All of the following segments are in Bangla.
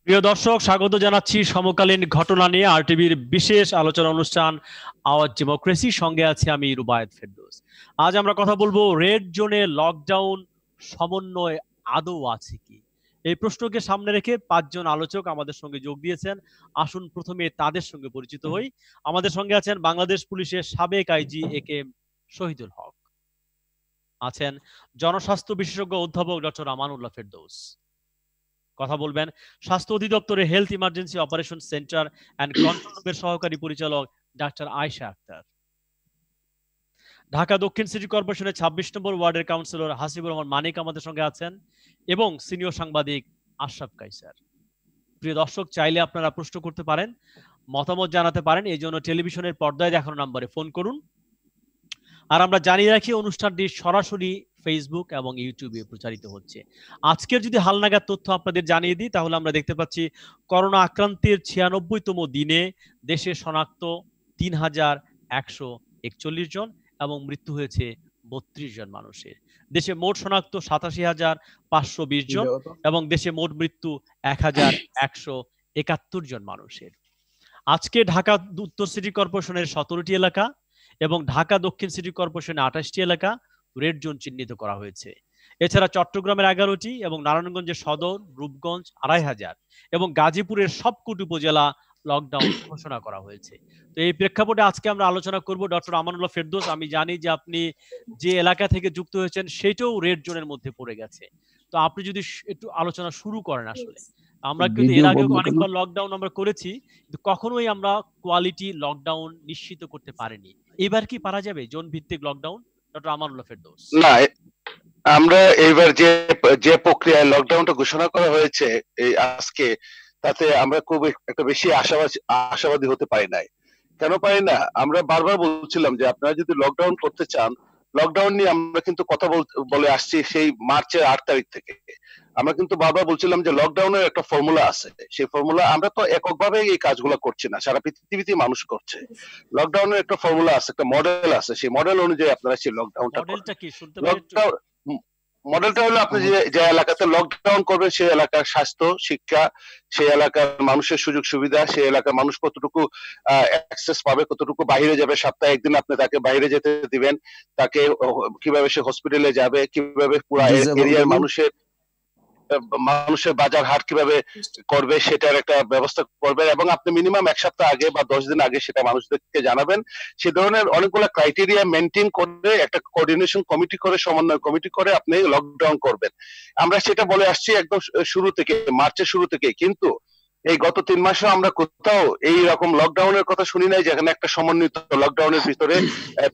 প্রিয় দর্শক, স্বাগত জানাচ্ছি সমকালীন ঘটনা নিয়ে আরটিভির বিশেষ আলোচনা অনুষ্ঠান আওয়াজ ডেমোক্রেসি। সঙ্গে আছে আমি রুবায়েত ফেরদৌস। আজ আমরা কথা বলবো রেড জোনে লকডাউন সমন্বয় আদৌ আছে কি। এই প্রশ্নকে সামনে রেখে 5 জন আলোচক আমাদের সঙ্গে যোগ দিয়েছেন। আসুন প্রথমে তাদের সঙ্গে পরিচিত হই। আমাদের সঙ্গে আছেন বাংলাদেশ পুলিশের সাবেক আইজি একেএম শহীদুল হক, আছেন জনস্বাস্থ্য বিশেষজ্ঞ অধ্যাপক ডক্টর আমানুল্লাহ ফেরদৌস, কথা বলবেন স্বাস্থ্য অধিদপ্তরের health emergency operation centre and control রুমের সহকারী পরিচালক ডাক্তার আয়েশা আক্তার, ঢাকা দক্ষিণ সিটি কর্পোরেশনের 26 নম্বর ওয়ার্ডের কাউন্সিলর হাসিবুর রহমান মানিক আমাদের সঙ্গে আছেন, এবং সিনিয়র সাংবাদিক আশরাফ কাইসার। প্রিয় দর্শক, চাইলে আপনারা প্রশ্ন করতে পারেন, মতামত জানাতে পারেন। এই জন্য টেলিভিশনের পর্দায় দেখানো নম্বরে ফোন করুন। আর আমরা জানিয়ে রাখি, অনুষ্ঠানটি সরাসরি ফেসবুক এবং ইউটিউবে প্রচারিত হচ্ছে। আজকের যদি হালনাগাদ তথ্য আপনাদের জানিয়ে দিই, তাহলে আমরা দেখতে পাচ্ছি করোনা আক্রান্তের 96তম দিনে দেশে শনাক্ত 3141 জন এবং মৃত্যু হয়েছে 32 জন মানুষের। দেশে মোট শনাক্ত 87,520 জন এবং দেশে মোট মৃত্যু 1,171 জন মানুষের। আজকে ঢাকা উত্তর সিটি কর্পোরেশনের 17টি এলাকা এবং ঢাকা দক্ষিণ সিটি কর্পোরেশনের 28টি এলাকা রেড জোন চিহ্নিত করা হয়েছে। এছাড়া চট্টগ্রামের 11টি এবং নারায়ণগঞ্জের সদর, রূপগঞ্জ 2500 এবং গাজীপুরের সবকটি উপজেলা লকডাউন ঘোষণা করা হয়েছে। তো এই প্রেক্ষাপটে আজকে আমরা আলোচনা করব ডক্টর আমানুল্লাহ ফেরদৌস। আমি জানি যে আপনি যে এলাকা থেকে যুক্ত হয়েছেন সেটাও রেড জোনের মধ্যে পড়ে গেছে। তো আপনি যদি একটু আলোচনা শুরু করেন। আসলে আমরা কিন্তু এর আগে অনেকবার লকডাউন আমরা করেছি, কিন্তু কখনোই আমরা কোয়ালিটি লকডাউন নিশ্চিত করতে পারিনি। এবার কি পারা যাবে জোন ভিত্তিক লকডাউন? ডক্টর আমানুল্লাহ ফেরদৌস। না, আমরা এইবার যে প্রক্রিয়ায় লকডাউনটা ঘোষণা করা হয়েছে এই আজকে, তাতে আমরা খুব একটা বেশি আশাবাদী হতে পারি নাই। কেন পারি না? আমরা বারবার বলছিলাম যে আপনারা যদি লকডাউন করতে চান, লকডাউন নিয়ে আমরা কিন্তু কথা বলে আসছি সেই মার্চের 8 তারিখ থেকে। আমরা কিন্তু বারবার বলছিলাম যে লকডাউনের একটা ফর্মুলা আছে, সেই ফর্মুলা আমরা তো এককভাবে এই কাজগুলো করছি না, সারা পৃথিবীতে মানুষ করছে। লকডাউনের একটা ফর্মুলা আছে, একটা মডেল আছে, সেই মডেল অনুযায়ী আপনারা সেই লকডাউনটা করেন। মডেলটা হলো আপনি যে এলাকাতে লকডাউন করবেন সেই এলাকার স্বাস্থ্য, শিক্ষা, সেই এলাকার মানুষের সুযোগ সুবিধা, সেই এলাকার মানুষ কতটুকু অ্যাক্সেস পাবে, কতটুকু বাইরে যাবে, সপ্তাহে একদিন আপনি তাকে বাইরে যেতে দিবেন, তাকে কিভাবে সে হসপিটালে যাবে, কিভাবে পুরো এরিয়ার মানুষের বাজার হাট কিভাবে করবে সেটার একটা ব্যবস্থা করবেন, এবং আপনি মিনিমাম 1 সপ্তাহ আগে বা 10 দিন আগে সেটা মানুষদেরকে জানাবেন। সে ধরনের অনেকগুলো ক্রাইটেরিয়া মেনটেন করে একটা কোঅর্ডিনেশন কমিটি করে, সমন্বয় কমিটি করে আপনি লকডাউন করবেন। আমরা সেটা বলে আসছি একদম শুরু থেকে, মার্চের শুরু থেকে। কিন্তু এই গত 3 মাসে আমরা কোথাও এই রকম লকডাউনের কথা শুনি নাই যেখানে একটা সমন্বিত লকডাউনের ভিতরে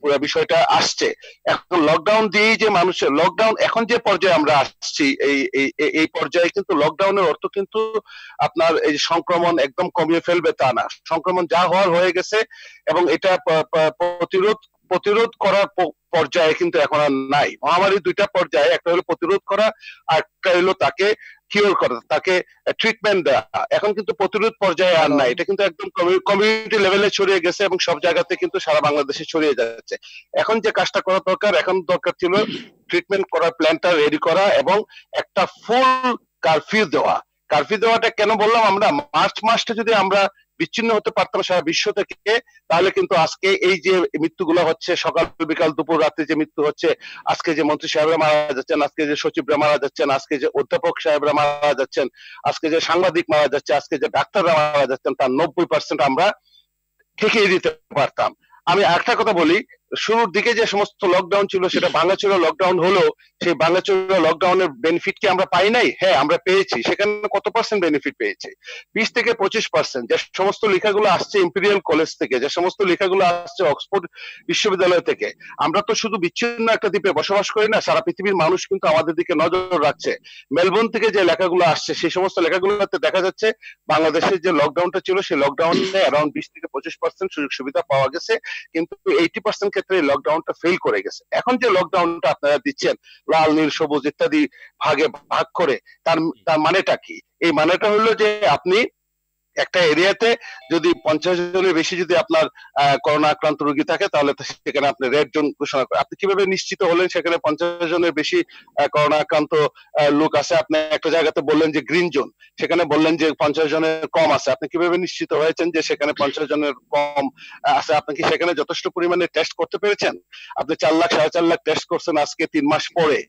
পুরো বিষয়টা আসছে। এখন লকডাউন দিয়ে যে মানুষের লকডাউন এখন যে পর্যায়ে আমরা আসছি, এই পর্যায়ে কিন্তু লকডাউনের অর্থ কিন্তু আপনার এই সংক্রমণ একদম কমিয়ে ফেলবে তা না। সংক্রমণ যা হওয়ার হয়ে গেছে, এবং এটা প্রতিরোধ করার পর্যায়ে কিন্তু এখন আর নাই। মহামারীর 2টা পর্যায়ে, একটা হলো প্রতিরোধ করা আর একটা হলো তাকে কিওর করা, তাকে ট্রিটমেন্ট দেওয়া। এখন কিন্তু প্রতিরোধ পর্যায়ে আর নাই, এটা কিন্তু একদম কমিউনিটি লেভেলে ছড়িয়ে গেছে এবং সব জায়গাতে কিন্তু সারা বাংলাদেশে ছড়িয়ে যাচ্ছে। এখন যে কাজটা করা দরকার, এখন দরকার ছিল ট্রিটমেন্ট করার প্ল্যানটা রেডি করা এবং একটা ফুল কারফিউ দেওয়া। কারফিউ দেওয়াটা কেন বললাম, আমরা মার্চ মাসটা যদি আমরা বিচ্ছিন্ন হতে পারতাম সারা বিশ্ব থেকে, তাহলে কিন্তু আজকে এই যে মৃত্যুগুলো হচ্ছে, সকাল বিকাল দুপুর রাত্রে যে মৃত্যু হচ্ছে, আজকে যে মন্ত্রী সাহেবরা মারা যাচ্ছেন, আজকে যে সচিবরা মারা যাচ্ছেন, আজকে যে অধ্যাপক সাহেবরা মারা যাচ্ছেন, আজকে যে সাংবাদিক মারা যাচ্ছে, আজকে যে ডাক্তাররা মারা যাচ্ছেন, তার 90% আমরা ঠেকিয়ে দিতে পারতাম। আমি একটা কথা বলি, শুরুর দিকে যে সমস্ত লকডাউন ছিল সেটা ভাঙাচোরা লকডাউন হলো, সেই ভাঙাচোরা লকডাউনের বেনিফিট কি আমরা পাই নাই? হ্যাঁ, আমরা পেয়েছি। সেখানে কত পার্সেন্ট বেনিফিট পেয়েছে? 20 থেকে 25%। যে সমস্ত লেখাগুলো আসছে ইম্পেরিয়াল কলেজ থেকে, যে সমস্ত লেখাগুলো আসছে অক্সফোর্ড বিশ্ববিদ্যালয় থেকে, আমরা তো শুধু বিচ্ছিন্ন একটা দ্বীপে বসবাস করি না, সারা পৃথিবীর মানুষ কিন্তু আমাদের দিকে নজর রাখছে। মেলবোর্ন থেকে যে লেখাগুলো আসছে, সেই সমস্ত লেখাগুলোতে দেখা যাচ্ছে বাংলাদেশের যে লকডাউনটা ছিল সেই লকডাউনে অ্যারাউন্ড 20 থেকে 25% সুযোগ সুবিধা পাওয়া গেছে, কিন্তু 80% ক্ষেত্রে লকডাউনটা ফেল করে গেছে। এখন যে লকডাউনটা আপনারা দিচ্ছেন লাল নীল সবুজ ইত্যাদি ভাগে ভাগ করে, তার মানেটা কি? এই মানেটা হলো যে আপনি একটা এরিয়াতে যদি 50 জনের বেশি যদি আপনার করোনা আক্রান্ত রোগী থাকে তাহলে সেখানে আপনি রেড জোন ঘোষণা করেন। আপনি কিভাবে নিশ্চিত হলেন সেখানে 50 জনের বেশি করোনা আক্রান্ত লোক আছে? আপনি একটা জায়গাতে বললেন যে গ্রিন জোন, সেখানে বললেন যে 50 জনের কম আছে। আপনি কিভাবে নিশ্চিত হয়েছেন যে সেখানে 50 জনের কম আছে? আপনি কি সেখানে যথেষ্ট পরিমাণে টেস্ট করতে পেরেছেন? আপনি 4 লাখ 4.5 লাখ টেস্ট করছেন আজকে 3 মাস পরে।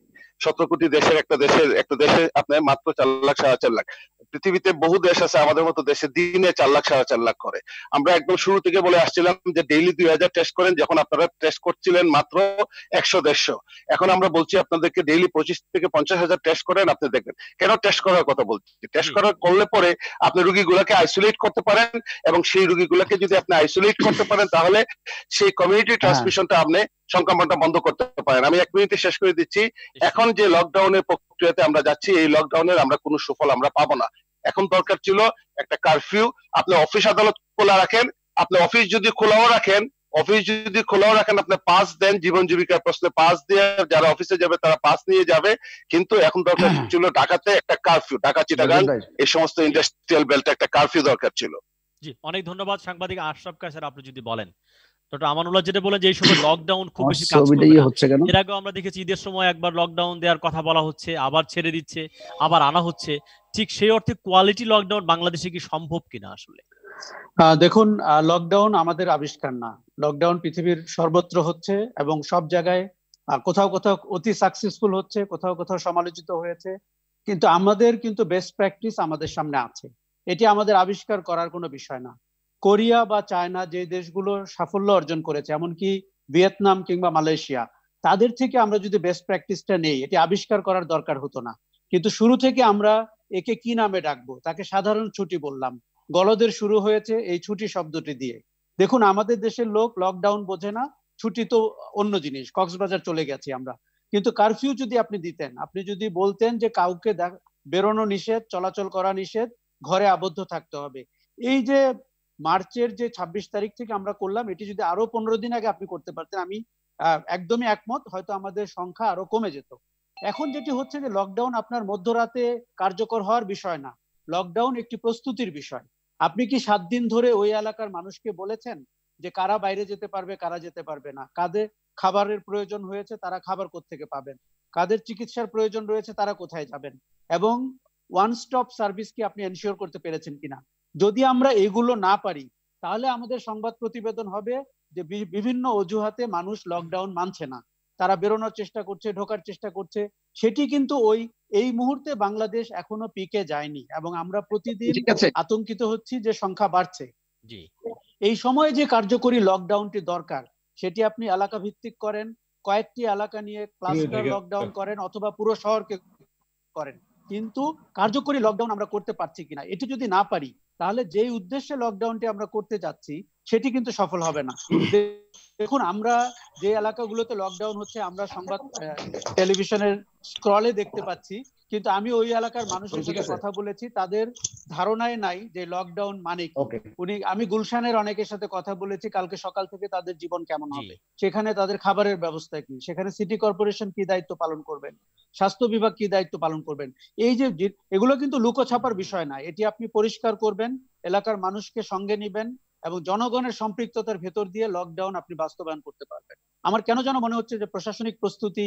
17 কোটি দেশের একটা দেশে আপনি মাত্র 4 লাখ 4.5 লাখ। পৃথিবীতে বহু দেশ আছে আমাদের মতো দেশে দিনে 4 লাখ 4.5 লাখ করে। আমরা একদম শুরু থেকে বলে আসছিলাম যে ডেইলি 2000 টেস্ট করেন, যখন আপনারা টেস্ট করছিলেন মাত্র 100-150। এখন আমরা বলছি আপনাদেরকে ডেইলি 25 থেকে 50,000 টেস্ট করেন। আপনি দেখবেন কেন টেস্ট করার কথা বলছি। টেস্ট করলে পরে আপনি রোগীগুলোকে আইসোলেট করতে পারেন, এবং সেই রোগীগুলোকে যদি আপনি আইসোলেট করতে পারেন তাহলে সেই কমিউনিটি ট্রান্সমিশনটা আপনি সংক্রমণটা বন্ধ করতে পারেন। আমি 1 মিনিটে শেষ করে দিচ্ছি। এখন যে লকডাউনের প্রক্রিয়াতে আমরা যাচ্ছি, এই লকডাউনের আমরা কোনো সুফল আমরা পাবো না। এখন দরকার ছিল একটা কারফিউ। আপনি অফিস আদালত খোলা রাখেন, আপনি অফিস যদি খোলাও রাখেন, আপনি পাস দেন, জীবন জীবিকার প্রশ্নে পাস দিয়ে যারা অফিসে যাবে তারা পাস নিয়ে যাবে। কিন্তু এখন দরকার ছিল ঢাকাতে একটা কারফিউ, ঢাকা চিটাগাং এই সমস্ত ইন্ডাস্ট্রিয়াল বেল্টে একটা কারফিউ দরকার ছিল। জি, অনেক ধন্যবাদ সাংবাদিক আশরাফ কায়সার। আপনি যদি বলেন ডক্টর আমানুল্লাহ যেটা বলেন যে এই সময় লকডাউন খুব বেশি কাজ করবে না। এর আগে আমরা দেখেছি ঈদের সময় একবার লকডাউন দেওয়ার কথা বলা হচ্ছে, আবার ছেড়ে দিচ্ছে, আবার আনা হচ্ছে। ঠিক সেই অর্থে কোয়ালিটি লকডাউন বাংলাদেশে কি সম্ভব কিনা আসলে? দেখুন, লকডাউন আমাদের আবিষ্কার না। লকডাউন পৃথিবীর সর্বত্র হচ্ছে এবং সব জায়গায় কোথাও কোথাও অতি সাকসেসফুল হচ্ছে, কোথাও কোথাও সমালোচিত হয়েছে। কিন্তু আমাদের কিন্তু বেস্ট প্র্যাকটিস আমাদের সামনে আছে, এটি আমাদের আবিষ্কার করার কোনো বিষয় না। কোরিয়া বা চায়না যে দেশগুলো সাফল্য অর্জন করেছে, এমনকি ভিয়েতনাম কিংবা মালয়েশিয়া, তাদের থেকে আমরা যদি বেস্ট প্র্যাকটিসটা নেই, এটি আবিষ্কার করার দরকার হতো না। কিন্তু শুরু থেকে আমরা একে কি নামে ডাকবো? তাকে সাধারণ ছুটি বললাম। গলদের শুরু হয়েছে এই ছুটি শব্দটি দিয়ে। দেখুন, আমাদের দেশের লোক লকডাউন বোঝে না, ছুটি তো অন্য জিনিস, কক্সবাজার চলে গেছি আমরা। কিন্তু কারফিউ যদি আপনি দিতেন, আপনি যদি বলতেন যে কাউকে বেরোনো নিষেধ, চলাচল করা নিষেধ, ঘরে আবদ্ধ থাকতে হবে, এই যে মার্চের যে 26 তারিখ থেকে আমরা করলাম, এটি যদি আরো 15 দিন আগে আপনি করতে পারতেন, আমি একদমই একমত, হয়তো আমাদের সংখ্যা আরো কমে যেত। এখন যেটি হচ্ছে যে লকডাউন আপনার মধ্যরাতে কার্যকর হওয়ার বিষয় না, লকডাউন একটি প্রস্তুতির বিষয়। আপনি কি 7 দিন ধরে ওই এলাকার মানুষকে বলেছেন যে কারা বাইরে যেতে পারবে, কারা যেতে পারবে না, কাদের খাবারের প্রয়োজন হয়েছে তারা খাবার কোত্থেকে পাবেন, কাদের চিকিৎসার প্রয়োজন রয়েছে তারা কোথায় যাবেন, এবং ওয়ান স্টপ সার্ভিস কি আপনি এনশিওর করতে পেরেছেন কিনা? যদি আমরা এগুলো না পারি, তাহলে আমাদের সংবাদ প্রতিবেদন হবে যে বিভিন্ন অজুহাতে মানুষ লকডাউন মানছে না, তারা বেরোনোর চেষ্টা করছে, ঢোকার চেষ্টা করছে। সেটি কিন্তু এই মুহূর্তে বাংলাদেশ এখনো পিকে যায়নি, এবং আমরা প্রতিদিন আতঙ্কিত হচ্ছি যে সংখ্যা বাড়ছে। এই সময় যে কার্যকরী লকডাউনটি দরকার, সেটি আপনি এলাকা ভিত্তিক করেন, কয়েকটি এলাকা নিয়ে ক্লাস্টার লকডাউন করেন, অথবা পুরো শহরকে করেন। কিন্তু কার্যকরী লকডাউন আমরা করতে পারছি কিনা, এটি যদি না পারি, তাহলে যেই উদ্দেশ্যে লকডাউনটি আমরা করতে যাচ্ছি সেটি কিন্তু সফল হবে না। দেখুন, আমরা যে এলাকাগুলোতে লকডাউন হচ্ছে আমরা সংবাদ টেলিভিশনের স্ক্রলে দেখতে পাচ্ছি, কিন্তু আমি ওই এলাকার মানুষের সাথে কথা বলেছি, তাদের ধারণাই নাই যে লকডাউন মানে কি। আমি গুলশানের অনেকের সাথে কথা বলেছি, কালকে সকাল থেকে তাদের জীবন কেমন হবে, সেখানে তাদের খাবারের ব্যবস্থা কি, সেখানে সিটি কর্পোরেশন কি দায়িত্ব পালন করবেন, স্বাস্থ্য বিভাগ কি দায়িত্ব পালন করবেন। এই যে এগুলো কিন্তু লুকোছাপার বিষয় না, এটি আপনি পরিষ্কার করবেন, এলাকার মানুষকে সঙ্গে নিবেন, এবং জনগণের সম্পৃক্ততার ভেতর দিয়ে লকডাউন আপনি বাস্তবায়ন করতে পারবেন। আমার কেন যেন মনে হচ্ছে যে প্রশাসনিক প্রস্তুতি,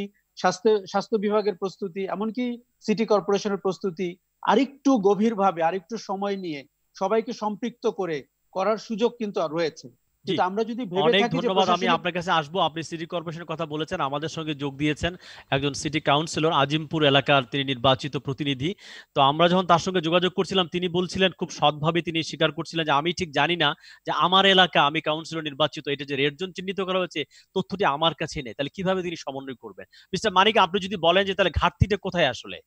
স্বাস্থ্য বিভাগের প্রস্তুতি, এমনকি সিটি কর্পোরেশনের প্রস্তুতি আরেকটু গভীরভাবে, আরেকটু সময় নিয়ে সবাইকে সম্পৃক্ত করে করার সুযোগ কিন্তু রয়েছে। কিন্তু আমরা যদি ভেবে থাকি যে ধন্যবাদ, আমি আপনার কাছে আসবো। আপনি সিটি কর্পোরেশনের কথা বলেছেন, আমাদের সঙ্গে যোগ দিয়েছেন একজন সিটি কাউন্সিলর, আজিমপুর এলাকার তিনি নির্বাচিত প্রতিনিধি। তো আমরা যখন তার সঙ্গে যোগাযোগ করছিলাম, তিনি বলছিলেন খুব সৎভাবে, তিনি স্বীকার করছিলেন যে আমি ঠিক জানি না যে আমার এলাকা, আমি কাউন্সিলর নির্বাচিত, এটা যে রেড জোন চিহ্নিত করা হয়েছে তথ্যটি আমার কাছে নেই, তাহলে কিভাবে তিনি সমন্বয় করবেন? মিস্টার মানিক, আপনি যদি বলেন যে তাহলে ঘাটতিটা কোথায় আসলে,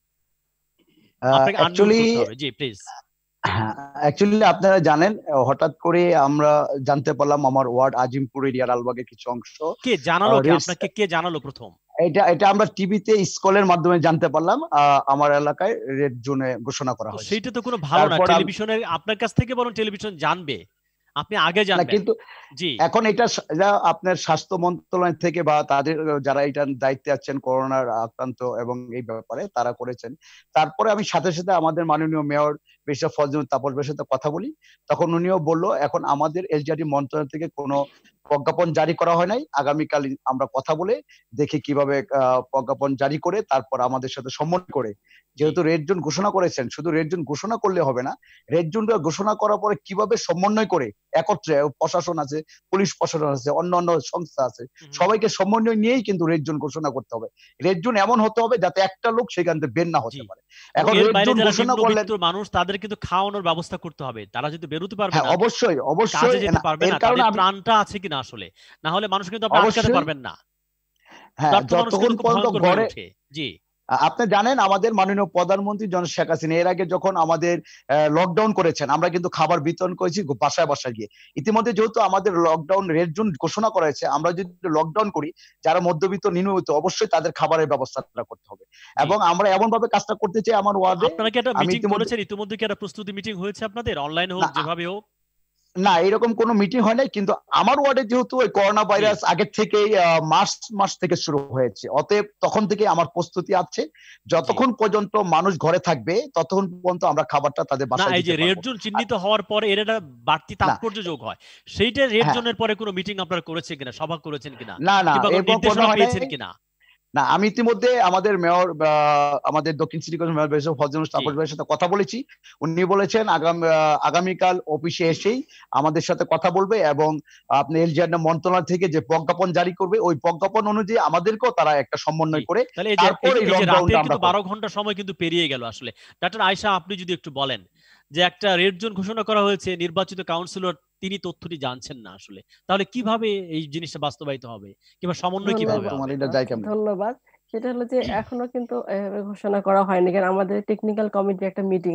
জি প্লিজ। অ্যাকচুয়ালি আপনারা জানেন, হঠাৎ করে আমরা জানতে পারলাম আমার ওয়ার্ড আজিমপুর এরিয়ার লালবাগের কিছু অংশ। কে জানালো, আপনাকে কে জানালো প্রথম? এটা আমরা টিভিতে স্কলের মাধ্যমে জানতে পারলাম, আমার এলাকায় রেড জোনে ঘোষণা করা হয়েছে। সেটা তো কোনো ভালো না, টেলিভিশনে আপনার কাছ থেকে বরং টেলিভিশন জানবে, আপনি আগে না জানবেন। কিন্তু জি এখন এটা আপনার স্বাস্থ্য মন্ত্রণালয় থেকে বা তাদের যারা এটার দায়িত্বে আছেন করোনার আক্রান্ত এবং এই ব্যাপারে তারা করেছেন। তারপরে আমি সাথে সাথে আমাদের মাননীয় মেয়র মিস্টার ফজলুল তাপস ভাইয়ের সাথে কথা বলি, তখন উনিও বললো এখন আমাদের এলজিআরডি মন্ত্রণালয় থেকে কোনো প্রজ্ঞাপন জারি করা হয় নাই, আগামীকাল আমরা কথা বলে দেখি কিভাবে প্রজ্ঞাপন জারি করে তারপর আমাদের সাথে সমন্বয় করে, যেহেতু রেড জোন ঘোষণা করেছেন, শুধু রেড জোন ঘোষণা করলে হবে না, রেড জোন ঘোষণা করার পরে কিভাবে সমন্বয় করে একত্রে প্রশাসন আছে, পুলিশ প্রশাসন আছে, অন্যান্য সংস্থা আছে, সবাইকে সমন্বয় নিয়েই কিন্তু রেড জোন ঘোষণা করতে হবে। রেড জোন এমন হতে হবে যাতে একটা লোক সেখান থেকে বের না হতে পারে। এখন এর রেড বাইরে জোন যারা ঘোষণা করলেন, নিম্নবিত্ত মানুষ তাদের কিন্তু খাওয়ানোর ব্যবস্থা করতে হবে। তারা যদি বেরোতে পারবে হ্যাঁ না, অবশ্যই কাজে অবশ্যই যেতে পারবে এর না, কারণে তাদের আমি ত্রাণটা আছে কিনা আসলে, না হলে মানুষ কিন্তু আপনি আটকাতে অবশ্যই পারবেন না। হ্যাঁ তর্ক মানুষ যতক্ষণ কিন্তু খুব পর্যন্ত ভয়ঙ্কর হয়ে ঘরে, ওঠে। জি আপনি জানেন আমাদের মাননীয় প্রধানমন্ত্রী জন শেখ হাসিনা এর আগে যখন আমাদের লকডাউন করেছেন, আমরা কিন্তু খাবার বিতরণ করেছি বাসায় বাসায় গিয়ে। ইতিমধ্যে যেহেতু আমাদের লকডাউন রেড জোন ঘোষণা করা হয়েছে, আমরা যদি লকডাউন করি, যারা মধ্যবিত্ত নিম্নবিত্ত অবশ্যই তাদের খাবারের ব্যবস্থাটা করতে হবে, এবং আমরা এমন ভাবে কাজটা করতে চাই আমার ওয়ার্ডে। আপনারা কি একটা আমি মিটিং করেছেন ইতিমধ্যে? কি একটা প্রস্তুতি মিটিং হয়েছে আপনাদের, অনলাইন হোক যেভাবে হোক? না এরকম কোনো মিটিং হয় নাই, কিন্তু আমার ওয়ার্ডে যেহেতু ওই করোনা ভাইরাস আগের থেকেই মার্চ মাস থেকে শুরু হয়েছে, অতএব তখন থেকে আমার প্রস্তুতি আছে, যতক্ষণ পর্যন্ত মানুষ ঘরে থাকবে ততক্ষণ পর্যন্ত আমরা খাবারটা তাদের না বাসায় এই যে দিতে রেড পারবো। জোন চিহ্নিত হওয়ার পরে এর একটা বাড়তি তাৎপর্য যোগ হয়, সেইটা রেড হ্যাঁ। জোনের পরে কোনো মিটিং আপনারা করেছেন কিনা, সভা করেছেন কিনা, না না কিংবা কোনো এরকম কোনো নির্দেশনা হয় পেয়েছেন নাই। কিনা? না আমি ইতিমধ্যে আমাদের মেয়র আমাদের দক্ষিণ সিটি কর্পোরেশন মেয়র বেশ ফজলুল তাপস ভাইয়ের সাথে কথা বলেছি, উনি বলেছেন আগামীকাল অফিসে এসেই আমাদের সাথে কথা বলবে, এবং আপনি এলজিআরডি মন্ত্রণালয় থেকে যে প্রজ্ঞাপন জারি করবে ওই প্রজ্ঞাপন অনুযায়ী আমাদেরকেও তারা একটা সমন্বয় করে তাহলে তারপর এই রাতে লকডাউনটা আমরা কিন্তু 12 ঘন্টা সময় কিন্তু পেরিয়ে গেল আসলে। ডাক্তার আয়েশা, আপনি যদি একটু বলেন যে একটা রেড জোন ঘোষণা করা হয়েছে, নির্বাচিত কাউন্সিলর তিনি তথ্যটি জানছেন না আসলে, তাহলে কিভাবে এই জিনিসটা বাস্তবায়িত হবে, কিংবা সমন্বয় কিভাবে হবে? ধন্যবাদ। সেটা হলো যে এখনো কিন্তু ঘোষণা করা হয়নি, কারণ আমাদের টেকনিক্যাল কমিটি একটা মিটিং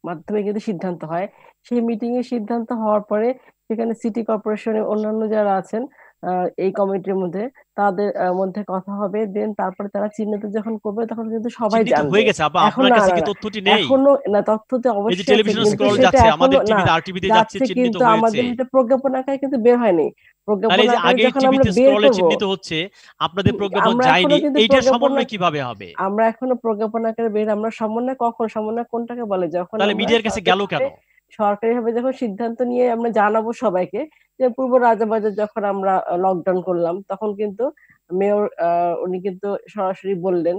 মাধ্যমে কিন্তু সিদ্ধান্ত হয়। সেই মিটিং এ সিদ্ধান্ত হওয়ার পরে সেখানে সিটি কর্পোরেশনের অন্যান্য যারা আছেন এই কমিটির মধ্যে, তাদের মধ্যে কথা হবে, দেন তারপরে তারা চিহ্নিত যখন করবে তখন কিন্তু সবাই চিহ্নিত জানবে। হয়ে গেছে আপা, এখন আপনার না কাছে না কি না, তথ্যটি নেই? এখনো না, তথ্য তো এই যে অবশ্যই আছে, টেলিভিশনে কিন্তু স্ক্রল সেটা যাচ্ছে, এখনো আমাদের না টিভিতে আরটিভিতে যাচ্ছে, যাচ্ছে, চিহ্নিত কিন্তু আমাদের হয়েছে। এটা প্রজ্ঞাপন আকারে কিন্তু বের হয়নি। তাহলে প্রজ্ঞাপন এই যে আকারে আগে যখন আমরা টিভিতে বের স্ক্রলে করব, চিহ্নিত হচ্ছে, আপনাদের প্রজ্ঞাপন আমরা এখনো যায়নি, কিন্তু এইটার প্রজ্ঞাপন সমন্বয় কিভাবে হবে? আমরা এখনো প্রজ্ঞাপন আকারে বের, আমরা সমন্বয় কোনটাকে বলে, যখন তাহলে আমরা মিডিয়ার কাছে গেল কেন? সরকারিভাবে যখন সিদ্ধান্ত নিয়ে আমরা জানাবো সবাইকে, যে পূর্ব রাজাবাজার যখন আমরা লকডাউন করলাম তখন কিন্তু মেয়র উনি কিন্তু সরাসরি বললেন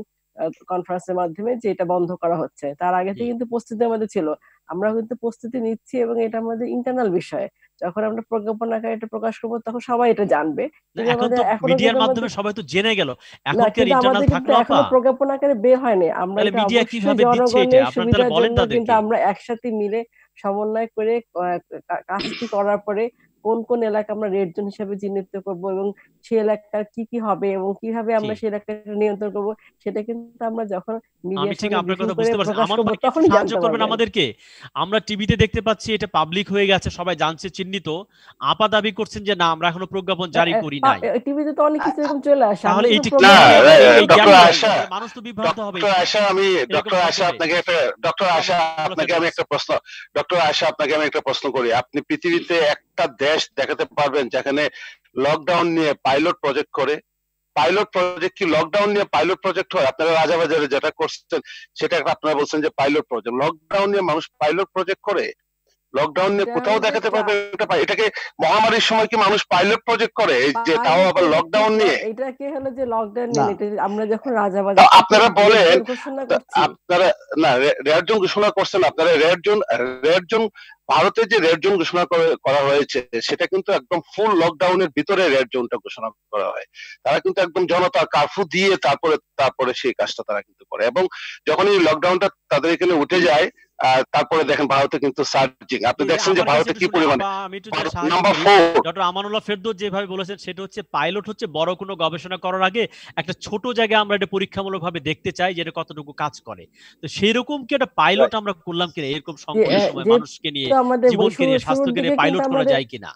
কনফারেন্সের মাধ্যমে যে এটা বন্ধ করা হচ্ছে। তার আগে থেকে কিন্তু প্রস্তুতি আমাদের ছিল, আমরা কিন্তু প্রস্তুতি নিচ্ছি, এবং এটা আমাদের ইন্টারনাল বিষয়। যখন আমরা প্রজ্ঞাপন আকারে এটা প্রকাশ করবো তখন সবাই এটা জানবে। এখন তো মিডিয়ার মাধ্যমে সবাই তো জেনে গেল, এখন কি আর ইন্টারনাল থাকলো আপা? এখনো প্রজ্ঞাপন আকারে বের হয়নি। আমরা তাহলে এটা মিডিয়া অবশ্যই কিভাবে দিচ্ছে এটা? জনগণের আপনারা তাহলে সুবিধার বলেন জন্য কিন্তু তাদেরকে। আমরা একসাথে মিলে সমন্বয় করে কাজটি করার পরে কোন কোন এলাকা আমরা রেড জোন হিসেবে চিহ্নিত করব, এবং সেই এলাকার কি কি হবে এবং কিভাবে আমরা সেই এলাকাটা নিয়ন্ত্রণ করব, সেটা কিন্তু আমরা যখন আমি ঠিক আপনার কথা করে বুঝতে পারছি। প্রকাশ আমান করব ভাই একটু তখনই সাহায্য জানতে করবেন পারবেন। আমাদেরকে। আমরা টিভিতে দেখতে পাচ্ছি এটা পাবলিক হয়ে গেছে, সবাই জানছে, চিহ্নিত। আপা দাবি করছেন যে না, আমরা এখনো প্রজ্ঞাপন জারি করি নাই। টিভিতে তো অনেক কিছু এরকম চলে আসে, তাহলে এই যে ডক্টর আয়েশা, মানুষ তো বিভ্রান্ত হবে। ডক্টর আয়েশা আপনাকে আমি একটা প্রশ্ন, ডক্টর আয়েশা আপনাকে আমি একটা প্রশ্ন করি। আপনি পৃথিবীতে একটা দেশ দেখাতে পারবেন যেখানে লকডাউন নিয়ে পাইলট প্রজেক্ট করে? পাইলট প্রজেক্ট কি লকডাউন নিয়ে পাইলট প্রজেক্ট হয়? আপনারা রাজাবাজারে যেটা করছেন সেটা আপনারা বলছেন যে পাইলট প্রজেক্ট। লকডাউন নিয়ে মানুষ পাইলট প্রজেক্ট করে? লকডাউন নিয়ে কোথাও দেখাতে পারবে এটাকে? মহামারীর সময় কি মানুষ পাইলট প্রজেক্ট করে, এই যে তাও আবার লকডাউন নিয়ে? এটা কি হলো যে লকডাউন নিয়ে আমরা যখন রাজাবাজার আপনারা বলেন, ঘোষণা করছি, আপনারা না রেড জোন ঘোষণা করছেন, আপনারা রেড জোন ভারতে যে রেড জোন ঘোষণা করা হয়েছে সেটা কিন্তু একদম ফুল লকডাউনের ভিতরে রেড জোনটা ঘোষণা করা হয়। তারা কিন্তু একদম জনতার কারফিউ দিয়ে তারপরে সেই কাজটা তারা কিন্তু করে, এবং যখন এই লকডাউনটা তাদের এখানে উঠে যায় তারপরে দেখেন ভারতে কিন্তু সার্জিং। আপনি দেখছেন যে ভারতে কি পরিমাণে। নাম্বার 4, ডক্টর আমানুল্লাহ ফেরদৌস যেভাবে বলেছেন সেটা হচ্ছে পাইলট হচ্ছে বড় কোনো গবেষণা করার আগে একটা ছোট জায়গায় আমরা এটা পরীক্ষামূলকভাবে দেখতে চাই যে এটা কতটুকু কাজ করে। তো সেই রকম কি একটা পাইলট আমরা করলাম কিনা, এরকম সংকটের সময় মানুষকে নিয়ে, জীবনকে নিয়ে, স্বাস্থ্যকে নিয়ে পাইলট করা যায় কিনা?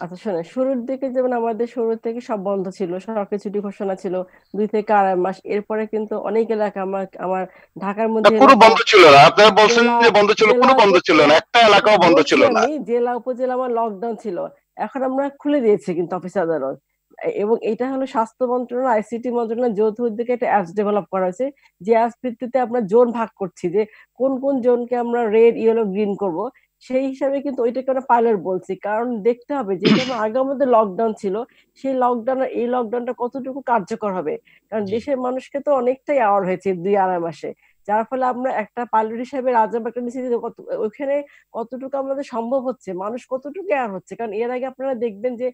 আচ্ছা শোনেন, শুরুর দিকে যেমন আমাদের শুরু থেকে সব বন্ধ ছিল, সরকারি ছুটি ঘোষণা ছিল 2 থেকে 2.5 মাস। এরপরে কিন্তু অনেক এলাকা আমার আমার ঢাকার না মধ্যে পুরো এলাকা, বন্ধ ছিল না, আপনারা বলছেন জেলা যে বন্ধ ছিল, জেলা পুরো বন্ধ ছিল উপজেলা, না, একটা এলাকাও বন্ধ বলছি ছিল না। আমি জেলা উপজেলা আমার লকডাউন ছিল। এখন আমরা খুলে দিয়েছি কিন্তু অফিস আদালত। এবং এটা হলো স্বাস্থ্য মন্ত্রণালয় আইসিটি মন্ত্রণালয় যৌথ উদ্যোগে একটা অ্যাপস ডেভেলপ করা হয়েছে, যে অ্যাপস ভিত্তিতে আমরা জোন ভাগ করছি যে কোন কোন জোনকে আমরা রেড, ইয়েলো, গ্রিন করব। সেই হিসাবে কিন্তু ওইটাকে আমরা পাইলট বলছি, কারণ দেখতে হবে যেহেতু আমার আগে আমাদের লকডাউন ছিল, সেই লকডাউন এই লকডাউনটা কতটুকু কার্যকর হবে। কারণ জি দেশের মানুষকে তো অনেকটাই আওয়ার হয়েছে 2-2.5 মাসে। যার ফলে আমরা একটা পাইলট হিসেবে রাজ্যবাগটা নিচ্ছি যে ওইখানে কতটুকু আমাদের সম্ভব হচ্ছে, মানুষ কতটুকু আর হচ্ছে। কারণ এর আগে আপনারা দেখবেন যে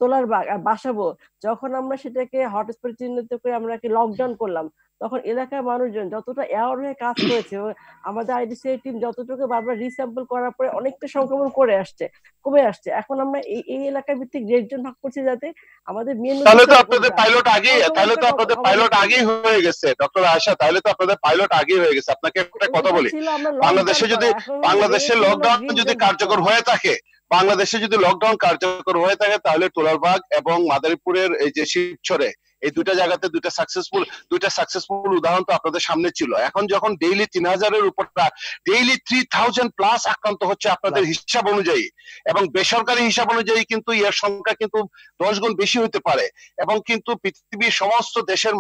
তোলার বাসাবো, যখন আমরা সেটাকে হটস্পট চিহ্নিত করে আমরা লকডাউন করলাম, তখন এলাকার মানুষজন যতটা অ্যাওয়ার হয়ে কাজ করেছে, আমাদের আইডিসিআই টিম যতটুকু বারবার রিস্যাম্পল করার পরে অনেকটা সংক্রমণ কমে আসছে। এখন আমরা এই এলাকা ভিত্তিক রেড জোন ভাগ করছি যাতে আমাদের মেন তাহলে তো উদ্দেশ্য আপনাদের কোনটা, পাইলট আগে, তাহলে তো সংক্রমণটা আপনাদের কমানো পাইলট জন্য। আগেই হয়ে গেছে ডক্টর আয়েশা, তাহলে তো আপনাদের পাইলট আগেই হয়ে গেছে। আপনাকে একটা কথা ওইটা বলি, ছিল আমরা লকডাউন বাংলাদেশে করা, যদি, এখন হলো বাংলাদেশে রেড, ইয়েলো, লকডাউন গ্রিন যদি জোন ভাগ কার্যকর করা। হয়ে থাকে, বাংলাদেশে যদি লকডাউন কার্যকর হয়ে থাকে, তাহলে তোলারবাগ এবং মাদারীপুরের এই যে শিবচরে, এই দুইটা জায়গাতে দুইটা সাকসেসফুল উদাহরণ তো আপনাদের সামনে ছিল। এখন যখন ডেইলি 3000-এর উপর, ডেইলি 3000 প্লাস আক্রান্ত হচ্ছে আপনাদের হিসাব অনুযায়ী, এবং বেসরকারি হিসাব অনুযায়ী কিন্তু এর সংখ্যা কিন্তু 10 গুণ বেশি হতে পারে। এবং কিন্তু পৃথিবীর সমস্ত দেশের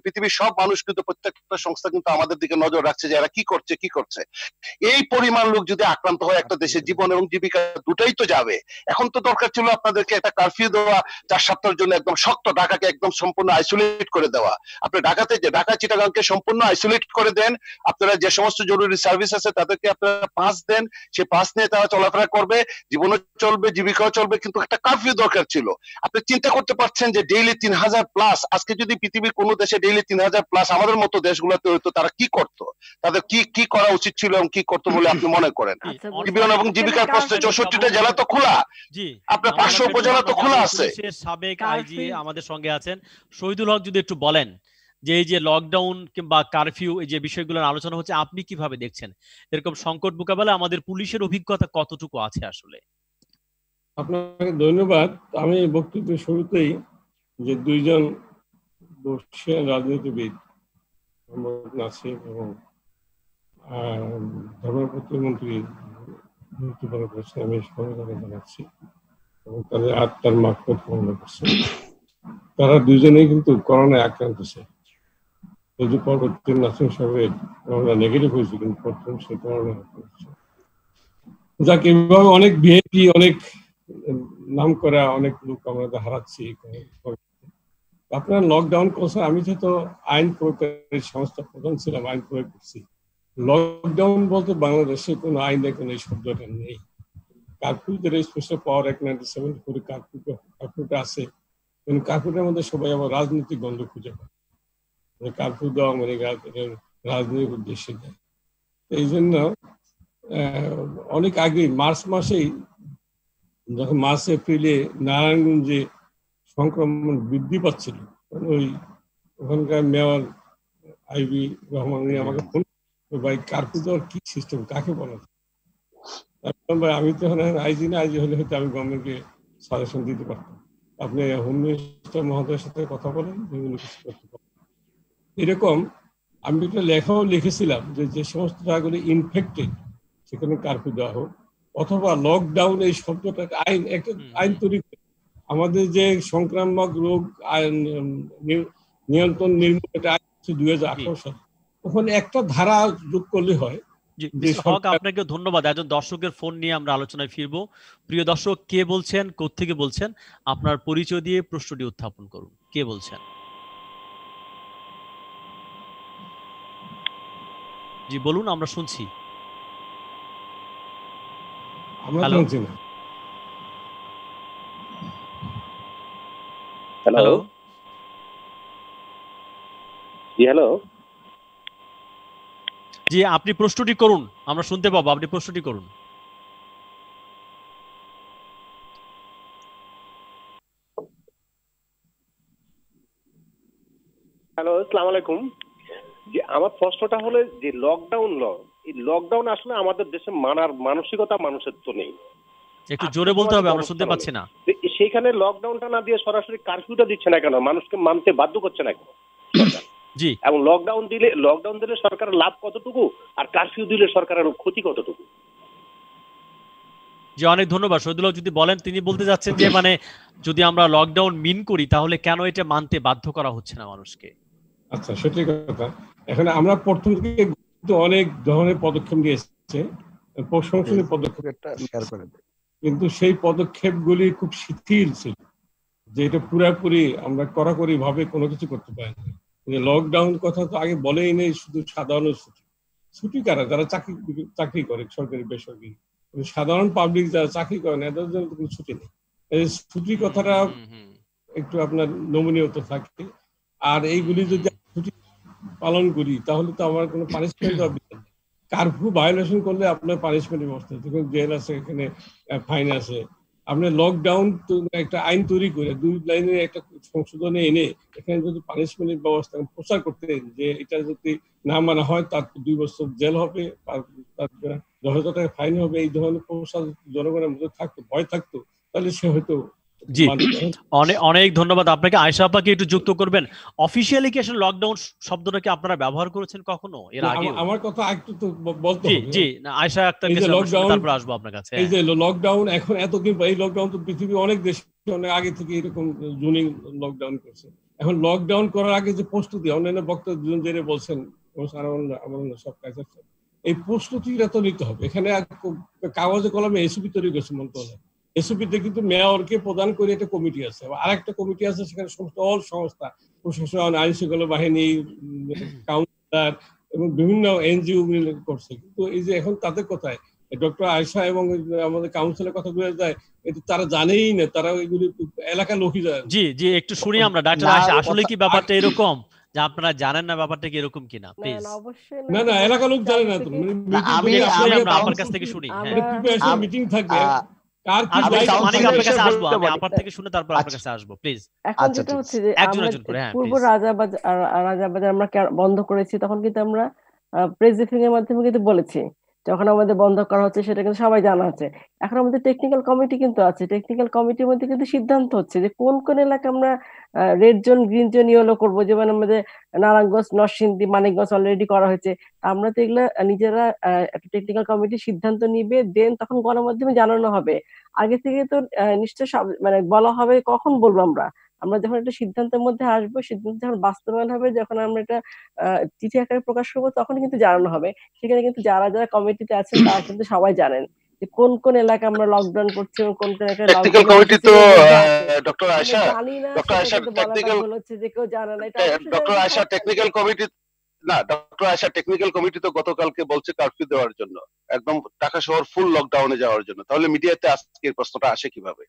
পৃথিবীর সব মানুষ কিন্তু, প্রত্যেকটা সংস্থা কিন্তু আমাদের দিকে নজর রাখছে যে এরা কি করছে। এই পরিমাণ লোক যদি আক্রান্ত হয়, একটা দেশের জীবন এবং জীবিকা দুটাই তো যাবে। এখন তো দরকার ছিল আপনাদেরকে একটা কারফিউ দেওয়া 4 সপ্তাহের জন্য, একদম শক্ত, ঢাকাকে একদম সম্পূর্ণ আইসোলেট করে দেওয়া। আপনি ঢাকা চিটাগাংকে সম্পূর্ণ আইসোলেট করে দেন, আপনারা যে সমস্ত জরুরি সার্ভিস আছে তাদেরকে আপনারা পাস দেন, সেই পাস নিয়ে তারা চলাফেরা করবে, জীবনও চলবে, জীবিকাও চলবে, কিন্তু একটা কারফিউ দরকার ছিল। আপনি চিন্তা করতে পারছেন যে ডেইলি 3000 প্লাস, আজকে যদি পৃথিবীর কোনো দেশে ডেইলি 3000 প্লাস আমাদের মতো দেশগুলোতে হইতো, তারা কি করতো, তাদের কি করা উচিত ছিল এবং কি করতো বলে আপনি মনে করেন? আচ্ছা জীবন এবং জীবিকার প্রশ্নে 64টা জেলা তো খোলা, জি আপনার আমরা 500 উপজেলা তো খোলা আছে। পুলিশের সাবেক আইজি কারফিউ আমাদের সঙ্গে আছেন, শহীদুল হক, যদি একটু বলেন যে এই যে লকডাউন কিংবা কারফিউ, এই যে বিষয়গুলোর আলোচনা হচ্ছে, আপনি কিভাবে দেখছেন? এরকম সংকট মোকাবেলায় আমাদের পুলিশের অভিজ্ঞতা কতটুকু আছে আসলে? আপনাকে ধন্যবাদ। আমি বক্তব্যের শুরুতেই যে দুইজন বর্ষীয় রাজনীতিবিদ মোহাম্মদ নাসির এবং ধর্ম প্রতিমন্ত্রী মৃত্যুবরণ করেছেন, আমি সমবেদনা জানাচ্ছি এবং তাদের আত্মার মাগফিরাত কামনা করছি। তারা দুজনেই কিন্তু করোনায় আক্রান্ত ছিল। যদি পরবর্তী নাসির সাহেবের করোনা নেগেটিভ হয়েছে, কিন্তু প্রথম সে করোনায় আক্রান্ত ছিল। যাকে এভাবে অনেক ভিআইপি, অনেক নাম করা অনেক লোক আমরা হারাচ্ছি। আপনার লকডাউন করছে, আমি তো আইন প্রয়োগকারী সংস্থা প্রধান ছিলাম, আইন প্রয়োগ করছি। লকডাউন বলতে বাংলাদেশে কোনো আইনে কোনো এই শব্দটা নেই। কার্ফিউদের স্পেশাল পাওয়ার অ্যাক্ট 97 করে কার্ফিউটা আছে, কিন্তু কার্ফিউটার মধ্যে সবাই আবার রাজনৈতিক গন্ধ খুঁজে পায়। কার্ফিউ দেওয়া মানে রাজনৈতিক উদ্দেশ্যে দেয়। এই জন্য অনেক আগে মার্চ মাসেই, যখন মার্চ এপ্রিলে নারায়ণগঞ্জে সংক্রমণ বৃদ্ধি পাচ্ছিল, ওখানকার মেয়র আইবি রহমান আমাকে ফোন, ভাই কার্ফিউ দেওয়ার কি সিস্টেম, কাকে বলা যায়? ভাই আমি তো আইজি না, আইজি হলে হয়তো আমি গভর্নমেন্টকে সাজেশন দিতে পারতাম। আপনি হোম মিনিস্টার মহোদয়ের সাথে কথা বলেন, যেগুলো কিছু করতে পারেন। এরকম আমি একটা লেখাও লিখেছিলাম যে সমস্ত জায়গাগুলি ইনফেক্টেড সেখানে কার্ফিউ দেওয়া হোক, অথবা লকডাউন এই শব্দটা একটা আইন তৈরি, আমাদের যে সংক্রামক রোগ নিয়ন্ত্রণ নির্মূল একটা আইন 2018 সালে, ওখানে একটা ধারা যোগ করলে হয়। আপনাকে ধন্যবাদ। একজন দর্শকের ফোন নিয়ে আমরা আলোচনায় ফিরবো। প্রিয় দর্শক, কে বলছেন, কোত্থেকে বলছেন, আপনার পরিচয় দিয়ে প্রশ্নটি উত্থাপন করুন। কে বলছেন? জি বলুন, আমরা শুনছি। হ্যালো, হ্যালো, হ্যালো, জি আপনি প্রশ্নটি করুন, আমরা শুনতে পাবো, আপনি প্রশ্নটি করুন। হ্যালো, আসসালামু আলাইকুম। যে আমার প্রশ্নটা হলো যে লকডাউন এই লকডাউন আসলে আমাদের দেশে মানার মানসিকতা মানুষের তো নেই। একটু জোরে বলতে হবে, আমরা শুনতে পাচ্ছি না। সেখানে লকডাউনটা না দিয়ে সরাসরি কারফিউটা দিচ্ছে না কেন, মানুষকে মানতে বাধ্য করছে না কেন? জি, এবং লকডাউন দিলে সরকারের লাভ কতটুকু আর কারফিউ দিলে সরকারের ক্ষতি কতটুকু? জি, অনেক ধন্যবাদ। শহীদুল্লাহ যদি বলেন, তিনি বলতে যাচ্ছেন যে মানে যদি আমরা লকডাউন মিন করি তাহলে কেন এটা মানতে বাধ্য করা হচ্ছে না মানুষকে? আচ্ছা, সঠিক কথা। এখন আমরা প্রথম থেকে অনেক ধরনের পদক্ষেপ নিয়েছে, প্রশংসনীয় পদক্ষেপ, কিন্তু সেই পদক্ষেপগুলি খুব শিথিল ছিল, যে এটা পুরাপুরি আমরা কড়াকড়ি ভাবে কোনো কিছু করতে পারি না। লকডাউন কথা তো আগে বলেই নেই, শুধু সাধারণ ছুটি কারা, যারা চাকরি করে সরকারি বেসরকারি, সাধারণ পাবলিক যারা চাকরি করে না এদের জন্য কোনো ছুটি নেই। এই ছুটির কথাটা একটু আপনার নমনীয়তা থাকে। আর এইগুলি যদি ছুটি পালন করি তাহলে তো আমার কোনো পানিশমেন্ট হবে না। কারফিউ ভায়োলেশন করলে আপনার পানিশমেন্টের ব্যবস্থা আছে, জেল আছে, এখানে ফাইন আছে। আপনি লকডাউন একটা আইন তৈরি করে 2 লাইনের একটা সংশোধনে এনে এখানে যদি পানিশমেন্টের ব্যবস্থা প্রচার করতে, যে এটা যদি না মানা হয় তার 2 বছর জেল হবে, তার 10,000 টাকা ফাইন হবে, এই ধরনের প্রচার জনগণের মধ্যে থাকতো, ভয় থাকতো, তাহলে সে হয়তো। জি, অনেক ধন্যবাদ আপনাকে। আয়েশা আপাকে একটু যুক্ত করবেন। অফিশিয়ালি কি আসলে লকডাউন শব্দটা কি আপনারা ব্যবহার করেছেন কখনো এর আগে? আমার কথা একটু তো বলতে হবে। জি, আয়েশা আক্তারকে তারপর আসবো আপনার কাছে। এই যে লকডাউন এখন এতদিন, এই লকডাউন তো পৃথিবীর অনেক দেশে অনেক আগে থেকে এরকম জুনিং লকডাউন করছে। এখন লকডাউন করার আগে যে প্রস্তুতি, অন্যান্য বক্তা দুজন জেনে বলছেন, আমার সব কাজ আছে, এই প্রস্তুতিটা তো নিতে হবে। এখানে কাগজে কলমে এসওপি তৈরি করছে মন্ত্রণালয়। এসওপিতে কিন্তু মেয়রকে প্রদান করে একটা কমিটি আছে, আর একটা কমিটি আছে, সেখানে সমস্ত সংস্থা, প্রশাসন, আইন শৃঙ্খলা বাহিনী, কাউন্সিলর এবং বিভিন্ন এনজিও মিলে করছে। কিন্তু এই যে এখন তাদের কথায় ডক্টর আয়েশা এবং আমাদের কাউন্সিলের কথা বলে যায়, এটা তারা জানেই না, তারা এগুলি এলাকার লোকই জানে। জি, একটু শুনি আমরা ডাক্তার আয়েশা, আসলে কি ব্যাপারটা এরকম যে আপনারা জানেন না ব্যাপারটা কি এরকম কিনা? প্লিজ। না, এলাকার লোক জানে না তো। আমি আপনার কাছ থেকে শুনি। হ্যাঁ, মিটিং থাকবে, এখন যেটা হচ্ছে যে পূর্ব রাজাবাজার আমরা বন্ধ করেছি, তখন কিন্তু আমরা প্রেস ব্রিফিং এর মাধ্যমে কিন্তু বলেছি যখন আমাদের বন্ধ করা হচ্ছে, সেটা কিন্তু সবাই জানা আছে। এখন আমাদের টেকনিক্যাল কমিটি কিন্তু আছে, টেকনিক্যাল কমিটির মধ্যে কিন্তু সিদ্ধান্ত হচ্ছে যে কোন কোন এলাকা আমরা red zone, green zone, yellow করবো। যেমন আমাদের নারায়ণগঞ্জ, নরসিংদী, মানিকগঞ্জ অলরেডি করা হয়েছে। আমরা তো এগুলা নিজেরা একটা টেকনিক্যাল কমিটি সিদ্ধান্ত নিবে, দেন তখন গণমাধ্যমে জানানো হবে। আগে থেকে তো নিশ্চয় মানে বলা হবে, কখন বলবো আমরা যখন একটা সিদ্ধান্তের মধ্যে আসবো, সিদ্ধান্ত যখন বাস্তবায়ন হবে, যখন আমরা এটা চিঠি আকারে প্রকাশ করবো, তখন কিন্তু জানানো হবে। সেখানে কিন্তু যারা যারা কমিটিতে আছেন তারা কিন্তু সবাই জানেন যে কোন কোন এলাকা আমরা লকডাউন করছি এবং কোন কোন এলাকায় টেকনিক্যাল কমিটি তো ডক্টর আয়েশা হচ্ছে যে কেউ জানে না। এটা ডক্টর আয়েশা টেকনিক্যাল কমিটি না, ডক্টর আয়েশা টেকনিক্যাল কমিটি তো গতকালকে বলছে কারফিউ দেওয়ার জন্য, একদম ঢাকা শহর ফুল লকডাউনে যাওয়ার জন্য। তাহলে মিডিয়াতে আজকে এই প্রশ্নটা আসে কিভাবে?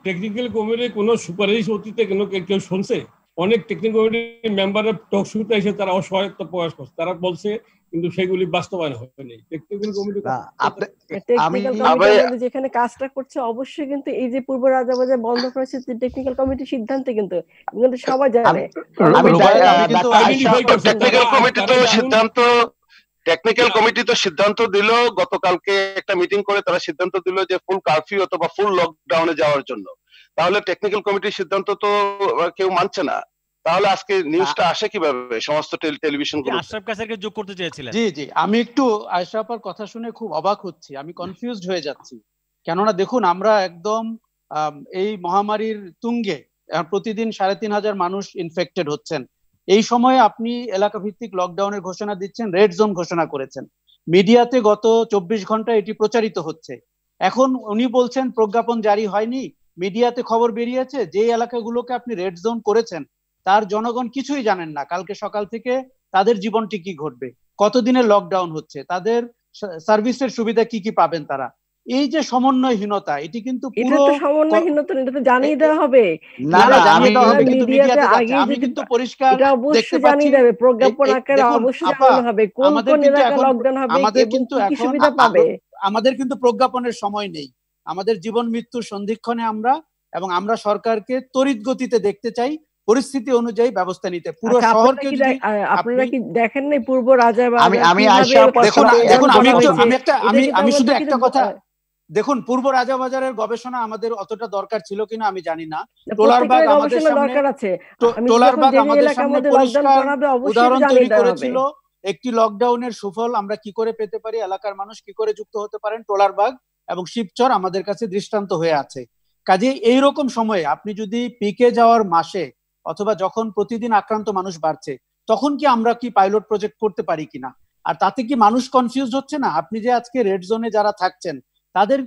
টেকনিক্যাল কমিটির কোনো সুপারিশ অতীতে কেউ শুনছে? অনেক টেকনিক্যাল কমিটির মেম্বাররা টক শুতে এসে তারা অসহায়তা প্রকাশ করছে, তারা বলছে, কিন্তু সেগুলি বাস্তবায়ন হয়নি। টেকনিক্যাল কমিটি যেখানে কাজটা করছে অবশ্যই কিন্তু এই যে পূর্ব রাজাবাজার বন্ধ করেছে টেকনিক্যাল কমিটির সিদ্ধান্তে কিন্তু সবাই জানে। টেকনিক্যাল কমিটি তো সিদ্ধান্ত দিল, গতকালকে একটা মিটিং করে তারা সিদ্ধান্ত দিল যে ফুল কারফিউ অথবা ফুল লকডাউনে যাওয়ার জন্য। তাহলে টেকনিক্যাল কমিটির সিদ্ধান্ত তো কেউ মানছে না, তাহলে আজকে নিউজটা আসে কিভাবে সমস্ত টেলিভিশন গুলো? আশরাফ কাসারকে যোগ করতে চেয়েছিলেন। জি, আমি একটু আয়েশা আপার কথা শুনে খুব অবাক হচ্ছি, আমি কনফিউজড হয়ে যাচ্ছি। কেননা দেখুন, আমরা একদম এই মহামারীর তুঙ্গে, প্রতিদিন 3,500 মানুষ ইনফেক্টেড হচ্ছেন। এই সময়ে আপনি এলাকা ভিত্তিক লকডাউনের ঘোষণা দিচ্ছেন, রেড জোন ঘোষণা করেছেন, মিডিয়াতে গত 24 ঘন্টা এটি প্রচারিত হচ্ছে। এখন উনি বলছেন প্রজ্ঞাপন জারি হয়নি, মিডিয়াতে খবর বেরিয়েছে যে এলাকাগুলোকে আপনি রেড জোন করেছেন তার জনগণ কিছুই জানেন না। কালকে সকাল থেকে তাদের জীবনটি কি ঘটবে, কতদিনের লকডাউন হচ্ছে, তাদের সার্ভিসের সুবিধা কি কি পাবেন তারা। এই যে সমন্বয়হীনতা, এটি কিন্তু পুরো সমন্বয়হীনতা, এটা তো জানিয়ে দেওয়া হবে। আমি কিন্তু পরিষ্কার দেখতে পাচ্ছি প্রজ্ঞাপন আকারে অবশ্যই জানানো হবে কোন কোন এলাকা লকডাউন হবে, কি সুবিধা পাবে। আমাদের কিন্তু প্রজ্ঞাপনের সময় নেই, আমাদের জীবন মৃত্যুর সন্ধিক্ষণে আমরা সরকারকে তড়িৎ গতিতে দেখতে চাই, পরিস্থিতি অনুযায়ী ব্যবস্থা নিতে। পুরো শহরকে আপনারা কি দেখেন নাই পূর্ব রাজা? আমি শুধু একটা কথা, দেখুন, পূর্ব রাজাবাজারের গবেষণা আমাদের অতটা দরকার ছিল কিনা আমি জানি না। টোলারবাগ আমাদের সামনে পরিষ্কার উদাহরণ তৈরি করেছিল একটি লকডাউনের সুফল আমরা কি করে পেতে পারি, এলাকার মানুষ কি করে যুক্ত হতে পারেন। টোলারবাগ এবং শিবচর আমাদের কাছে দৃষ্টান্ত হয়ে আছে। কাজে এইরকম সময়ে আপনি যদি পিকে যাওয়ার মাসে অথবা যখন প্রতিদিন আক্রান্ত মানুষ বাড়ছে, তখন কি আমরা কি পাইলট প্রজেক্ট করতে পারি কিনা? আর তাতে কি মানুষ কনফিউজ হচ্ছে না? আপনি যে আজকে রেড জোনে যারা থাকছেন তাদের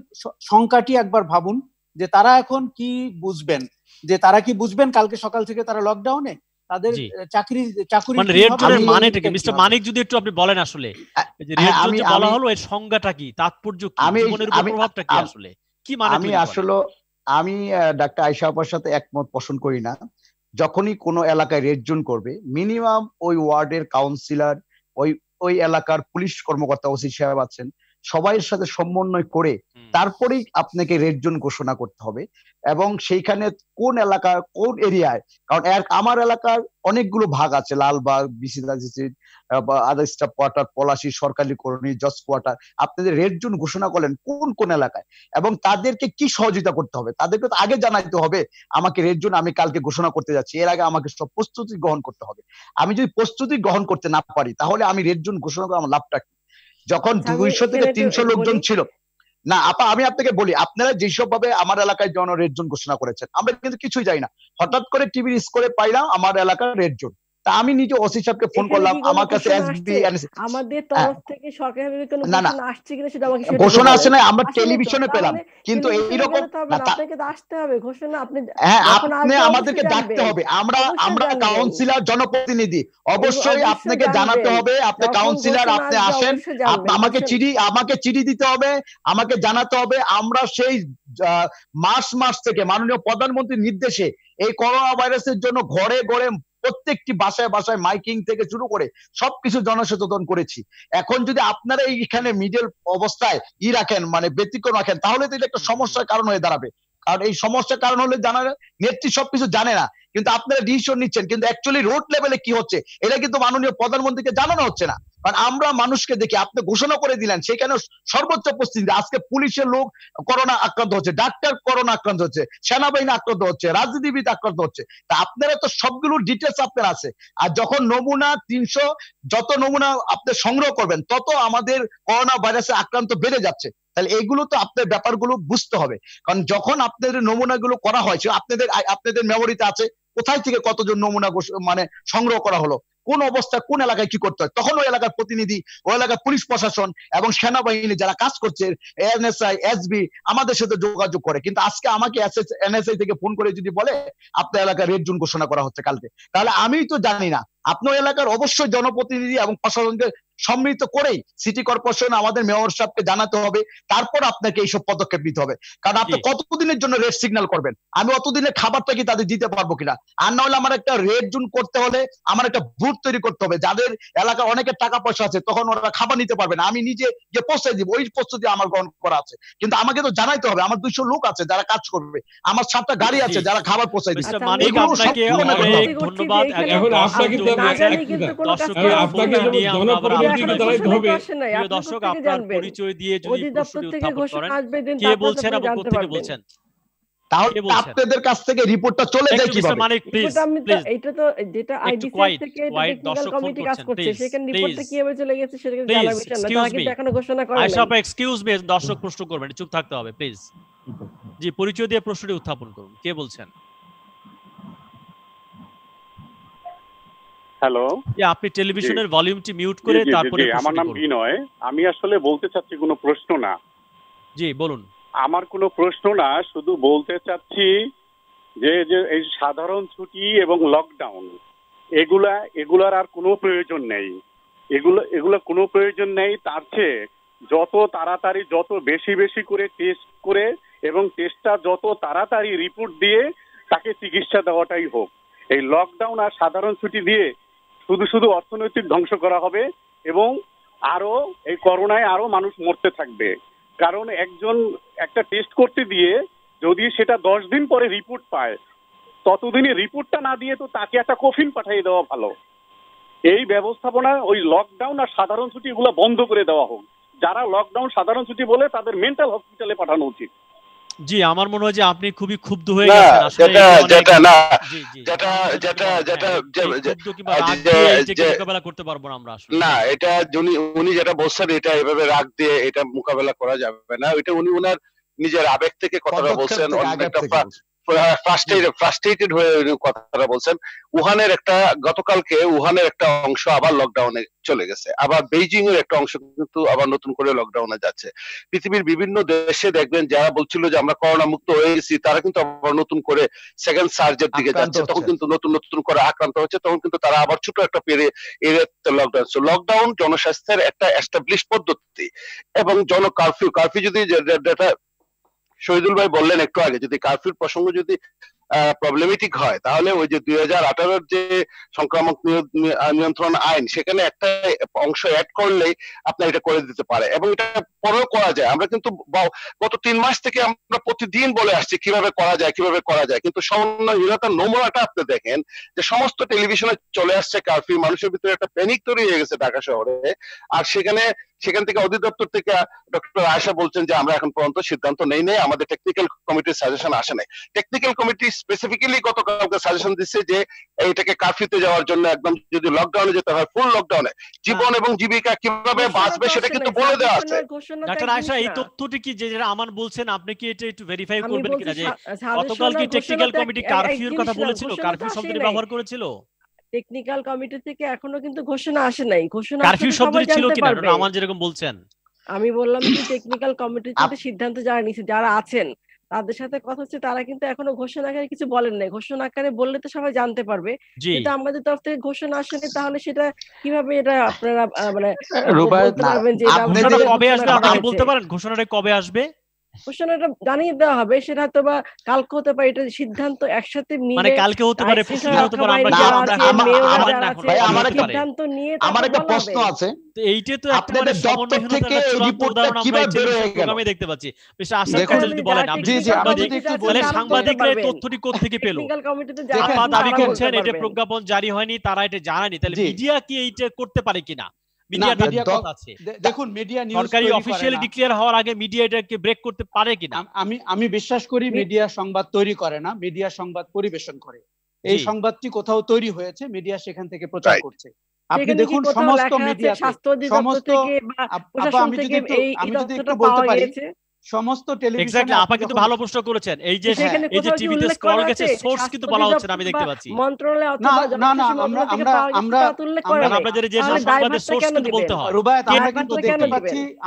সংখ্যাটি একবার ভাবুন, যে তারা এখন কি বুঝবেন, যে তারা কি বুঝবেন কালকে সকাল থেকে তারা লকডাউনে, তাদের চাকরি মানে রেড জোনের মানেটা কি মিস্টার মানিক, যদি একটু আপনি বলেন আসলে যে রেড জোন যে বলা হলো এর সংজ্ঞাটা কি, তাৎপর্য কি, জীবনের উপর প্রভাবটা কি আসলে কি মানে? আমি ডাক্তার আয়েশা আপার সাথে একমত পোষণ করি না। যখনই কোনো এলাকায় রেড জোন করবে, মিনিমাম ওই ওয়ার্ডের কাউন্সিলর, ওই এলাকার পুলিশ কর্মকর্তা, ওসি সাহেব আছেন, সবাইয়ের সাথে সমন্বয় করে তারপরেই আপনাকে রেড জোন ঘোষণা করতে হবে। এবং সেইখানে কোন এলাকা, কোন এরিয়ায়, কারণ আমার এলাকার অনেকগুলো ভাগ আছে, লালবাগ, আদার স্টাফ কোয়ার্টার, পলাশী, সরকারি কলোনি, জজ কোয়ার্টার। আপনাদের রেড জোন ঘোষণা করলেন কোন কোন এলাকায়, এবং তাদেরকে কি সহযোগিতা করতে হবে তাদেরকে তো আগে জানাইতে হবে। আমাকে রেড জোন আমি কালকে ঘোষণা করতে যাচ্ছি, এর আগে আমাকে সব প্রস্তুতি গ্রহণ করতে হবে। আমি যদি প্রস্তুতি গ্রহণ করতে না পারি, তাহলে আমি রেড জোন ঘোষণা করে আমার লাভটা কি? যখন 200 থেকে 300 লোকজন ছিল না, আমি আপনাকে বলি, আপনারা যেসব ভাবে আমার এলাকায় জন রেড জোন ঘোষণা করেছেন, আমরা কিন্তু কিছুই জানি না। হঠাৎ করে টিভির স্কোরে পাইলাম আমার এলাকার রেড জোন। তা আমি নিজে ওসি সাহেবকে ফোন করলাম, আমার কাছে এসবি আমাদের তরফ থেকে সরকারি কোনো ঘোষণা আসছে কিনা সেটা আমাকে ঘোষণা আসে না, আমরা টেলিভিশনে পেলাম, কিন্তু এইরকম আপনাকে তো আসতে হবে ঘোষণা। আপনি আপনি আমাদেরকে ডাকতে হবে, আমরা কাউন্সিলর, জনপ্রতিনিধি, অবশ্যই আপনাকে জানাতে হবে। আপনি কাউন্সিলর, আপনি আসেন, আমাকে চিঠি দিতে হবে, আমাকে জানাতে হবে। আমরা সেই মার্চ থেকে মাননীয় প্রধানমন্ত্রীর নির্দেশে এই করোনা ভাইরাসের জন্য ঘরে ঘরে প্রত্যেকটি বাসায় বাসায় মাইকিং থেকে শুরু করে সবকিছু জনসচেতন করেছি। এখন যদি আপনারা এইখানে মিডল অবস্থায় রাখেন, মানে ব্যতিক্রম রাখেন, তাহলে তো এটা একটা সমস্যার কারণ হয়ে দাঁড়াবে। কারণ এই সমস্যার কারণ হলে নেত্রী সবকিছু জানে না, কিন্তু আপনারা ডিসিশন নিচ্ছেন, কিন্তু অ্যাকচুয়ালি রোড লেভেলে কি হচ্ছে এটা কিন্তু মাননীয় প্রধানমন্ত্রীকে জানানো হচ্ছে না। কারণ আমরা মানুষকে দেখি, আপনি ঘোষণা করে দিলেন, সেখানে সর্বোচ্চ প্রস্তুতি। আজকে পুলিশের লোক করোনা আক্রান্ত হচ্ছে, ডাক্তার করোনা আক্রান্ত হচ্ছে, সেনাবাহিনী আক্রান্ত হচ্ছে, রাজনীতিবিদ আক্রান্ত হচ্ছে। তা আপনারা তো সবগুলোর ডিটেলস আপনার আছে। আর যখন নমুনা 300 যত নমুনা আপনি সংগ্রহ করবেন, তত আমাদের করোনা ভাইরাসে আক্রান্ত বেড়ে যাচ্ছে। তাহলে এগুলো তো আপনার ব্যাপারগুলো বুঝতে হবে। কারণ যখন আপনাদের নমুনাগুলো করা হয়েছে, আপনাদের মেমোরিতে আছে কোথায় থেকে কতজন নমুনা মানে সংগ্রহ করা হলো, কোন অবস্থায় কোন এলাকায় কি করতে হয়। তখন ওই এলাকার প্রতিনিধি, ওই এলাকার পুলিশ প্রশাসন এবং সেনাবাহিনী যারা কাজ করছে, এনএসআই, এসবি, আমাদের সাথে যোগাযোগ করে। কিন্তু আজকে আমাকে এনএসআই থেকে ফোন করে যদি বলে আপনার এলাকায় রেড জোন ঘোষণা করা হচ্ছে কালকে, তাহলে আমি তো জানি না। আপনার এলাকার অবশ্যই জনপ্রতিনিধি এবং প্রশাসনকে সম্মিলিত করেই সিটি কর্পোরেশন আমাদের মেয়র সাহেবকে জানাতে হবে, তারপর আপনাকে এইসব পদক্ষেপ নিতে হবে। কারণ আপনি কতদিনের জন্য রেড সিগন্যাল করবেন, আমি অতদিনের খাবারটা কি তাদের দিতে পারবো কিনা? আর না হলে আমার একটা রেড জোন করতে হলে আমার একটা বুথ তৈরি করতে হবে, যাদের এলাকার অনেকের টাকা পয়সা আছে, তখন ওরা খাবার নিতে পারবে না, আমি নিজে যে পৌঁছে দিব, ওই প্রস্তুতি আমার গ্রহণ করা আছে। কিন্তু আমাকে তো জানাইতে হবে, আমার 200 লোক আছে যারা কাজ করবে, আমার 7টা গাড়ি আছে যারা খাবার পৌঁছে দিবে। ধন্যবাদ। এখন আপনাকে দর্শক আপনার পরিচয় দিয়ে যদি প্রশ্নটি উত্থাপন করেন, কে বলছেন এবং কোথা থেকে বলছেন, তাহলে আপনাদের কাছ থেকে রিপোর্টটা চলে যায় কিভাবে? মানিক প্লিজ, এটা তো যেটা আইডিসি থেকে টেকনিক্যাল কমিটি কাজ করছে, সেখানে রিপোর্টটা কিভাবে চলে গেছে সেটা জানার বিষয় না, তারা কিন্তু এখনো ঘোষণা করেনি। আয়েশা আপা এক্সকিউজ মি, দর্শক প্রশ্ন করবেন, চুপ থাকতে হবে প্লিজ। জি, পরিচয় দিয়ে প্রশ্নটি উত্থাপন করুন, কে বলছেন? হ্যালো, আপনি টেলিভিশনের ভলিউমটি মিউট করে তারপরে। আমার নাম বিনয়, আমি আসলে বলতে চাচ্ছি কোনো প্রশ্ন না। জি বলুন। আমার কোনো প্রশ্ন না, শুধু বলতে চাচ্ছি যে এই সাধারণ ছুটি এবং লকডাউন এগুলার আর কোনো প্রয়োজন নেই, এগুলো কোনো প্রয়োজন নেই। তার চেয়ে যত তাড়াতাড়ি, যত বেশি বেশি করে টেস্ট করে এবং টেস্টটা যত তাড়াতাড়ি রিপোর্ট দিয়ে তাকে চিকিৎসা দেওয়াটাই হোক। এই লকডাউন আর সাধারণ ছুটি দিয়ে শুধু শুধু অর্থনৈতিক ধ্বংস করা হবে এবং আরো এই করোনায় আরো মানুষ মরতে থাকবে। কারণ একটা টেস্ট করতে দিয়ে যদি সেটা 10 দিন পরে রিপোর্ট পায়, ততদিনে রিপোর্টটা না দিয়ে তো তাকে একটা কফিন পাঠিয়ে দেওয়া ভালো। এই ব্যবস্থাপনা ওই লকডাউন আর সাধারণ ছুটি এগুলো বন্ধ করে দেওয়া হোক। যারা লকডাউন সাধারণ ছুটি বলে তাদের মেন্টাল হসপিটালে পাঠানো উচিত। জি, আমার মনে হয় যে আপনি খুবই ক্ষুব্ধ হয়ে গেছেন আসলে মোকাবেলা করতে পারবো না আমরা আসলে। না, এটা উনি যেটা বলছেন এটা এভাবে রাগ দিয়ে এটা মোকাবেলা করা যাবে না। এটা উনি ওনার নিজের আবেগ থেকে কথাটা বলছেন, ফ্রাস্ট্রেটেড হয়ে কথাটা বলছেন। গতকালকে উহানের একটা অংশ আবার লকডাউনে চলে গেছে, আবার বেইজিং এর একটা অংশ কিন্তু আবার নতুন করে লকডাউনে যাচ্ছে। পৃথিবীর বিভিন্ন দেশে দেখবেন যারা বলছিল যে আমরা করোনা মুক্ত হয়ে গেছি, তারা কিন্তু আবার নতুন করে সেকেন্ড সার্জের দিকে যাচ্ছে, তখন কিন্তু নতুন করে আক্রান্ত হচ্ছে, তখন কিন্তু তারা আবার ছোট একটা এরিয়াতে লকডাউন। লকডাউন জনস্বাস্থ্যের একটা এস্টাবলিশ পদ্ধতি এবং কারফিউ যদি যেটা শহীদুল ভাই বললেন একটু আগে, যদি কারফিউর প্রসঙ্গ যদি প্রবলেমেটিক হয়, তাহলে ওই যে 2018 যে সংক্রামক নিয়ন্ত্রণ আইন, সেখানে একটা অংশ অ্যাড করলেই আপনার এটা করে দিতে পারে এবং এটা পরেও করা যায়। আমরা কিন্তু গত 3 মাস থেকে আমরা প্রতিদিন বলে আসছি কিভাবে করা যায়, কিন্তু সমন্বয়হীনতার নমুনাটা আপনি দেখেন যে সমস্ত টেলিভিশনে চলে আসছে কারফিউ, মানুষের ভিতরে একটা প্যানিক তৈরি হয়ে গেছে ঢাকা শহরে। আর সেখান থেকে অধিদপ্তর থেকে ডক্টর আয়েশা বলছেন যে আমরা এখন পর্যন্ত সিদ্ধান্ত নেই, আমাদের টেকনিক্যাল কমিটির সাজেশন আসে নাই। টেকনিক্যাল কমিটি স্পেসিফিক্যালি গতকালকে সাজেশন দিচ্ছে যে এইটাকে কারফিউতে যাওয়ার জন্য একদম যদি লকডাউনে যেতে হয়, ফুল লকডাউনে, জীবন এবং জীবিকা কিভাবে বাঁচবে সেটা কিন্তু বলে দেওয়া আছে। ডাক্তার আয়েশা, এই তথ্যটি কি যেটা আমান বলছেন, আপনি কি এটা একটু ভেরিফাই করবেন কিনা যে গতকাল কি টেকনিক্যাল কমিটি কারফিউর কথা বলেছিল, কারফিউ শব্দটি ব্যবহার করেছিল? টেকনিক্যাল কমিটি থেকে এখনো কিন্তু ঘোষণা আসে নাই। ঘোষণা কারফিউ শব্দটি ছিল কিনা আমার যেরকম বলছেন। আমি বললাম যে টেকনিক্যাল কমিটির সাথে সিদ্ধান্ত যারা নিছে, যারা আছেন তাদের সাথে কথা হচ্ছে, তারা কিন্তু এখনো ঘোষণা আকারে কিছু বলেন নাই। ঘোষণা আকারে বললে তো সবাই জানতে পারবে, কিন্তু আমাদের তরফ থেকে ঘোষণা আসেনি, তাহলে সেটা কিভাবে এটা আপনারা মানে বলতে পারবেন যে কবে আসবে? আপনি বলতে পারেন ঘোষণাটা কবে আসবে? ঘোষণাটা জানিয়ে দেওয়া হবে, সেটা হয়তো বা কালকে হতে পারে। এটা সিদ্ধান্ত একসাথে মিলে, মানে কালকে হতে পারে, পরশুদিন হতে পারে। আমার একটা প্রশ্ন আছে, এইটা তো আপনাদের দপ্তর থেকে রিপোর্টটা কিভাবে বের হয়ে গেল আমি দেখতে পাচ্ছি। মিস্টার আশরাফ কাছে যদি বলেন, আপনি তাহলে সাংবাদিকরা তথ্যটি কোথা থেকে পেল? আপনারা দাবি করছেন এটা প্রজ্ঞাপন জারি হয়নি, তারা এটা জানায়নি, তাহলে মিডিয়া কি এইটা করতে পারে কিনা? দেখুন, মিডিয়া নিউজ সরকারি অফিশিয়ালি ডিক্লেয়ার হওয়ার আগে মিডিয়া এটাকে ব্রেক করতে পারে কিনা? আমি বিশ্বাস করি মিডিয়া সংবাদ তৈরি করে না, মিডিয়া সংবাদ পরিবেশন করে। এই সংবাদটি কোথাও তৈরি হয়েছে, মিডিয়া সেখান থেকে প্রচার করছে। আপনি দেখুন সমস্ত মিডিয়া, সমস্ত, আমি যদি একটু বলতে পারি, সমস্ত টেলিভিশনে আপনি কিন্তু ভালো প্রশ্ন করেছেন। এই যে টিভিতে স্ক্রল গেছে, সোর্স কিন্তু বলা হচ্ছে না, আমি দেখতে পাচ্ছি। মন্ত্রণালয় অথবা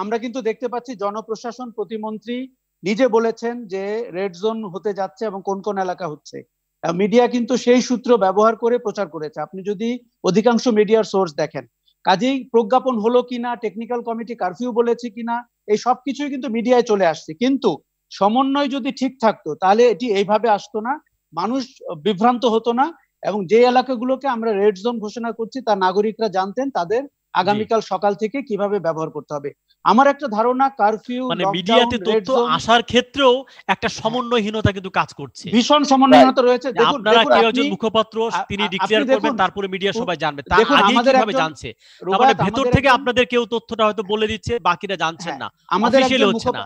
আমরা কিন্তু দেখতে পাচ্ছি জনপ্রশাসন প্রতিমন্ত্রী নিজে বলেছেন যে রেড জোন হতে যাচ্ছে এবং কোন কোন এলাকা হচ্ছে। মিডিয়া কিন্তু সেই সূত্র ব্যবহার করে প্রচার করেছে। আপনি যদি অধিকাংশ মিডিয়ার সোর্স দেখেন, কাজেই প্রজ্ঞাপন হলো কিনা, টেকনিক্যাল কমিটি কারফিউ বলেছে কিনা, এই সবকিছুই কিন্তু মিডিয়ায় চলে আসছে। কিন্তু সমন্বয় যদি ঠিক থাকতো তাহলে এটি এইভাবে আসতো না, মানুষ বিভ্রান্ত হতো না, এবং যে এলাকাগুলোকে আমরা রেড জোন ঘোষণা করছি তার নাগরিকরা জানতেন তাদের আগামীকাল সকাল থেকে কিভাবে ব্যবহার করতে হবে। আমার একটা ধারণা কারফিউ মানে মিডিয়াতে তথ্য আসার ক্ষেত্রেও একটা সমন্বয়হীনতা কিন্তু কাজ করছে, ভীষণ সমন্বয়হীনতা রয়েছে। আপনারা কেউ একজন মুখপাত্র তিনি ডিক্লেয়ার করবেন, তারপরে মিডিয়া সবাই জানবে, তার আগে কিভাবে জানছে? তার মানে ভেতর থেকে আপনাদের কেউ তথ্যটা হয়তো বলে দিচ্ছে, বাকিরা জানছেন না, অফিশিয়ালি হচ্ছে না।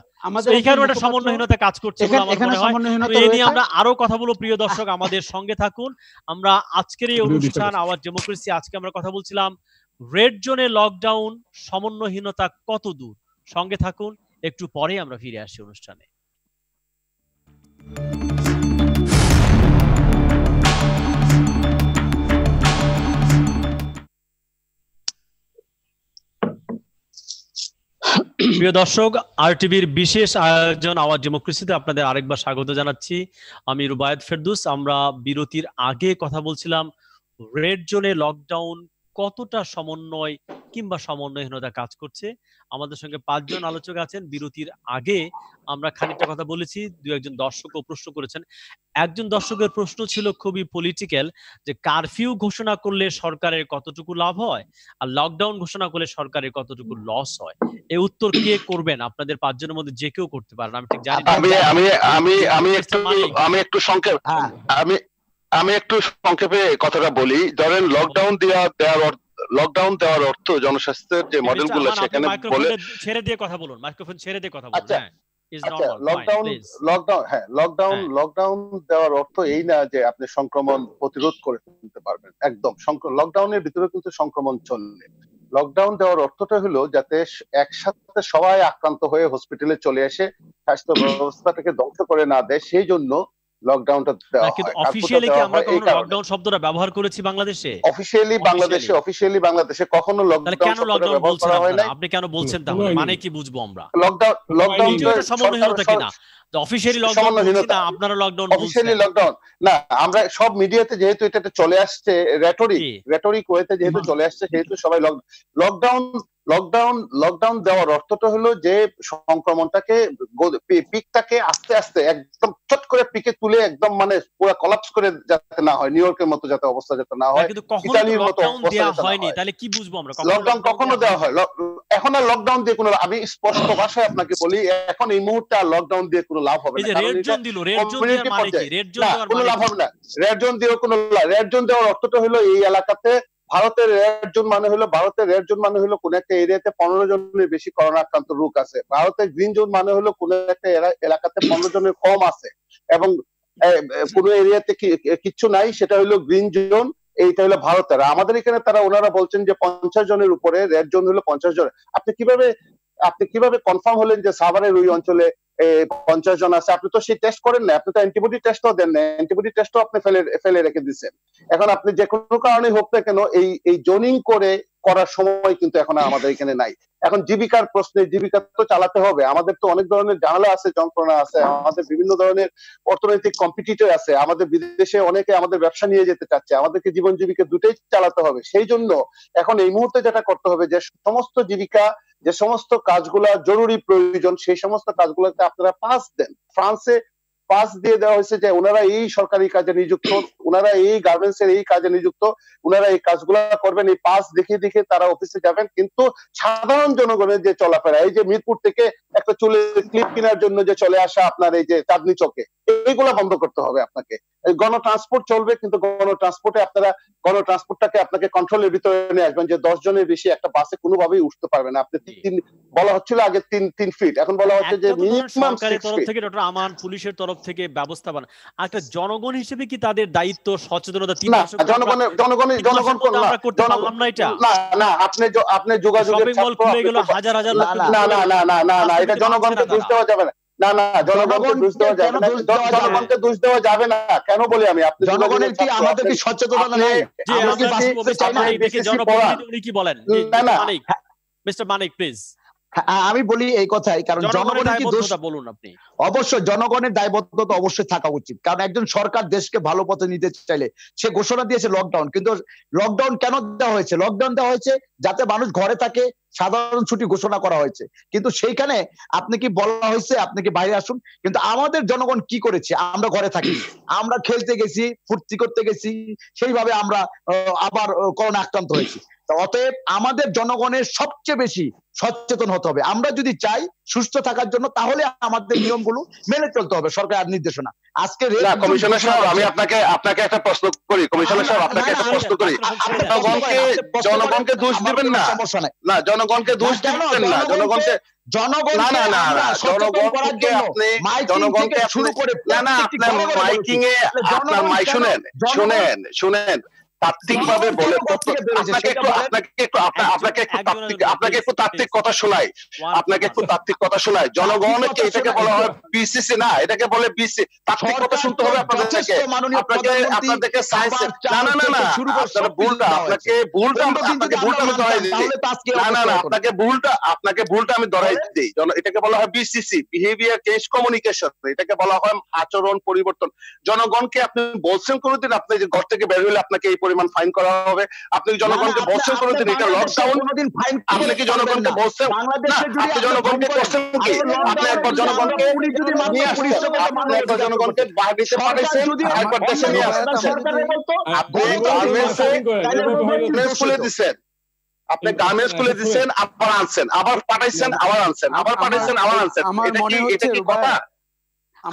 এইখানে একটা সমন্বয়হীনতা কাজ করছে বলে আমার মনে হয়। এই নিয়ে আমরা আরো কথা বলবো। প্রিয় দর্শক, আমাদের সঙ্গে থাকুন। আমরা আজকের এই অনুষ্ঠান আওয়াজ ডেমোক্রেসি, আজকে আমরা কথা বলছিলাম রেড জোনে লকডাউন সমন্বয়হীনতা কত দূর। সঙ্গে থাকুন, একটু পরে আমরা ফিরে আসছি অনুষ্ঠানে। প্রিয় দর্শক, আরটিভির বিশেষ আয়োজন আওয়াজ ডেমোক্রেসিতে আপনাদের আরেকবার স্বাগত জানাচ্ছি। আমি রুবায়েত ফেরদৌস। আমরা বিরতির আগে কথা বলছিলাম রেড জোনে লকডাউন কতটা সমন্বয় কিংবা সমন্বয়হীনতা কাজ করছে। আমাদের সঙ্গে 5 জন আলোচক আছেন। বিরতির আগে আমরা খানিকটা কথা বলেছি, 2-1 দর্শকও প্রশ্ন করেছেন। একজন দর্শকের প্রশ্ন ছিল খুবই পলিটিক্যাল, যে কারফিউ ঘোষণা করলে সরকারের কতটুকু লাভ হয় আর লকডাউন ঘোষণা করলে সরকারের কতটুকু লস হয়। এই উত্তর কে করবেন? আপনাদের 5 জনের মধ্যে যে কেউ করতে পারেন, আমি ঠিক জানি না। আমি একটু সংক্ষেপে কথাটা বলি। ধরেন লকডাউন দেওয়ার লকডাউন দেওয়ার অর্থ জনস্বাস্থ্যের যে মডেলগুলো সেখানে বলে ছেড়ে দিয়ে কথা বলুন, মাইক্রোফোন ছেড়ে দিয়ে কথা বলুন। হ্যাঁ, লকডাউন দেওয়ার অর্থ এই না যে আপনি সংক্রমণ প্রতিরোধ করে ফেলতে পারবেন। একদম লকডাউনের ভিতরে কিন্তু সংক্রমণ চলবে। লকডাউন দেওয়ার অর্থটা হলো যাতে একসাথে সবাই আক্রান্ত হয়ে হসপিটালে চলে এসে স্বাস্থ্য ব্যবস্থাটাকে ধ্বংস করে না দেয়, সেই জন্য লকডাউনটা দেওয়া হয়। কিন্তু অফিশিয়ালি কি আমরা কখনো লকডাউন শব্দটা ব্যবহার করেছি বাংলাদেশে? অফিশিয়ালি বাংলাদেশে কখনো লকডাউন শব্দটা ব্যবহার করা হয় না। আপনি কেন বলছেন তাহলে? মানে কি বুঝবো আমরা? লকডাউন সমন্বয়হীনতা কিনা? অফিশিয়ালি লকডাউন বলছি না, আপনারা লকডাউন বলছেন। অফিশিয়ালি লকডাউন না, আমরা সব মিডিয়াতে যেহেতু এটা চলে আসছে, রেটরিক ওয়েতে যেহেতু চলে আসছে, সেহেতু সবাই লকডাউন দেওয়ার অর্থটা হলো যে সংক্রমণটাকে পিকটাকে আস্তে আস্তে একদম চট করে পিকে তুলে একদম মানে পুরো কলাপস করে যাতে না হয়, নিউ ইয়র্কের মতো যাতে অবস্থা যাতে না হয়, ইতালির মতো অবস্থা হয়নি। তাহলে কি বুঝবো আমরা? লকডাউন কখনো দেওয়া হয়? এখন আর লকডাউন দিয়ে কোনো, আমি স্পষ্ট ভাষায় আপনাকে বলি, এখন এই মুহূর্তে আর লকডাউন দিয়ে কোনো লাভ হবে না। রেড জোন দিল, রেড জোন দেওয়ার মানে কি? রেড জোন দেওয়ার কোনো লাভ হবে না। রেড জোন দিয়েও কোনো রেড জোন দেওয়ার অর্থটা হলো এই এলাকাতে ভারতের রেড জোন মানে হলো কোন একটা এরিয়াতে 15 জনের বেশি করোনা আক্রান্ত রোগ আছে। ভারতের গ্রিন জোন মানে হলো কোন একটা এলাকাতে 15 জনের কম আছে এবং কোন এরিয়াতে কিচ্ছু নাই, সেটা হলো গ্রিন জোন। এইটা হলো ভারতের। আমাদের এখানে ওনারা বলছেন যে 50 জনের উপরে, রেড জোন হলো 50 জন। আপনি কিভাবে কনফার্ম হলেন যে সাভারের ওই অঞ্চলে 50 জন আছে? আপনি তো সেই টেস্ট করেন না, আপনি তো অ্যান্টিবডি টেস্টও দেন না, অ্যান্টিবডি টেস্টও আপনি ফেলে রেখে দিচ্ছেন। এখন আপনি যে কোনো কারণে হোক না কেন এই জোনিং করার সময় কিন্তু এখন আমাদের এখানে নাই। এখন জীবিকার প্রশ্নে, জীবিকা তো চালাতে হবে। আমাদের তো অনেক ধরনের ঝামেলা আছে, যন্ত্রণা আছে, আমাদের বিভিন্ন ধরনের অর্থনৈতিক কম্পিটিটর আছে, আমাদের বিদেশে অনেকে আমাদের ব্যবসা নিয়ে যেতে চাচ্ছে, আমাদেরকে জীবন জীবিকা দুটোই চালাতে হবে। সেই জন্য এখন এই মুহূর্তে যেটা করতে হবে, যে সমস্ত জীবিকা, যে সমস্ত কাজগুলা জরুরি প্রয়োজন, সেই সমস্ত কাজগুলোতে আপনারা পাস দেন। ফ্রান্সে পাস দিয়ে দেওয়া হয়েছে যে ওনারা এই সরকারি কাজে নিযুক্ত, ওনারা এই গার্মেন্টস এর এই কাজে নিযুক্ত, ওনারা এই কাজগুলো করবেন, এই পাস দেখে দেখে তারা অফিসে যাবেন। কিন্তু সাধারণ জনগণের যে চলাফেরা, এই যে মিরপুর থেকে একটা চুলের ক্লিপ কেনার জন্য যে চলে আসা আপনার এই যে চাঁদনি চকে, এইগুলা বন্ধ করতে হবে আপনাকে। গণট্রান্সপোর্ট চলবে, কিন্তু গণট্রান্সপোর্টটাকে আপনাকে কন্ট্রোলের ভিতরে নিয়ে আসবেন, যে 10 জনের বেশি একটা বাসে কোনোভাবেই উঠতে পারবে না। আপনি বলা হচ্ছিল আগে 3 ফিট, এখন বলা হচ্ছে যে মিনিমাম 6 তরফ থেকে, ডক্টর আমান, পুলিশের তরফ থেকে ব্যবস্থাপনা, একটা জনগণ হিসেবে কি তাদের দায়িত্ব সচেতনতা? আপনি যোগাযোগের এটা জনগণকে দোষ দেওয়া যাবে না। জনগণকে দোষ দেওয়া যাবে না। কেন বলি আমি? আপনি জনগণের কি আমাদের কি সচেতনতা নেই? উনি কি বলেন? Mister Manik please. আমি বলি এই কথাই, কারণ জনগণের কি দোষ? বলুন আপনি। অবশ্যই জনগণের দায়বদ্ধতা অবশ্যই থাকা উচিত, কারণ একজন সরকার দেশকে ভালো পথে নিতে চাইলে সে ঘোষণা দিয়েছে লকডাউন। কিন্তু লকডাউন কেন দেওয়া হয়েছে? লকডাউন দেওয়া হয়েছে যাতে মানুষ ঘরে থাকে, সাধারণ ছুটি ঘোষণা করা হয়েছে। কিন্তু সেইখানে আপনি কি বলা হয়েছে আপনি কি বাইরে আসুন? কিন্তু আমাদের জনগণ কি করেছে? আমরা ঘরে থাকি, আমরা খেলতে গেছি, ফুর্তি করতে গেছি, সেইভাবে আমরা আবার করোনা আক্রান্ত হয়েছি। অতএব আমাদের জনগণের সবচেয়ে বেশি সচেতন হতে হবে। আমরা যদি চাই সুস্থ থাকার জন্য, তাহলে আমাদের নিয়মগুলো মেনে চলতে হবে, সরকার নির্দেশনা। আজকে কমিশনার সাহেব, আমি আপনাকে একটা প্রশ্ন করি। কমিশনার সাহেব, আপনাকে একটা প্রশ্ন করি। জনগণকে দোষ দিবেন না, না জনগণকে দোষ দিবেন না, জনগণকে শুনেন তাত্ত্বিকভাবে বলে, আপনাকে একটু তাত্ত্বিক কথা শোনাই, জনগণকে এটাকে বলা হয় বিসিসি না, এটাকে বলে বিসি। তাত্ত্বিক কথা শুনতে হবে আপনাদেরকে। আপনাদেরকে সায়েন্স আপনাকে ভুলটা আমি ধরাই দিই। এটাকে বলা হয় বিসিসি, বিহেভিয়ার চেঞ্জ কমিউনিকেশন, এটাকে বলা হয় আচরণ পরিবর্তন। জনগণকে আপনি বলছেন কোনোদিন আপনি যে ঘর থেকে বের হলে আপনাকে এই পরিমাণ ফাইন করা হবে? আপনি জনগণকে বলছেন কোনোদিন এটা লকডাউন? আপনি কি জনগণকে বলছেন? আপনি জনগণকে বলছেন কি? আপনি একবার জনগণকে বাহিরে পাঠাইছেন, একবার দেশে নিয়ে আসছেন, আপনি গার্মেন্টস খুলে দিচ্ছেন, আপনি গার্মেন্টস খুলে দিচ্ছেন, আবার আনছেন, আবার পাঠাইছেন, আবার আনছেন, আবার পাঠাইছেন, আবার আনছেন। এটা কি কথা?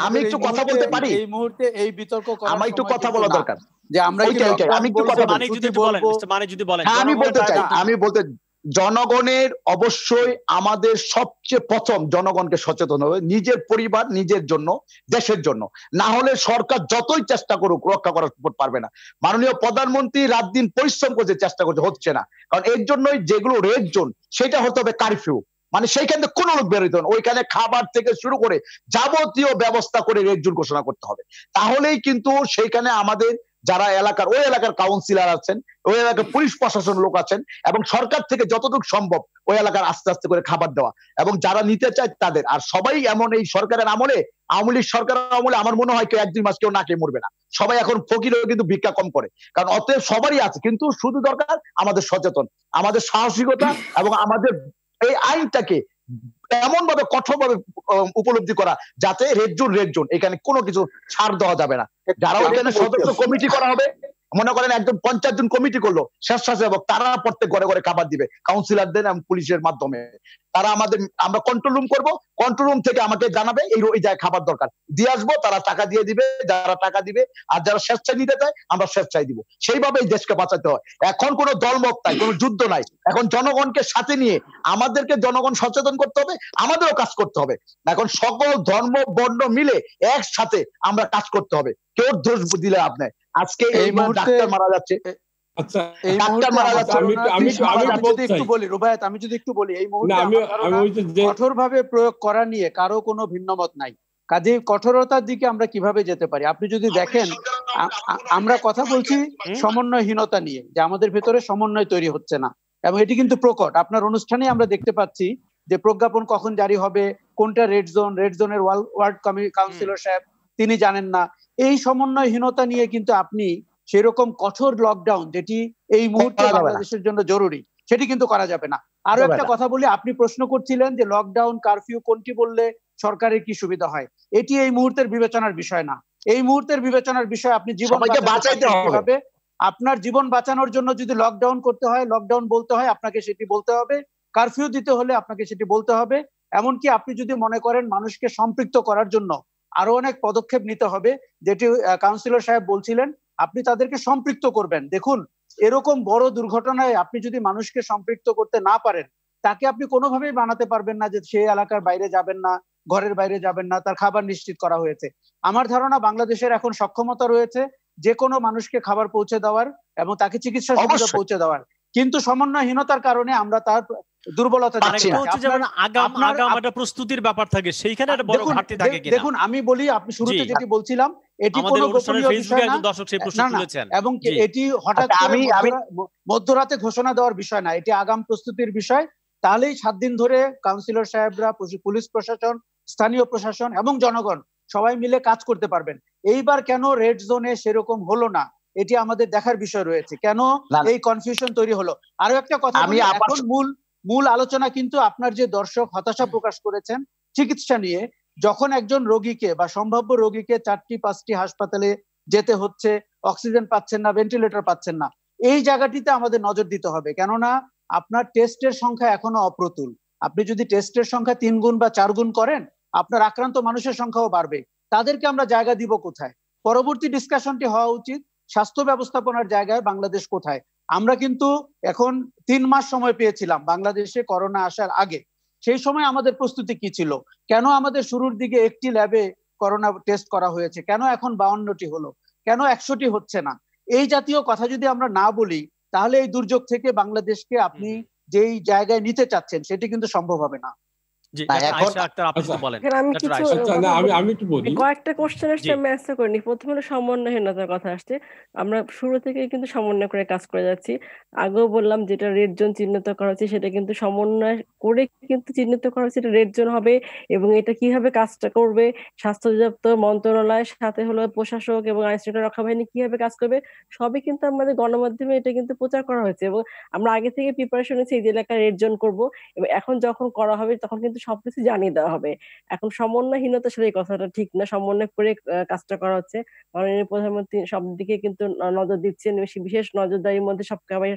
আমি একটু কথা বলতে পারি? এই মুহূর্তে এই বিতর্ক করার আমার একটু সময় কথা কিন্তু বলা না। দরকার। যে আমরা কি আমি একটু কথা মানিক যদি বলেন, মিস্টার মানিক যদি বলেন, হ্যাঁ আমি বলতে চাই, জনগণের আমি বলতে জনগণের অবশ্যই আমাদের সবচেয়ে প্রথম জনগণকে সচেতন হবে নিজের পরিবার, নিজের জন্য, দেশের জন্য। না হলে সরকার যতই চেষ্টা করুক রক্ষা করার পারবে না। মাননীয় প্রধানমন্ত্রী রাত দিন পরিশ্রম করতে চেষ্টা করছে, হচ্ছে না। কারণ এর জন্যই যেগুলো রেড জোন সেটা হতে হবে কারফিউ, মানে সেইখানে কোনো লোক বেরোতে হবে না, ওইখানে খাবার থেকে শুরু করে যাবতীয় ব্যবস্থা করে রেড জোন ঘোষণা করতে হবে। তাহলেই কিন্তু সেইখানে আমাদের যারা এলাকার ওই এলাকার কাউন্সিলর আছেন, ওই এলাকার পুলিশ প্রশাসন লোক আছেন, এবং সরকার থেকে যতটুকু সম্ভব ওই এলাকার আস্তে আস্তে করে খাবার দেওয়া, এবং যারা নিতে চায় তাদের। আর সবাই এমন এই সরকারের আমলে, আওয়ামী লীগ সরকারের আমলে আমার মনে হয় কেউ 1-2 মাস কেউ না খেয়ে মরবে না। সবাই এখন ফকির হয়ে কিন্তু ভিক্ষা কম করে, কারণ অতএব সবারই আছে, কিন্তু শুধু দরকার আমাদের সচেতন, আমাদের সাহসিকতা, এবং আমাদের এই আইনটাকে এমন ভাবে কঠোর ভাবে উপলব্ধি করা যাতে রেড জোন এখানে কোনো কিছু ছাড় দেওয়া যাবে না। যারা ওখানে সদস্য কমিটি করা হবে, মনে করেন একদম 50 জন কমিটি করলো স্বেচ্ছাসেবক, তারা প্রত্যেক ঘরে ঘরে খাবার দিবে কাউন্সিলরদের এবং পুলিশের মাধ্যমে। তারা আমরা কন্ট্রোল রুম করবো, কন্ট্রোল রুম থেকে আমাকে জানাবে এই জায়গায় খাবার দরকার, দিয়ে আসবো, তারা টাকা দিয়ে দিবে, যারা টাকা দিবে, আর যারা স্বেচ্ছায় নিতে চায় আমরা স্বেচ্ছায় দিব। সেইভাবে এই দেশকে বাঁচাতে হয়। এখন কোনো দলমত নাই, কোনো যুদ্ধ নাই, এখন জনগণকে সাথে নিয়ে আমাদেরকে জনগণ সচেতন করতে হবে, আমাদেরও কাজ করতে হবে। এখন সকল ধর্ম বর্ণ মিলে একসাথে আমরা কাজ করতে হবে, কেউ দোষ দিলে আপনি আজকে এই ডাক্তার মারা যাচ্ছে, আচ্ছা এই ডাক্তার মারা যাচ্ছে, আমি যদি একটু বলি এই মুহূর্তে কঠোরভাবে প্রয়োগ করা নিয়ে কারো কোনো ভিন্নমত নাই। কাজেই কঠোরতার দিকে আমরা কিভাবে যেতে পারি, আপনি যদি দেখেন আমরা কথা বলছি সমন্বয়হীনতা নিয়ে, যে আমাদের ভেতরে সমন্বয় তৈরি হচ্ছে না, এবং এটি কিন্তু প্রকট। আপনার অনুষ্ঠানে আমরা দেখতে পাচ্ছি যে প্রজ্ঞাপন কখন জারি হবে, কোনটা রেড জোনের ওয়ার্ড কাউন্সিলর সাহেব তিনি জানেন না। এই সমন্বয়হীনতা নিয়ে কিন্তু আপনি সেরকম কঠোর লকডাউন যেটি এই মুহূর্তে বাংলাদেশের জন্য জরুরি সেটি কিন্তু করা যাবে না। আরো একটা কথা বলি, আপনি প্রশ্ন করছিলেন যে লকডাউন কারফিউ কোনটি বললে সরকারের কি সুবিধা হয়। এটি এই মুহূর্তের বিবেচনার বিষয় না। এই মুহূর্তের বিবেচনার বিষয় আপনি জীবন বাঁচাইতে হবে। আপনার জীবন বাঁচানোর জন্য যদি লকডাউন করতে হয়, লকডাউন বলতে হয়, আপনাকে সেটি বলতে হবে। কারফিউ দিতে হলে আপনাকে সেটি বলতে হবে। এমনকি আপনি যদি মনে করেন মানুষকে সম্পৃক্ত করার জন্য আরো অনেক পদক্ষেপ নিতে হবে, যেটি কাউন্সিলর সাহেব বলছিলেন, আপনি তাদেরকে সম্পৃক্ত করবেন। দেখুন, এরকম বড় দুর্ঘটনায় আপনি যদি মানুষকে সম্পৃক্ত করতে না পারেন, তাকে আপনি কোনোভাবেই বানাতে পারবেন না যে সেই এলাকার বাইরে যাবেন না, ঘরের বাইরে যাবেন না, তার খাবার নিশ্চিত করা হয়েছে। আমার ধারণা বাংলাদেশের এখন সক্ষমতা রয়েছে যে কোনো মানুষকে খাবার পৌঁছে দেওয়ার এবং তাকে চিকিৎসা সুবিধা পৌঁছে দেওয়ার, কিন্তু সমন্বয়হীনতার কারণে আমরা তার দুর্বলতা প্রস্তুতির ব্যাপার থাকে, সেইখানে একটা বড় ঘাটতি থাকে কিনা। দেখুন আমি বলি, আপনি শুরুতে যেটি বলছিলাম এটি কোনো গোপনীয় বিষয় না, এবং এটি হঠাৎ মধ্যরাতে ঘোষণা দেওয়ার বিষয় না, এটি আগাম প্রস্তুতির বিষয়। তাহলেই 7 দিন ধরে কাউন্সিলর সাহেবরা, পুলিশ প্রশাসন, স্থানীয় প্রশাসন এবং জনগণ সবাই মিলে কাজ করতে পারবেন। এইবার কেন রেড জোনে সেরকম হলো না, এটি আমাদের দেখার বিষয় রয়েছে, কেন এই কনফিউশন তৈরি হলো। আরো একটা কথা, এখন মূল আলোচনা কিন্তু আপনার যে দর্শক হতাশা প্রকাশ করেছেন চিকিৎসা নিয়ে, যখন একজন রোগীকে বা সম্ভাব্য রোগীকে 4টি-5টি হাসপাতালে যেতে হচ্ছে, অক্সিজেন পাচ্ছেন না, ভেন্টিলেটর পাচ্ছেন না, এই জায়গাটিতে আমাদের নজর দিতে হবে। কেননা আপনার টেস্টের সংখ্যা এখনো অপ্রতুল। আপনি যদি টেস্টের সংখ্যা 3 গুণ বা 4 গুণ করেন, আপনার আক্রান্ত মানুষের সংখ্যাও বাড়বে। তাদেরকে আমরা জায়গা দিব কোথায়? পরবর্তী ডিসকাশনটি হওয়া উচিত স্বাস্থ্য ব্যবস্থাপনার জায়গায় বাংলাদেশ কোথায়। আমরা কিন্তু এখন 3 মাস সময় পেয়েছিলাম বাংলাদেশে করোনা আসার আগে। সেই সময় আমাদের প্রস্তুতি কি ছিল? কেন আমাদের শুরুর দিকে 1টি ল্যাবে করোনা টেস্ট করা হয়েছে, কেন এখন 52টি হলো, কেন 100টি হচ্ছে না? এই জাতীয় কথা যদি আমরা না বলি, তাহলে এই দুর্যোগ থেকে বাংলাদেশকে আপনি যেই জায়গায় নিতে চাচ্ছেন সেটি কিন্তু সম্ভব হবে না। কয়েকটা কোশ্চেন আসছে, আমি অ্যান্সার করিনি। প্রথমে হলো সমন্বয়হীনতার কথা আসছে। আমরা শুরু থেকে কিন্তু সমন্বয় করে কাজ করে যাচ্ছি। আগেও বললাম যেটা রেড জোন চিহ্নিত করা হচ্ছে সেটা কিন্তু সমন্বয় করে কিন্তু চিহ্নিত করা হচ্ছে, এটা রেড জোন হবে। এবং এটা কিভাবে কাজটা করবে, স্বাস্থ্য অধিদপ্তর, মন্ত্রণালয়ের সাথে হলো প্রশাসক এবং আইন শৃঙ্খলা রক্ষা বাহিনী কিভাবে কাজ করবে, সবই কিন্তু আমাদের গণমাধ্যমে এটা কিন্তু প্রচার করা হয়েছে। এবং আমরা আগে থেকে প্রিপারেশন নিয়েছি এই এলাকায় রেড জোন করবো, এবং এখন যখন করা হবে তখন কিন্তু সবকিছু জানিয়ে দেওয়া হবে। এখন সমন্বয়হীনতা আসলে এই কথাটা ঠিক না, সমন্বয় করে কাজটা করা হচ্ছে। মাননীয় প্রধানমন্ত্রী সব দিকে কিন্তু নজর দিচ্ছেন, বিশেষ নজরদারির মধ্যে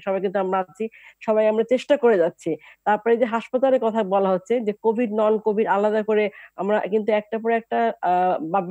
সবাই কিন্তু আমরা আছি, সবাই আমরা চেষ্টা করে যাচ্ছি। তারপরে যে হাসপাতালের কথা বলা হচ্ছে যে কোভিড নন কোভিড আলাদা করে আমরা কিন্তু একটা পর একটা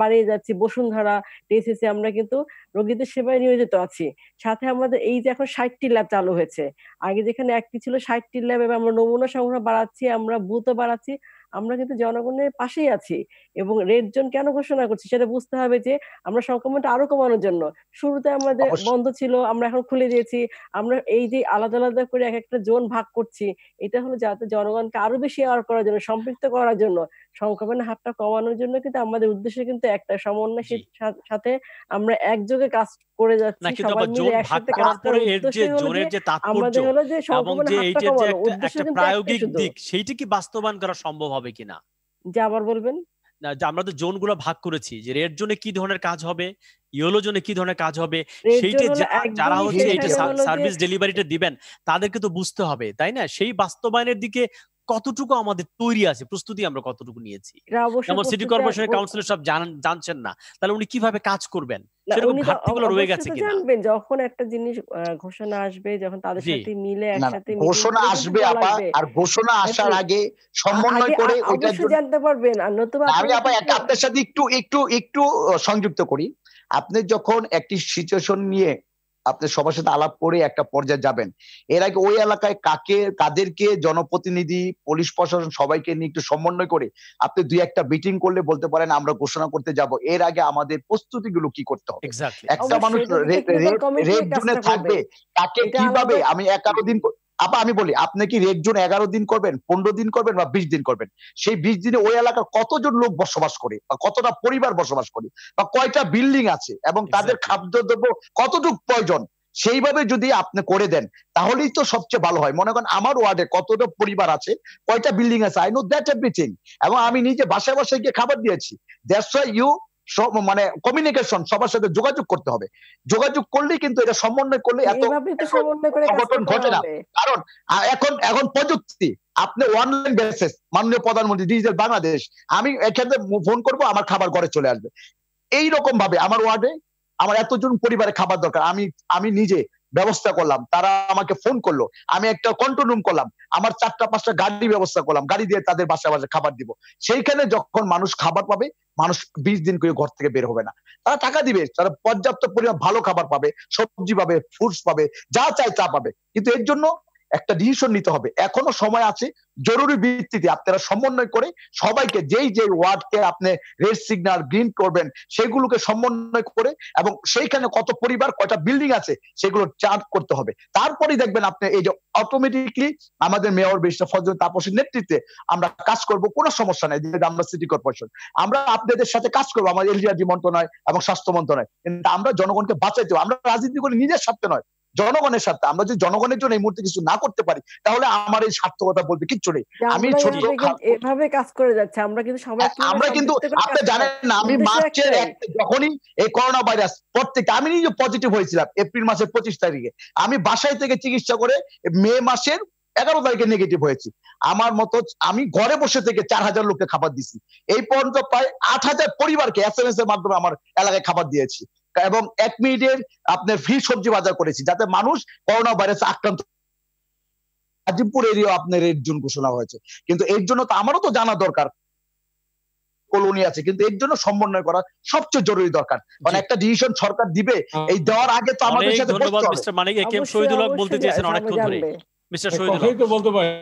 বাড়িয়ে যাচ্ছি। বসুন্ধরা, ডিসিসি আমরা কিন্তু রোগীদের সেবায় নিয়োজিত আছি। সাথে আমাদের এই যে এখন 60টি ল্যাব চালু হয়েছে, আগে যেখানে একটি ছিল 60টি ল্যাব, এবং আমরা নমুনা সংগ্রহ বাড়াচ্ছি, আমরা বুথও বাড়াচ্ছি, আমরা কিন্তু জনগণের পাশেই আছি। এবং রেড জোন কেন ঘোষণা করছি সেটা বুঝতে হবে যে আমরা সংক্রমণটা আরো কমানোর জন্য। শুরুতে আমাদের বন্ধ ছিল, আমরা এখন খুলে দিয়েছি। আমরা এই যে আলাদা আলাদা করে এক একটা জোন ভাগ করছি, এটা হলো যাতে জনগণকে আরো বেশি অ্যাওয়ার করার জন্য, সম্পৃক্ত করার জন্য, সংক্রমণের হারটা কমানোর জন্য। কিন্তু আমাদের উদ্দেশ্য কিন্তু একটা, সমন্বয়ের সাথে আমরা একযোগে কাজ করে যাচ্ছি, সবাই মিলে একসাথে কাজ করার উদ্দেশ্য হলো যে আমাদের হলো যে সংক্রমণের হারটা কমানো। উদ্দেশ্য কিন্তু প্রায়োগিক দিক, সেইটা কি বাস্তবায়ন করা সম্ভব হবে কিনা যে আবার বলবেন না, যে আমরা তো জোনগুলো ভাগ করেছি, যে রেড জোনে কি ধরনের কাজ হবে, ইয়েলো জোনে কি ধরনের কাজ হবে, সেইটা যারা হচ্ছে এইটা সার্ভিস ডেলিভারিটা দিবেন তাদেরকে তো বুঝতে হবে, তাই না? সেই বাস্তবায়নের দিকে কতটুকু আমাদের তৈরি আছে, প্রস্তুতি আমরা কতটুকু নিয়েছি। যেমন সিটি কর্পোরেশনের কাউন্সিলর সব জানছেন না, তাহলে উনি কিভাবে কাজ করবেন, সেরকম ঘাটতিগুলো রয়ে গেছে কিনা জানবেন। যখন একটা জিনিস ঘোষণা আসবে, যখন তাদের সাথে মিলে একসাথে ঘোষণা আসবে আপা, আর ঘোষণা আসার আগে সমন্বয় করে ওইটা জানতে পারবেন। আর নতুবা আমি আপা আপনার সাথে একটু সংযুক্ত করি। আপনি যখন একটি সিচুয়েশন নিয়ে আপনি সবার সাথে আলাপ করে একটা পর্যায়ে যাবেন, এর আগে ওই এলাকায় কাদেরকে জনপ্রতিনিধি, পুলিশ প্রশাসন সবাইকে নিয়ে একটু সমন্বয় করে আপনি 2-1টা মিটিং করলে বলতে পারেন আমরা ঘোষণা করতে যাব, এর আগে আমাদের প্রস্তুতিগুলো কি করতে হবে। একটা মানুষ রেড জোনে থাকবে, তাকে কিভাবে আমি 11 দিন আপা আমি বলি, আপনি কি রেড জোন 11 দিন করবেন, 15 দিন করবেন বা 20 দিন করবেন? সেই 20 দিনে ওই এলাকার কতজন লোক বসবাস করে বা কতটা পরিবার বসবাস করে বা কয়টা বিল্ডিং আছে এবং তাদের খাদ্যদ্রব্য কতটুকু প্রয়োজন, সেইভাবে যদি আপনি করে দেন তাহলেই তো সবচেয়ে ভালো হয়। মনে করেন আমার ওয়ার্ডে কতটা পরিবার আছে, কয়টা বিল্ডিং আছে, আই নো দ্যাট এভরিথিং, এবং আমি নিজে বাসায় বাসায় গিয়ে খাবার দিয়েছি। দ্যাটস ওয়াই ইউ মানে কমিউনিকেশন, সবার সাথে যোগাযোগ করতে হবে। যোগাযোগ করলেই কিন্তু এটা সমন্বয় করলে এত সংগঠন ঘটে না। কারণ এখন প্রযুক্তি, আপনি অনলাইন বেসিস, মাননীয় প্রধানমন্ত্রী ডিজিটাল বাংলাদেশ, আমি এখানে ফোন করব, আমার খাবার ঘরে চলে আসবে। এইরকম ভাবে আমার ওয়ার্ডে আমার এতজন পরিবারে খাবার দরকার, আমি নিজে ব্যবস্থা করলাম, তারা আমাকে ফোন করলো, আমি একটা কন্ট্রোল রুম করলাম, আমার 4-5টা গাড়ি ব্যবস্থা করলাম, গাড়ি দিয়ে তাদের বাসায় বাসায় খাবার দিব। সেইখানে যখন মানুষ খাবার পাবে, মানুষ 20 দিন করে ঘর থেকে বের হবে না, তারা টাকা দিবে, তারা পর্যাপ্ত পরিমাণ ভালো খাবার পাবে, সবজি পাবে, ফ্রুটস পাবে, যা চাই তা পাবে। কিন্তু এর জন্য একটা ডিসিশন নিতে হবে, এখনো সময় আছে। জরুরি ভিত্তিতে আপনারা সমন্বয় করে সবাইকে যেই ওয়ার্ডকে আপনি রেড সিগন্যাল গ্রিন করবেন সেগুলোকে সমন্বয় করে, এবং সেইখানে কত পরিবার, কয়টা বিল্ডিং আছে সেগুলো চার্ট করতে হবে। তারপরেই দেখবেন আপনি এই যে অটোমেটিকলি আমাদের মেয়র ব্যারিস্টার ফজলুল তাপসের নেতৃত্বে আমরা কাজ করব, কোনো সমস্যা নাই। আমরা সিটি কর্পোরেশন, আমরা আপনাদের সাথে কাজ করবো, আমার এলজিআরডি মন্ত্রণালয় এবং স্বাস্থ্য মন্ত্রণালয়, কিন্তু আমরা জনগণকে বাঁচাইতে হবে। আমরা রাজনীতি করি নিজের স্বার্থে নয়, জনগণের সাথে। আমরা যদি জনগণের জন্য এই মুহূর্তে কিছু না করতে পারি তাহলে আমার এই স্বার্থকতা বলতে কিচ্ছু নেই। আমি ছোট এভাবে কাজ করে যাচ্ছে, আমরা কিন্তু সবাই আমরা কিন্তু আপনি জানেন না, আমি মার্চের যখনই এই করোনা ভাইরাস আমি নিজে পজিটিভ হয়েছিলাম এপ্রিল মাসের 25 তারিখে, আমি বাসায় থেকে চিকিৎসা করে মে মাসের 11 তারিখে নেগেটিভ হয়েছি। আমার মতো আমি ঘরে বসে থেকে 4000 লোককে খাবার দিছি। এই পর্যন্ত প্রায় 8000 পরিবারকে SMS এর মাধ্যমে আমার এলাকায় খাবার দিয়েছি, এবং 1 মিনিটের আপনার ফ্রি সবজি বাজার করেছি, যাতে মানুষ করোনা ভাইরাসে আক্রান্ত। আজিমপুর এরিয়া আপনার রেড জোন ঘোষণা হয়েছে, কিন্তু এর জন্য তো আমারও তো জানা দরকার কলোনি আছে, কিন্তু এর জন্য সমন্বয় করা সবচেয়ে জরুরি দরকার। কারণ একটা ডিসিশন সরকার দিবে, এই দেওয়ার আগে তো আমাদের সাথে ধন্যবাদ মিস্টার মানিক। একেএম শহীদুল হক বলতে চেয়েছেন অনেকক্ষণ ধরে। মিস্টার শহীদুল হক তো বলতে পারেন,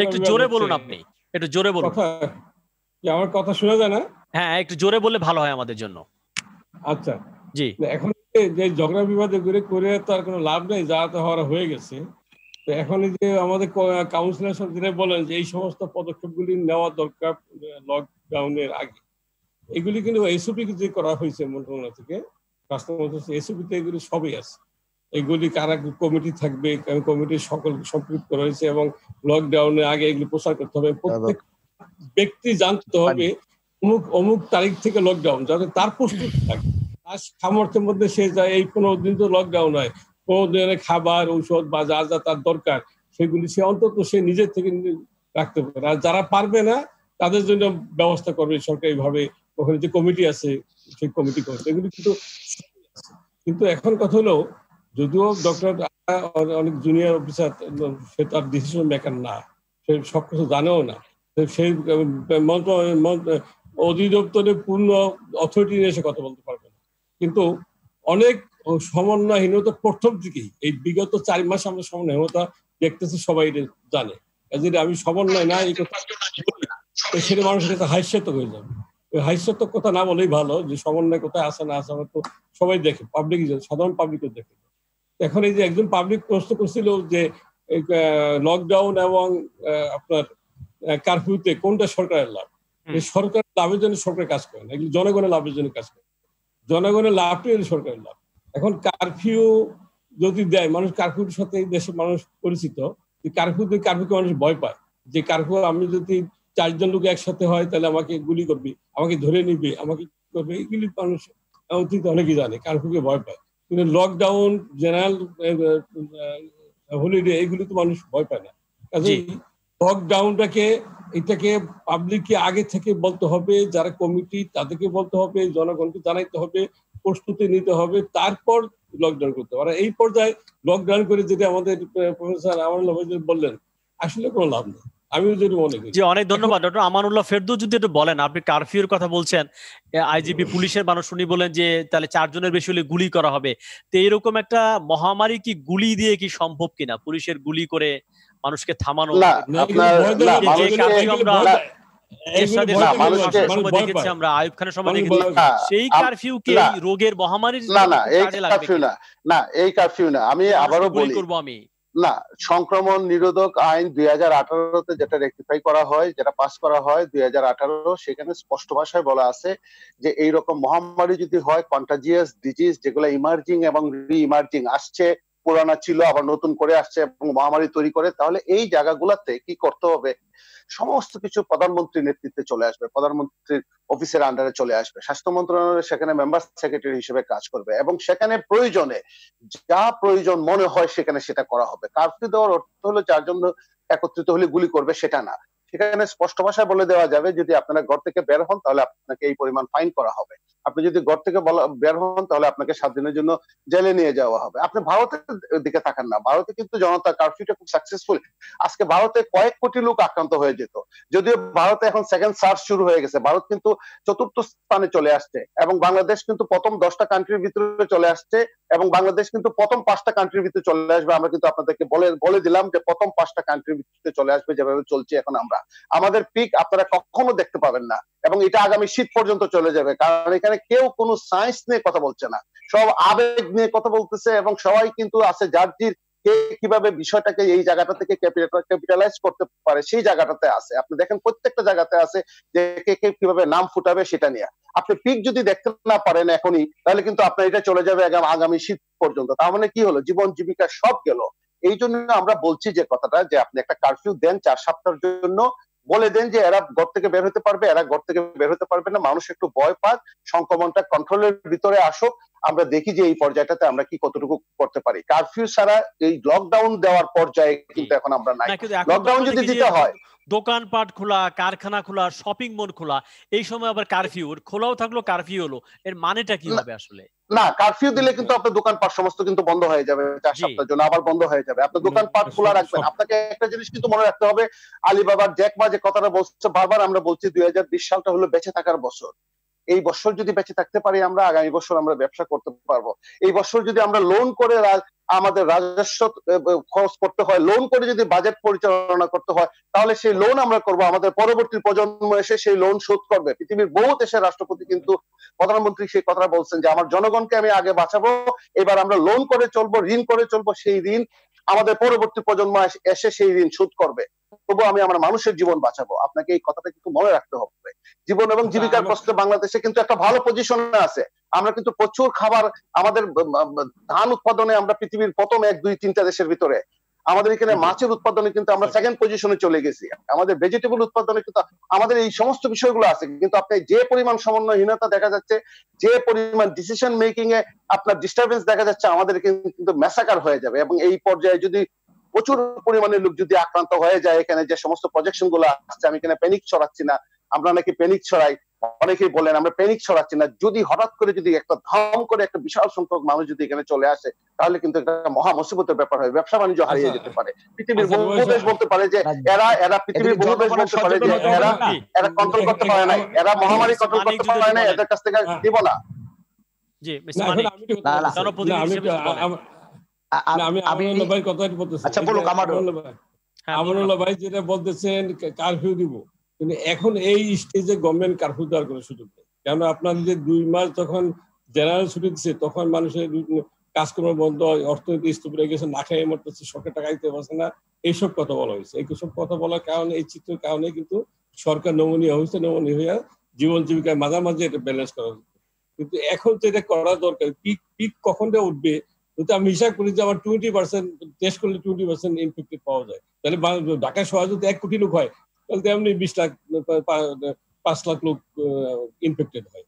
একটু জোরে বলুন, আপনি একটু জোরে বলুন। আমার কথা শোনা যায় না? হ্যাঁ, একটু জোরে বললে ভালো হয় আমাদের জন্য। আচ্ছা, জি। এখন যে ঝগড়া বিবাদ করে তো আর কোনো লাভ নেই, যা তো হওয়ার হয়ে গেছে। তো এখন যে আমাদের কাউন্সিলর সব দিনে বলেন যে এই সমস্ত পদক্ষেপগুলি নেওয়া দরকার লকডাউনের আগে, এগুলি কিন্তু এসওপি যে করা হয়েছে মন্ত্রণালয় থেকে, স্বাস্থ্য মন্ত্রণালয় এসওপিতে এগুলি সবই আছে। এগুলি কারা কমিটি থাকবে, কমিটির সকল সম্পৃক্ত রয়েছে, এবং লকডাউনের আগে এগুলি প্রচার করতে হবে। প্রত্যেক ব্যক্তি জানতে হবে অমুক তারিখ থেকে লকডাউন, যাতে তার প্রস্তুতি থাকে, তার সামর্থ্যের মধ্যে সে যায়। এই 15 দিন তো লকডাউন হয়, 15 দিনের খাবার, ঔষধ বা যা যা তার দরকার সেগুলি সে অন্তত সে নিজের থেকে রাখতে পারে, আর যারা পারবে না তাদের জন্য ব্যবস্থা করবে সরকারিভাবে। ওখানে যে কমিটি আছে সেই কমিটি করবে, এগুলো কিন্তু এখন কথা হলো, যদিও ডক্টর অনেক জুনিয়র অফিসার, সে তার ডিসিশন মেকার না, সে সবকিছু জানেও না, সেই অধিদপ্তরে পূর্ণ অথরিটি নিয়ে এসে কথা বলতে পারবে না। কিন্তু অনেক সমন্বয়হীনতা প্রথম থেকেই, এই বিগত 4 মাস আমরা সমন্বয়হীনতা দেখতেছি, সবাই জানে। আমি সমন্বয় না এই কথা সেটা মানুষের কাছে হাস্যতক হয়ে যাবে। ওই হাস্যতক কথা না বলেই ভালো, যে সমন্বয় কোথায় আসে না আসে তো সবাই দেখে, পাবলিক, সাধারণ পাবলিকও দেখে। এখন এই যে একজন পাবলিক প্রশ্ন করছিল যে লকডাউন এবং আপনার কারফিউতে কোনটা সরকারের লাভ? এই সরকারের লাভের জন্য সরকার কাজ করে না, এগুলো জনগণের লাভের জন্য কাজ করে। জনগণের লাভটাই সরকারের লাভ। এখন কারফিউ যদি দেয়, মানুষ কারফিউর সাথে দেশের মানুষ পরিচিত, কারফিউকে মানুষ ভয় পায়, যে কারফিউ আমি যদি 4 জন লোক একসাথে হয় তাহলে আমাকে গুলি করবে, আমাকে ধরে নিবে, আমাকে করবে, এগুলি মানুষ অতীত অনেকেই জানে, কারফিউকে ভয় পায়। কিন্তু লকডাউন, জেনারেল হলিডে, এগুলি তো মানুষ ভয় পায় না। কাজে লকডাউনটাকে, এটাকে পাবলিককে আগে থেকে বলতে হবে, যারা কমিটি তাদেরকে বলতে হবে, জনগণকে জানাইতে হবে, প্রস্তুতি নিতে হবে, তারপর লকডাউন করতে হবে। এই পর্যায়ে লকডাউন করে যেটা আমাদের প্রফেসর আমানুল্লাহ বললেন, আসলে কোনো লাভ নেই, আমিও যদি মনে করি। জি, অনেক ধন্যবাদ ডক্টর আমানুল্লাহ। ফেরদৌস যদি একটু বলেন, আপনি কারফিউর কথা বলছেন, আইজিপি পুলিশের মানুষ শুনি বলেন যে তাহলে 4 জনের বেশি হলে গুলি করা হবে। তো এরকম একটা মহামারী কি গুলি দিয়ে কি সম্ভব কিনা? পুলিশের গুলি করে মানুষকে থামানো? আমরা আইয়ুব খানের সময় দেখেছি, সেই কারফিউকে রোগের মহামারীর কাজে লাগবে না, এই কারফিউ না। আমি আবারও বলি, না, সংক্রমণ নিরোধক আইন 2018-তে যেটা রেকটিফাই করা হয়, যেটা পাস করা হয় 2018, সেখানে স্পষ্ট ভাষায় বলা আছে যে এইরকম মহামারী যদি হয়, কন্টাজিয়াস ডিজিজ যেগুলো ইমার্জিং এবং রি ইমার্জিং আসছে, পুরানা ছিল আবার নতুন করে আসছে এবং মহামারী তৈরি করে, তাহলে এই জায়গাগুলোতে কি করতে হবে? সমস্ত কিছু প্রধানমন্ত্রীর নেতৃত্বে চলে আসবে, প্রধানমন্ত্রীর অফিসের আন্ডারে চলে আসবে, স্বাস্থ্য মন্ত্রণালয় সেখানে মেম্বার সেক্রেটারি হিসেবে কাজ করবে এবং সেখানে প্রয়োজনে যা প্রয়োজন মনে হয় সেখানে সেটা করা হবে। কারফিউ দেওয়ার অর্থ হলো 4 জন একত্রিত হলে গুলি করবে, সেটা না। সেখানে স্পষ্ট ভাষায় বলে দেওয়া যাবে, যদি আপনারা ঘর থেকে বের হন তাহলে আপনাকে এই পরিমাণ ফাইন করা হবে, আপনি যদি ঘর থেকে বের হন তাহলে আপনাকে 7 দিনের জন্য জেলে নিয়ে যাওয়া হবে। আপনি ভারতের দিকে তাকান না, ভারতে কিন্তু জনতা কারফিউটা খুব সাকসেসফুল। আজকে ভারতে কয়েক কোটি লোক আক্রান্ত হয়ে যেত, যদিও ভারতে এখন সেকেন্ড সার্চ শুরু হয়ে গেছে, ভারত কিন্তু 4র্থ স্থানে চলে আসছে এবং বাংলাদেশ কিন্তু প্রথম 10টা কান্ট্রির ভিতরে চলে আসছে এবং বাংলাদেশ কিন্তু প্রথম 5টা কান্ট্রির ভিতরে চলে আসবে। আমরা কিন্তু আপনাদেরকে বলে দিলাম যে প্রথম 5টা কান্ট্রির ভিতরে চলে আসবে, যেভাবে চলছে এখন আমরা। আমাদের পিক আপনারা কখনো দেখতে পাবেন না এবং এটা আগামী শীত পর্যন্ত চলে যাবে, কারণ এখানে কেউ কোনো সায়েন্স নিয়ে কথা বলছে না, সব আবেগ নিয়ে কথা বলতেছে এবং সবাই কিন্তু আছে যার কে কিভাবে বিষয়টাকে এই জায়গাটা থেকে ক্যাপিটালাইজ করতে পারে সেই জায়গাটাতে আছে। আপনি দেখেন প্রত্যেকটা জায়গাতে আছে যে কে কিভাবে নাম ফুটাবে সেটা নিয়ে। আপনি পিক যদি দেখতে না পারেন এখনই, তাহলে কিন্তু আপনার এটা চলে যাবে আগামী শীত পর্যন্ত। তার মানে কি হলো, জীবন জীবিকা সব গেল। এই জন্য আমরা বলছি যে কথাটা, যে আপনি একটা কারফিউ দেন 4 সপ্তাহের জন্য, বলে দেন যে এরা ঘর থেকে বের হতে পারবে, এরা ঘর থেকে বের হতে পারবে না, মানুষ একটু ভয় পাক, সংক্রমণটা কন্ট্রোলের ভিতরে আসুক, আমরা দেখি যে এই পর্যায়টাতে আমরা কি কতটুকু করতে পারি। কারফিউ ছাড়া এই লকডাউন দেওয়ার পর্যায়ে কিন্তু এখন আমরা নাই। লকডাউন যদি দিতে হয়, দোকানপাট খোলা, কারখানা খোলা, শপিং মল খোলা, এই সময় আবার কারফিউ, খোলাও থাকলো কারফিউ হলো, এর মানেটা কি হবে আসলে? না, কারফিউ দিলে কিন্তু আপনার দোকানপাট সমস্ত কিন্তু বন্ধ হয়ে যাবে 4 সপ্তাহের জন্য, আবার বন্ধ হয়ে যাবে। আপনার দোকানপাট খোলা রাখবেন। আপনাকে একটা জিনিস কিন্তু মনে রাখতে হবে, আলিবাবার জ্যাক মা যে কথাটা বলছে বারবার আমরা বলছি, 2020 সালটা হলো বেঁচে থাকার বছর। এই বছর যদি বেঁচে থাকতে পারি আমরা, আগামী বছর আমরা ব্যবসা করতে পারবো। এই বছর যদি আমরা লোন করে আমাদের রাজস্ব খরচ করতে হয়, লোন করে যদি বাজেট পরিচালনা করতে হয়, তাহলে সেই লোন আমরা করব, আমাদের পরবর্তী প্রজন্ম এসে সেই লোন শোধ করবে। পৃথিবীর বহু দেশের রাষ্ট্রপতি কিন্তু, প্রধানমন্ত্রী সেই কথাটা বলছেন যে আমার জনগণকে আমি আগে বাঁচাবো, এবার আমরা লোন করে চলবো, ঋণ করে চলবো, সেই ঋণ আমাদের পরবর্তী প্রজন্ম এসে সেই ঋণ শোধ করবে, তবু আমি আমার মানুষের জীবন বাঁচাবো। আপনাকে এই কথাটা কিন্তু মনে রাখতে হবে। জীবন এবং জীবিকার প্রশ্নে বাংলাদেশে কিন্তু একটা ভালো পজিশনে আছে। আমরা কিন্তু প্রচুর খাবার, আমাদের ধান উৎপাদনে আমরা পৃথিবীর প্রথম 1, 2, 3টা দেশের ভিতরে। আমাদের এখানে মাছের উৎপাদনে কিন্তু আমরা সেকেন্ড পজিশনে চলে গেছি। আমাদের ভেজিটেবল উৎপাদনে কিন্তু আমাদের এই সমস্ত বিষয়গুলো আছে। কিন্তু আপনি যে পরিমাণ সমন্বয়হীনতা দেখা যাচ্ছে, যে পরিমাণ ডিসিশন মেকিং এ আপনার ডিস্টারবেন্স দেখা যাচ্ছে, আমাদের কিন্তু ম্যাসাকার হয়ে যাবে। এবং এই পর্যায়ে যদি প্রচুর পরিমাণে লোক যদি আক্রান্ত হয়ে যায়, এখানে যে সমস্ত প্রজেকশন গুলো আসছে, আমি এখানে প্যানিক ছড়াচ্ছি না, আমরা নাকি প্যানিক ছড়াই, অনেকেই বলেন আমরা প্যানিক ছড়াচ্ছি না। যদি হঠাৎ করে যদি একটা ধাম করে একটা বিশাল সংখ্যক মানুষ যদি এখানে চলে আসে, তাহলে কিন্তু একটা মহা মুসিবতের ব্যাপার হয়, ব্যবসা বাণিজ্য হারিয়ে যেতে পারে। পৃথিবীর বহু দেশ বলতে পারে যে এরা পৃথিবীর বহু দেশ বলতে পারে যে এরা কন্ট্রোল করতে পারে নাই, এরা মহামারী কন্ট্রোল করতে পারে নাই, এদের কাছ থেকে দিব না। জি মিস্টার মানিক, জনপ্রতিনিধি হিসেবে আমি ভাই কথাটি বলতেছি। আচ্ছা বলুন আমানুল্লাহ ভাই যেটা বলতেছেন কারফিউ দিব, কিন্তু এখন এই স্টেজে গভর্নমেন্ট কারফিউ দেওয়ার কোনো সুযোগ নেই। কারণ আপনাদের যে 2 মাস যখন জেনারেল ছুটি দিচ্ছে, তখন মানুষের কাজকর্ম বন্ধ, অর্থনীতি স্তূপ হয়ে গেছে, না খেয়ে মরতেছে, সরকার টাকা দিতে পারছে না, এইসব কথা বলা হয়েছে। এইসব কথা বলার কারণে, এই চিত্রের কারণে কিন্তু সরকার নমনীয় হয়েছে, নমনীয় হইয়া জীবন জীবিকার মাঝামাঝি এটা ব্যালেন্স করা হচ্ছে। কিন্তু এখন যেটা করা দরকার, পিক কখন উঠবে, যদি আমি হিসাব করি যে আমার 20% টেস্ট করলে 20% ইনফেক্টেড পাওয়া যায়, তাহলে ঢাকা শহরে যদি 1 কোটি লোক হয়, তাহলে তেমনি 20 লাখ 5 লাখ লোক ইনফেক্টেড হয়,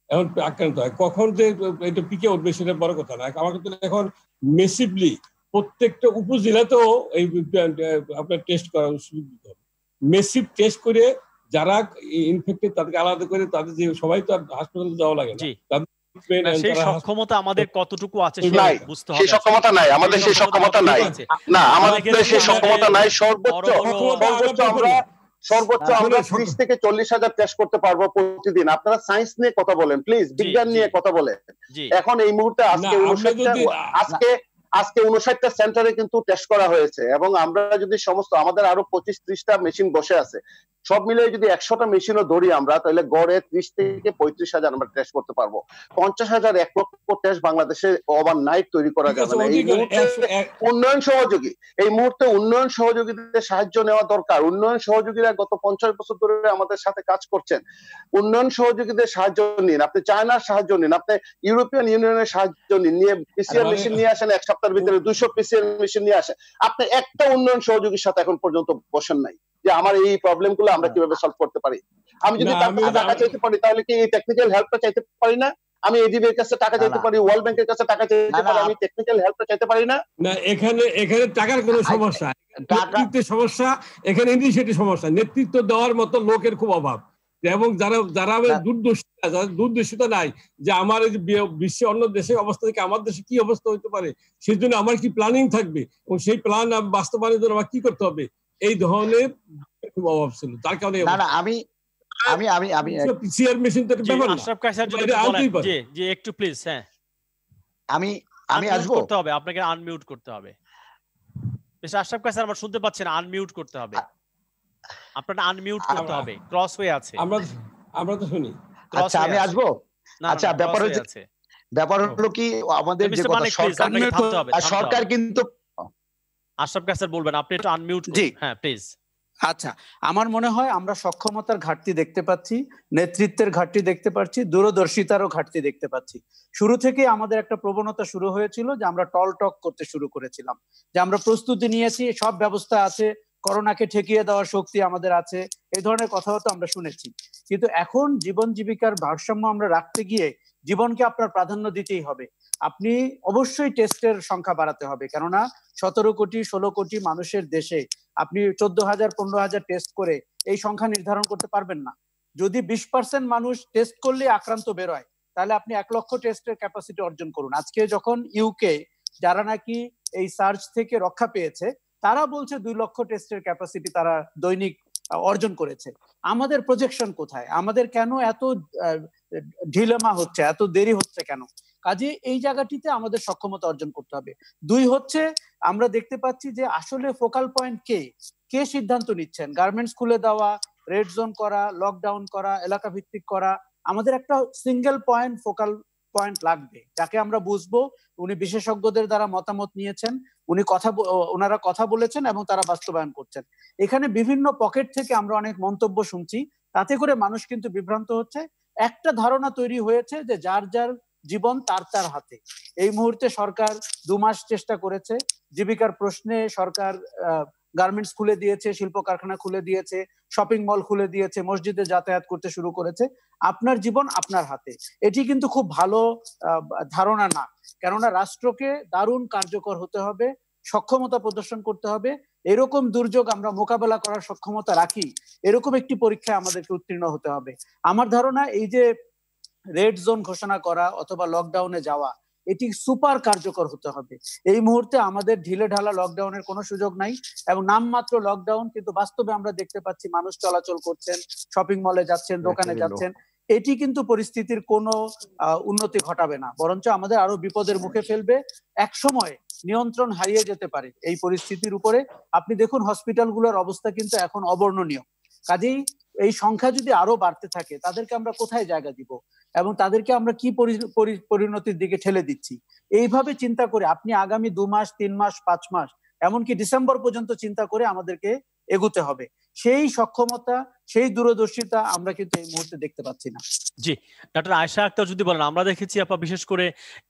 এখন আক্রান্ত হয়। কখন যে এটা পিকে উঠবে সেটা বড় কথা না। আমার কিন্তু এখন মেসিভলি প্রত্যেকটা উপজেলাতেও এই আপনার টেস্ট করা সুযোগ দিতে হবে। মেসিভ টেস্ট করে যারা ইনফেক্টেড তাদেরকে আলাদা করে, তাদের যে সবাই তো আর হাসপাতালে যাওয়া লাগে না, সেই সক্ষমতা আমাদের কতটুকু আছে বুঝতে হবে। সেই সক্ষমতা নাই আমাদের, সেই সক্ষমতা নাই, না আমাদের সেই সক্ষমতা নাই। সর্বোচ্চ আমরা 30 থেকে 40,000 টেস্ট করতে পারবো প্রতিদিন। আপনারা সায়েন্স নিয়ে কথা বলেন প্লিজ, বিজ্ঞান নিয়ে কথা বলেন। এখন এই মুহূর্তে আজকে 59টা সেন্টারে কিন্তু টেস্ট করা হয়েছে, এবং আমরা যদি সমস্ত আমাদের আরো 25-30টা মেশিন বসে আছে, সব মিলে যদি 100টা মেশিনও ধরি আমরা, তাহলে গড়ে 30 থেকে 35,000 আমরা টেস্ট করতে পারবো। 50,000 1 লক্ষ টেস্ট বাংলাদেশে ওভারনাইট তৈরি করা যাবে না। এই মুহূর্তে উন্নয়ন সহযোগী, এই মুহূর্তে উন্নয়ন সহযোগীদের সাহায্য নেওয়া দরকার। উন্নয়ন সহযোগীরা গত 50 বছর ধরে আমাদের সাথে কাজ করছেন। উন্নয়ন সহযোগীদের সাহায্য নিন, আপনি চায়নার সাহায্য নিন, আপনি ইউরোপিয়ান ইউনিয়নের সাহায্য নিন, নিয়ে পিসিআর মেশিন নিয়ে আসেন, 1 সপ্তাহের ভিতরে 200 পিসিআর মেশিন নিয়ে আসেন। আপনি একটা উন্নয়ন সহযোগীর সাথে এখন পর্যন্ত বসেন নাই যে আমার এই প্রবলেম গুলো আমরা কিভাবে সলভ করতে পারি। আমি যদি টাকা চাইতে পারি, তাহলে কি এই টেকনিক্যাল হেল্পটা চাইতে পারি না? আমি এডিবি এর কাছে টাকা চাইতে পারি, ওয়ার্ল্ড ব্যাংকের কাছে টাকা চাইতে পারি, আমি টেকনিক্যাল হেল্পটা চাইতে পারি না? না, এখানে টাকার কোনো সমস্যা, নেতৃত্বের সমস্যা, এখানে ইনিশিয়েটিভ সমস্যা। নেতৃত্ব দেওয়ার মতো লোকের খুব অভাব, এবং যারা দূরদর্শিতা নাই যে আমার বিশ্বে অন্য দেশের অবস্থা থেকে আমার দেশে কি অবস্থা হতে পারে, সেই জন্য আমার কি প্ল্যানিং থাকবে, এবং সেই প্ল্যান বাস্তবায়নের জন্য আমার কি করতে হবে, এই ধরনের খুব অভাব ছিল। তার কারণে পিসিআর মেশিন তো ব্যাপার না। আশরাফ কায়সার যদি বলেন জি একটু প্লিজ। হ্যাঁ, আমি আসবো, করতে হবে, আপনাকে আনমিউট করতে হবে। মিস্টার আশরাফ কায়সার আমরা শুনতে পাচ্ছেন, আনমিউট করতে হবে, আপনাকে আনমিউট করতে হবে, ক্রস হয়ে আছে। আমরা তো শুনি। আচ্ছা আমি আসবো। আচ্ছা ব্যাপার হলো কি, আমাদের যে কথা সরকার কিন্তু আশরাফ কায়সার বলবেন, আপনি একটু আনমিউট করুন। হ্যাঁ প্লিজ। আচ্ছা, আমার মনে হয় আমরা সক্ষমতার ঘাটতি দেখতে পাচ্ছি, নেতৃত্বের ঘাটতি দেখতে পাচ্ছি, দূরদর্শিতারও ঘাটতি দেখতে পাচ্ছি। শুরু থেকে আমাদের একটা প্রবণতা শুরু হয়েছিল যে আমরা টল টক করতে শুরু করেছিলাম, যে আমরা প্রস্তুতি নিয়েছি, সব ব্যবস্থা আছে, করোনাকে ঠেকিয়ে দেওয়ার শক্তি আমাদের আছে, এই ধরনের কথাও তো আমরা শুনেছি। কিন্তু এখন জীবন জীবিকার ভারসাম্য আমরা রাখতে গিয়ে জীবনকে আপনার প্রাধান্য দিতেই হবে। আপনি অবশ্যই টেস্টের সংখ্যা বাড়াতে হবে, কেননা 17 কোটি 16 কোটি মানুষের দেশে আপনি 14,000 15,000 টেস্ট করে এই সংখ্যা নির্ধারণ করতে পারবেন না। যদি 20% মানুষ টেস্ট করলে আক্রান্ত বেরোয়, তাহলে আপনি 1 লক্ষ টেস্টের ক্যাপাসিটি অর্জন করুন। আজকে যখন ইউকে, যারা নাকি এই সার্চ থেকে রক্ষা পেয়েছে, তারা বলছে 2 লক্ষ টেস্টের ক্যাপাসিটি তারা দৈনিক অর্জন করেছে। আমাদের প্রজেকশন কোথায়? আমাদের কেন এত ঢিলেমা হচ্ছে, এত দেরি হচ্ছে কেন? কাজে এই জায়গাটিতে আমাদের সক্ষমতা অর্জন করতে হবে। 2 হচ্ছে, আমরা দেখতে পাচ্ছি যে আসলে ফোকাল পয়েন্ট কে সিদ্ধান্ত নিচ্ছেন, গার্মেন্টস খুলে দেওয়া, রেড জোন করা, লকডাউন করা, এলাকা ভিত্তিক করা। আমাদের একটা সিঙ্গেল পয়েন্ট, ফোকাল পয়েন্ট লাগবে, যাকে আমরা বুঝবো। উনি বিশেষজ্ঞদের দ্বারা মতামত নিয়েছেন, ওনারা কথা বলেছেন এবং তারা বাস্তবায়ন করছেন। এখানে বিভিন্ন পকেট থেকে আমরা অনেক মন্তব্য শুনছি, তাতে করে মানুষ কিন্তু বিভ্রান্ত হচ্ছে। একটা ধারণা তৈরি হয়েছে যে যার যার জীবন তার হাতে। এই মুহূর্তে সরকার 2 মাস চেষ্টা করেছে, জীবিকার প্রশ্নে সরকার গার্মেন্টস খুলে দিয়েছে, শিল্প কারখানা খুলে দিয়েছে, শপিং মল খুলে দিয়েছে, মসজিদে যাতায়াত করতে শুরু করেছে। আপনার জীবন আপনার হাতে, এটি কিন্তু খুব ভালো ধারণা না, কেননা রাষ্ট্রকে দারুণ কার্যকর হতে হবে, সক্ষমতা প্রদর্শন করতে হবে, এরকম দুর্যোগ আমরা মোকাবেলা করার সক্ষমতা রাখি, এরকম একটি পরীক্ষায় আমাদেরকে উত্তীর্ণ হতে হবে। আমার ধারণা এই যে রেড জোন ঘোষণা করা অথবা লকডাউনে যাওয়া, এটি সুপার কার্যকর হতে হবে। এই মুহূর্তে আমাদের ঢিলে ঢালা লকডাউনের কোনো সুযোগ নাই, এবং নামমাত্র লকডাউন, কিন্তু বাস্তবে আমরা দেখতে পাচ্ছি মানুষ চলাচল করছেন, শপিং মলে যাচ্ছেন, দোকানে যাচ্ছেন। এটি কিন্তু পরিস্থিতির কোনো উন্নতি ঘটাবে না, বরঞ্চ আমাদের আরো বিপদের মুখে ফেলবে। এক সময় নিয়ন্ত্রণ হারিয়ে যেতে পারে এই পরিস্থিতির উপরে। আপনি দেখুন হসপিটালগুলোর অবস্থা কিন্তু এখন অবর্ণনীয়। কাজেই এই সংখ্যা যদি আরো বাড়তে থাকে, তাদেরকে আমরা কোথায় জায়গা দিব এবং তাদেরকে আমরা কি পরিণতির দিকে ঠেলে দিচ্ছি? এইভাবে চিন্তা করে আপনি আগামী 2 মাস, 3 মাস, 5 মাস, এমনকি ডিসেম্বর পর্যন্ত চিন্তা করে আমাদেরকে এগোতে হবে। সেই সক্ষমতা, সেই দূরদর্শিতা আমরা কিন্তু এই মুহূর্তে দেখতে পাচ্ছি না। জি, ডক্টর আয়েশা আক্তার যদি বলেন, আমরা দেখেছি আপা বিশেষ করে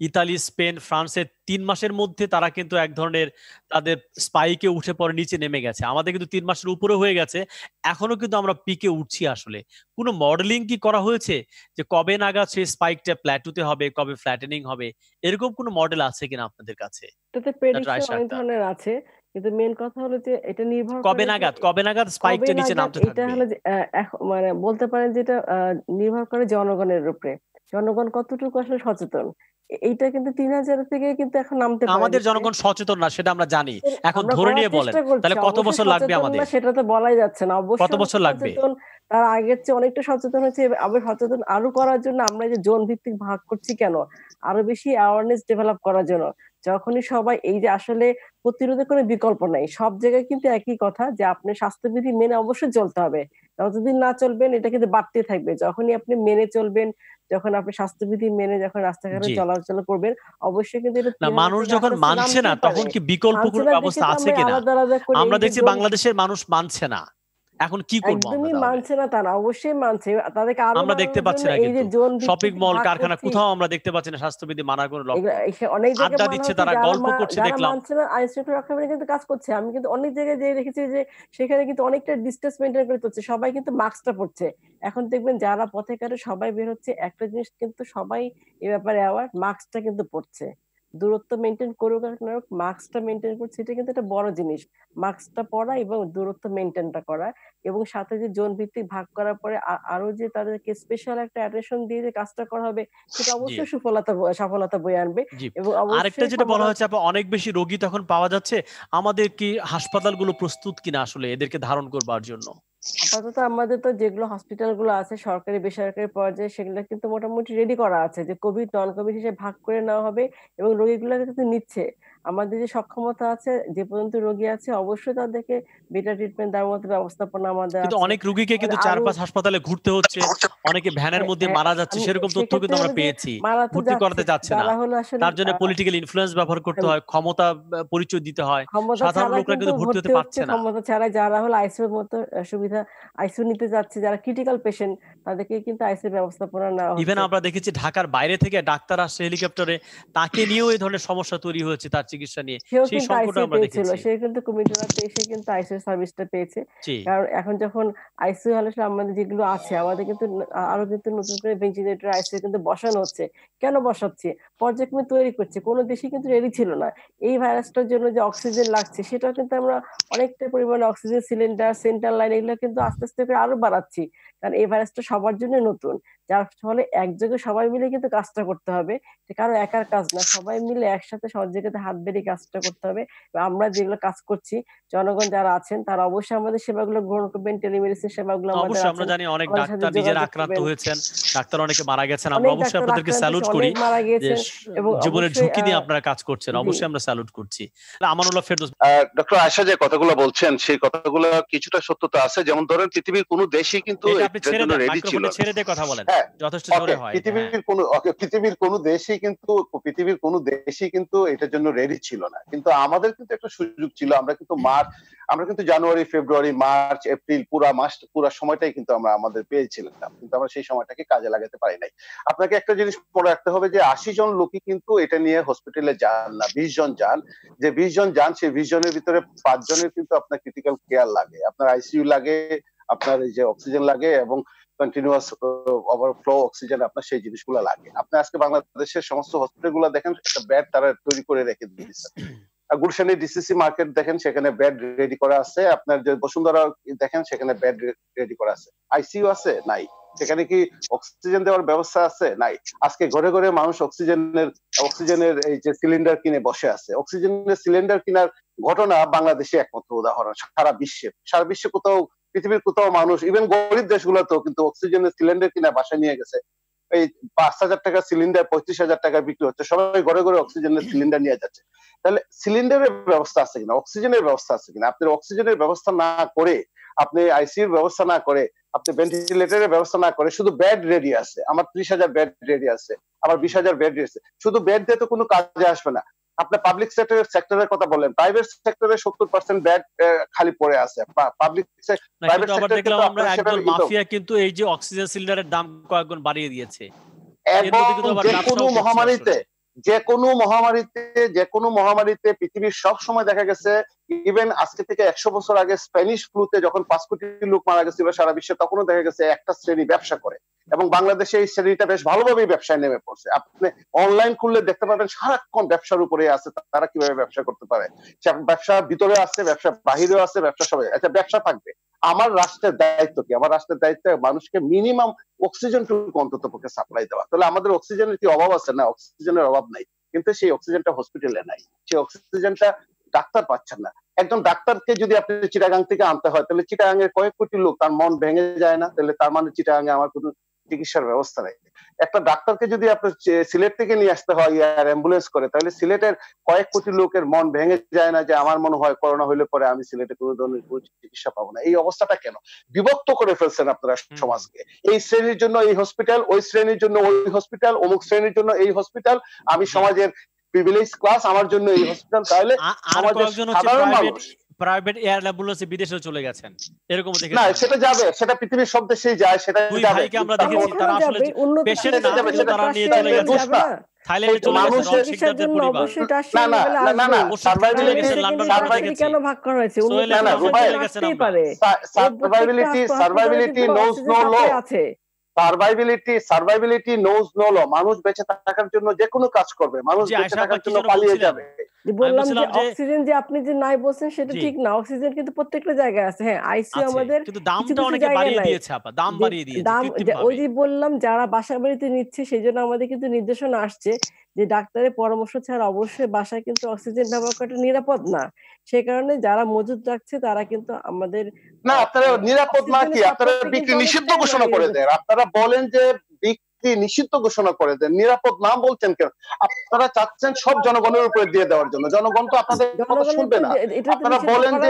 ইতালি, স্পেন, ফ্রান্সের 3 মাসের মধ্যে তারা কিন্তু এক ধরনের তাদের স্পাইকে উঠে পরে নিচে নেমে গেছে। আমাদের কিন্তু 3 মাসের উপরে হয়ে গেছে, এখনো কিন্তু আমরা পিকে উঠছি। আসলে কোনো মডেলিং কি করা হয়েছে যে কবে নাগাদ সেই স্পাইকটা প্ল্যাটুতে হবে, কবে ফ্ল্যাটেনিং হবে, এরকম কোনো মডেল আছে কিনা আপনাদের কাছে? এটাতে প্রেডিকশন অনেক ধরনের আছে, কিন্তু মেন কথা হলো যে এটা নির্ভর করে কবে নাগাদ স্পাইকটা নিচে নামতে থাকবে। এটা হলো যে মানে বলতে পারেন যে এটা নির্ভর করে জনগণের উপরে, জনগণ কতটুকু আসলে সচেতন। এইটা কিন্তু 3000 থেকে কিন্তু এখন নামতে পারে। আমাদের জনগণ সচেতন না, সেটা আমরা জানি। এখন ধরে নিয়ে বলেন তাহলে কত বছর লাগবে আমাদের? সেটা তো বলাই যাচ্ছে না। অবশ্যই কত বছর লাগবে? তার আগের চেয়ে অনেকটা সচেতন হয়েছে। আবার সচেতন আরো করার জন্য আমরা যে জোন ভিত্তিক ভাগ করছি কেন, আরো বেশি অ্যাওয়ারনেস ডেভেলপ করার জন্য। যখনই সবাই এই যে আসলে প্রতিরোধের কোনো বিকল্প নাই, সব জায়গায় কিন্তু একই কথা যে আপনি স্বাস্থ্যবিধি মেনে অবশ্যই চলতে হবে। যতদিন না চলবেন এটা কিন্তু বাড়তে থাকবে। যখনই আপনি মেনে চলবেন, যখন আপনি স্বাস্থ্যবিধি মেনে যখন রাস্তাঘাটে চলাচল করবেন, অবশ্যই কিন্তু এটা মানুষ যখন মানছে না তখন কি বিকল্প কোনো ব্যবস্থা আছে কিনা? আমরা দেখছি বাংলাদেশের মানুষ মানছে না, এখন কি করব? একদমই মানছে না তা না, অবশ্যই মানছে। তাদেরকে আরো আমরা দেখতে পাচ্ছি না, কিন্তু শপিং মল, কারখানা কোথাও আমরা দেখতে পাচ্ছি না স্বাস্থ্যবিধি মানার কোনো লক্ষণ। অনেক জায়গায় আড্ডা দিচ্ছে তারা, গল্প করছে দেখলাম। মানছে না, আইন শৃঙ্খলা রক্ষাকারী কিন্তু কাজ করছে। আমি কিন্তু অনেক জায়গায় যে দেখেছি যে সেখানে কিন্তু অনেকটা ডিসটেন্স মেইনটেইন করে চলছে, সবাই কিন্তু মাস্কটা পরছে। এখন দেখবেন যারা পথে ঘাটে সবাই বের হচ্ছে, একটা জিনিস কিন্তু সবাই এই ব্যাপারে অ্যাওয়ার, মাস্কটা কিন্তু পরছে। দূরত্ব মেনটেন করুক আর না করুক, মাস্কটা মেনটেন করছে, এটা কিন্তু একটা বড় জিনিস। মাস্কটা পরা এবং দূরত্ব মেনটেনটা করা, এবং সাথে যে জোন ভিত্তিক ভাগ করার পরে আরো যে তাদেরকে স্পেশাল একটা অ্যাটেনশন দিয়ে যে কাজটা করা হবে, সেটা অবশ্যই সফলতা বয়ে আনবে। এবং আরেকটা যেটা বলা হচ্ছে, অনেক বেশি রোগী তখন পাওয়া যাচ্ছে, আমাদের কি হাসপাতালগুলো প্রস্তুত কিনা আসলে এদেরকে ধারণ করবার জন্য? আপাতত আমাদের তো যেগুলো হসপিটালগুলো আছে সরকারি বেসরকারি পর্যায়ে, সেগুলো কিন্তু মোটামুটি রেডি করা আছে যে কোভিড নন কোভিড হিসেবে ভাগ করে নেওয়া হবে, এবং রোগীগুলো কিন্তু নিচ্ছে। আমাদের যে সক্ষমতা আছে, যে পর্যন্ত রোগী আছে অবশ্যই তাদেরকে বেটার ট্রিটমেন্ট দেওয়ার মতো ব্যবস্থাপনা আমাদের আছে। কিন্তু অনেক রোগীকে কিন্তু 4-5 হাসপাতালে ঘুরতে হচ্ছে, অনেকে ভ্যানের মধ্যে মারা যাচ্ছে, সেরকম তথ্য কিন্তু আমরা পেয়েছি। ভর্তি করতে যাচ্ছে না, তার জন্য পলিটিক্যাল ইনফ্লুয়েন্স ব্যবহার করতে হয়, ক্ষমতা পরিচয় দিতে হয়, সাধারণ লোকরা কিন্তু ভর্তি হতে পারছে না। ক্ষমতা ছাড়া যারা হলো আইসিইউর মতো সুবিধা, আইসিইউ নিতে যাচ্ছে, যারা ক্রিটিক্যাল পেশেন্ট, তাদেরকে কিন্তু আইসিইউ ব্যবস্থাপনা নেওয়া হচ্ছে। ইভেন আমরা দেখেছি ঢাকার বাইরে থেকে ডাক্তার আসছে হেলিকপ্টারে, তাকে নিয়েও এই ধরনের সমস্যা তৈরি হয়েছে তার চিকিৎসা নিয়ে। সেই সংকট আমরা দেখেছি। সে কিন্তু কুমিল্লাতে এসে কিন্তু আইসিইউ সার্ভিসটা পেয়েছে। কারণ এখন যখন আইসিইউ হলে আমাদের যেগুলো আছে, আমাদের কিন্তু আরো কিন্তু নতুন করে ভেন্টিলেটর আইসিইউ কিন্তু বসানো হচ্ছে। কেন বসাচ্ছে? পর্যায়ক্রমে তৈরি করছে। কোনো দেশই কিন্তু রেডি ছিল না। এই ভাইরাসটার জন্য যে অক্সিজেন লাগছে, সেটাও কিন্তু আমরা অনেকটা পরিমাণে অক্সিজেন সিলিন্ডার, সেন্ট্রাল লাইন, এগুলো কিন্তু আস্তে আস্তে করে আরো বাড়াচ্ছি। কারণ এই ভাইরাসটা সবার জন্য নতুন, যার ফলে একযোগে সবাই মিলে কিন্তু কাজটা করতে হবে। কারো একার কাজ না, সবাই মিলে একসাথে সহযোগিতা হাত বেরিয়ে কাজটা করতে হবে। আমরা যেগুলো কাজ করছি, জনগণ যারা আছেন তারা অবশ্যই আমাদের সেবাগুলো গ্রহণ করবেন, টেলিমেডিসিন সেবাগুলো অবশ্যই। আমরা জানি অনেক ডাক্তার নিজেরা আক্রান্ত হয়েছেন, ডাক্তার অনেকে মারা গেছেন। আমরা অবশ্যই আপনাদেরকে স্যালুট করি, জীবনের ঝুঁকি নিয়ে আপনারা কাজ করছেন, অবশ্যই আমরা স্যালুট করছি। আমানুল্লাহ ফেরদৌস। ডক্টর আয়েশা যে কথাগুলো বলছেন, সেই কথাগুলো কিছুটা সত্যতা আছে। যেমন ধরেন পৃথিবীর কোনো দেশই কিন্তু এটার জন্য রেডি ছিল না। ছেড়ে দিয়ে কথা বলেন, যথেষ্ট জোরে হয়। পৃথিবীর কোনো দেশই কিন্তু এটার জন্য রেডি ছিল না। কিন্তু আমাদের কিন্তু একটা সুযোগ ছিল। আমরা কিন্তু জানুয়ারি, ফেব্রুয়ারি, মার্চ, এপ্রিল পুরা সময়টাই কিন্তু আমরা আমাদের পেয়েছিলাম, কিন্তু আমরা সেই সময়টাকে কাজে লাগাতে পারি নাই। আপনাকে একটা জিনিস মনে রাখতে হবে যে 80 জন লোকই কিন্তু এটা নিয়ে হসপিটালে যান না, 20 জন যান। যে 20 জন যান, সেই 20 জনের ভিতরে 5 জনের কিন্তু আপনার ক্রিটিক্যাল কেয়ার লাগে, আপনার আইসিইউ লাগে, আপনার এই যে অক্সিজেন লাগে, এবং কন্টিনিউয়াস ওভারফ্লো অক্সিজেন, আপনার সেই জিনিসগুলো লাগে। আপনি আজকে বাংলাদেশের সমস্ত হসপিটালগুলো দেখেন, একটা বেড তারা তৈরি করে রেখে দিয়েছে। গুলশানি ডিসিসি মার্কেট দেখেন, সেখানে বেড রেডি করা আছে। আপনার যে বসুন্ধরা দেখেন, সেখানে বেড রেডি করা আছে। আইসিইউ আছে? নাই। সেখানে কি অক্সিজেন দেওয়ার ব্যবস্থা আছে? নাই। আজকে ঘরে ঘরে মানুষ অক্সিজেনের এই যে সিলিন্ডার কিনে বসে আছে। অক্সিজেনের সিলিন্ডার কেনার ঘটনা বাংলাদেশে একমাত্র উদাহরণ। সারা বিশ্বে কোথাও, পৃথিবীর কোথাও মানুষ, ইভেন গরিব দেশগুলোতেও কিন্তু অক্সিজেনের সিলিন্ডার কিনা বাসায় নিয়ে গেছে। এই 5,000 টাকা সিলিন্ডার 35,000 টাকা বিক্রি হচ্ছে। সবাই ঘরে ঘরে অক্সিজেনের সিলিন্ডার নিয়ে যাচ্ছে। তাহলে সিলিন্ডারের ব্যবস্থা আছে কিনা, অক্সিজেনের ব্যবস্থা আছে কিনা? আপনি অক্সিজেনের ব্যবস্থা না করে, আপনি আইসিইউর ব্যবস্থা না করে, আপনি ভেন্টিলেটরের ব্যবস্থা না করে, শুধু বেড রেডি আছে, আমার 30,000 বেড রেডি আছে, আমার 20,000 বেড রেডি আছে, শুধু বেড দিয়ে তো কোনো কাজে আসবে না। আপনি পাবলিক সেক্টরের কথা বলেন, প্রাইভেট সেক্টরে 70% বেড খালি পড়ে আছে। পাবলিক প্রাইভেট সেক্টরে দেখলাম আমরা একদল মাফিয়া কিন্তু এই যে অক্সিজেন সিলিন্ডারের দাম কয়েকগুণ বাড়িয়ে দিয়েছে। এবং যে কোনো মহামারীতে পৃথিবীর সব সময় দেখা গেছে, ইভেন আজকে থেকে 100 বছর আগে স্প্যানিশ ফ্লুতে যখন 5 কোটি লোক মারা গেছিল সারা বিশ্বে, তখনও দেখা গেছে একটা শ্রেণী ব্যবসা করে, এবং বাংলাদেশে এই শ্রেণীটা বেশ ভালোভাবেই ব্যবসায় নেমে পড়ছে। আপনি অনলাইন খুললে দেখতে পাবেন সারাক্ষণ ব্যবসার উপরে আছে, তারা কিভাবে ব্যবসা করতে পারে। ব্যবসা ভিতরে আছে, ব্যবসা বাহিরেও আছে, ব্যবসা সবাই। আচ্ছা, ব্যবসা থাকবে, আমার রাষ্ট্রের দায়িত্ব কি? আমার রাষ্ট্রের দায়িত্ব মানুষকে মিনিমাম অক্সিজেনটুকু অন্তত পক্ষে সাপ্লাই দেওয়া। তাহলে আমাদের অক্সিজেনের কি অভাব আছে? না, অক্সিজেনের অভাব নাই, কিন্তু সেই অক্সিজেনটা হসপিটালে নাই, সেই অক্সিজেনটা ডাক্তার পাচ্ছেন না। একজন ডাক্তারকে যদি আপনি চিটাগাং থেকে আনতে হয়, তাহলে চিটাগাং এর কয়েক কোটি লোক, তার মন ভেঙে যায় না? তাহলে তার মানে চিটাগাং এ আমার কোনো চিকিৎসার ব্যবস্থা নেই। একটা ডাক্তারকে যদি আপনি সিলেট থেকে নিয়ে আসতে হয় এয়ার অ্যাম্বুলেন্স করে, তাহলে সিলেটের কয়েক কোটি লোকের মন ভেঙে যায় না যে আমার মনে হয় করোনা হইলে পরে আমি সিলেটে কোনো ধরনের চিকিৎসা পাবো না? এই অবস্থাটা কেন? বিভক্ত করে ফেলছেন আপনারা সমাজকে। এই শ্রেণীর জন্য এই হসপিটাল, ওই শ্রেণীর জন্য ওই হসপিটাল, অমুক শ্রেণীর জন্য এই হসপিটাল, আমি সমাজের প্রিভিলেজ ক্লাস, আমার জন্য এই হসপিটাল। তাহলে সমাজের সাধারণ মানুষ প্রাইভেট এয়ার অ্যাম্বুলেন্সে বিদেশে চলে গেছেন, এরকম দেখেছি। না, সেটা যাবে, সেটা পৃথিবীর সব দেশেই যায়, সেটা যাবে। আমরা দেখেছি তারা আসলে পেশেন্ট না, তারা নিয়ে চলে গেছে থাইল্যান্ডে চলে গেছে শিক্ষার্থীদের পরিবার। না, সার্ভাইভিলিটি নোজ নো ল। মানুষ বেঁচে থাকার জন্য যে কোনো কাজ করবে, মানুষ বেঁচে থাকার জন্য পালিয়ে যাবে। বললাম যে অক্সিজেন যে আপনি যে নাই বলছেন সেটা ঠিক না, অক্সিজেন কিন্তু প্রত্যেকটা জায়গায় আছে। হ্যাঁ, আইসিইউ আমাদের কিন্তু দামটা অনেকে বাড়িয়ে দিয়েছে আপা, দাম বাড়িয়ে দিয়েছে ওই যে বললাম যারা বাসা বাড়িতে নিচ্ছে, সেইজন্য আমাদের কিন্তু নির্দেশনা আসছে যে ডাক্তারের পরামর্শ ছাড়া অবশ্যই বাসায় কিন্তু অক্সিজেন ব্যবহার করাটা নিরাপদ না। সে কারণে যারা মজুদ রাখছে তারা কিন্তু আমাদের না, আপনারা নিরাপদ না কি আপনারা বিক্রি নিষিদ্ধ ঘোষণা করে দেন। আপনারা বলেন যে বিক্রি নিষিদ্ধ ঘোষণা করে দেন, নিরাপদ না বলছেন কেন? আপনারা চাচ্ছেন সব জনগণের উপরে দিয়ে দেওয়ার জন্য, জনগণ তো আপনাদের কথা শুনবে না। আপনারা বলেন যে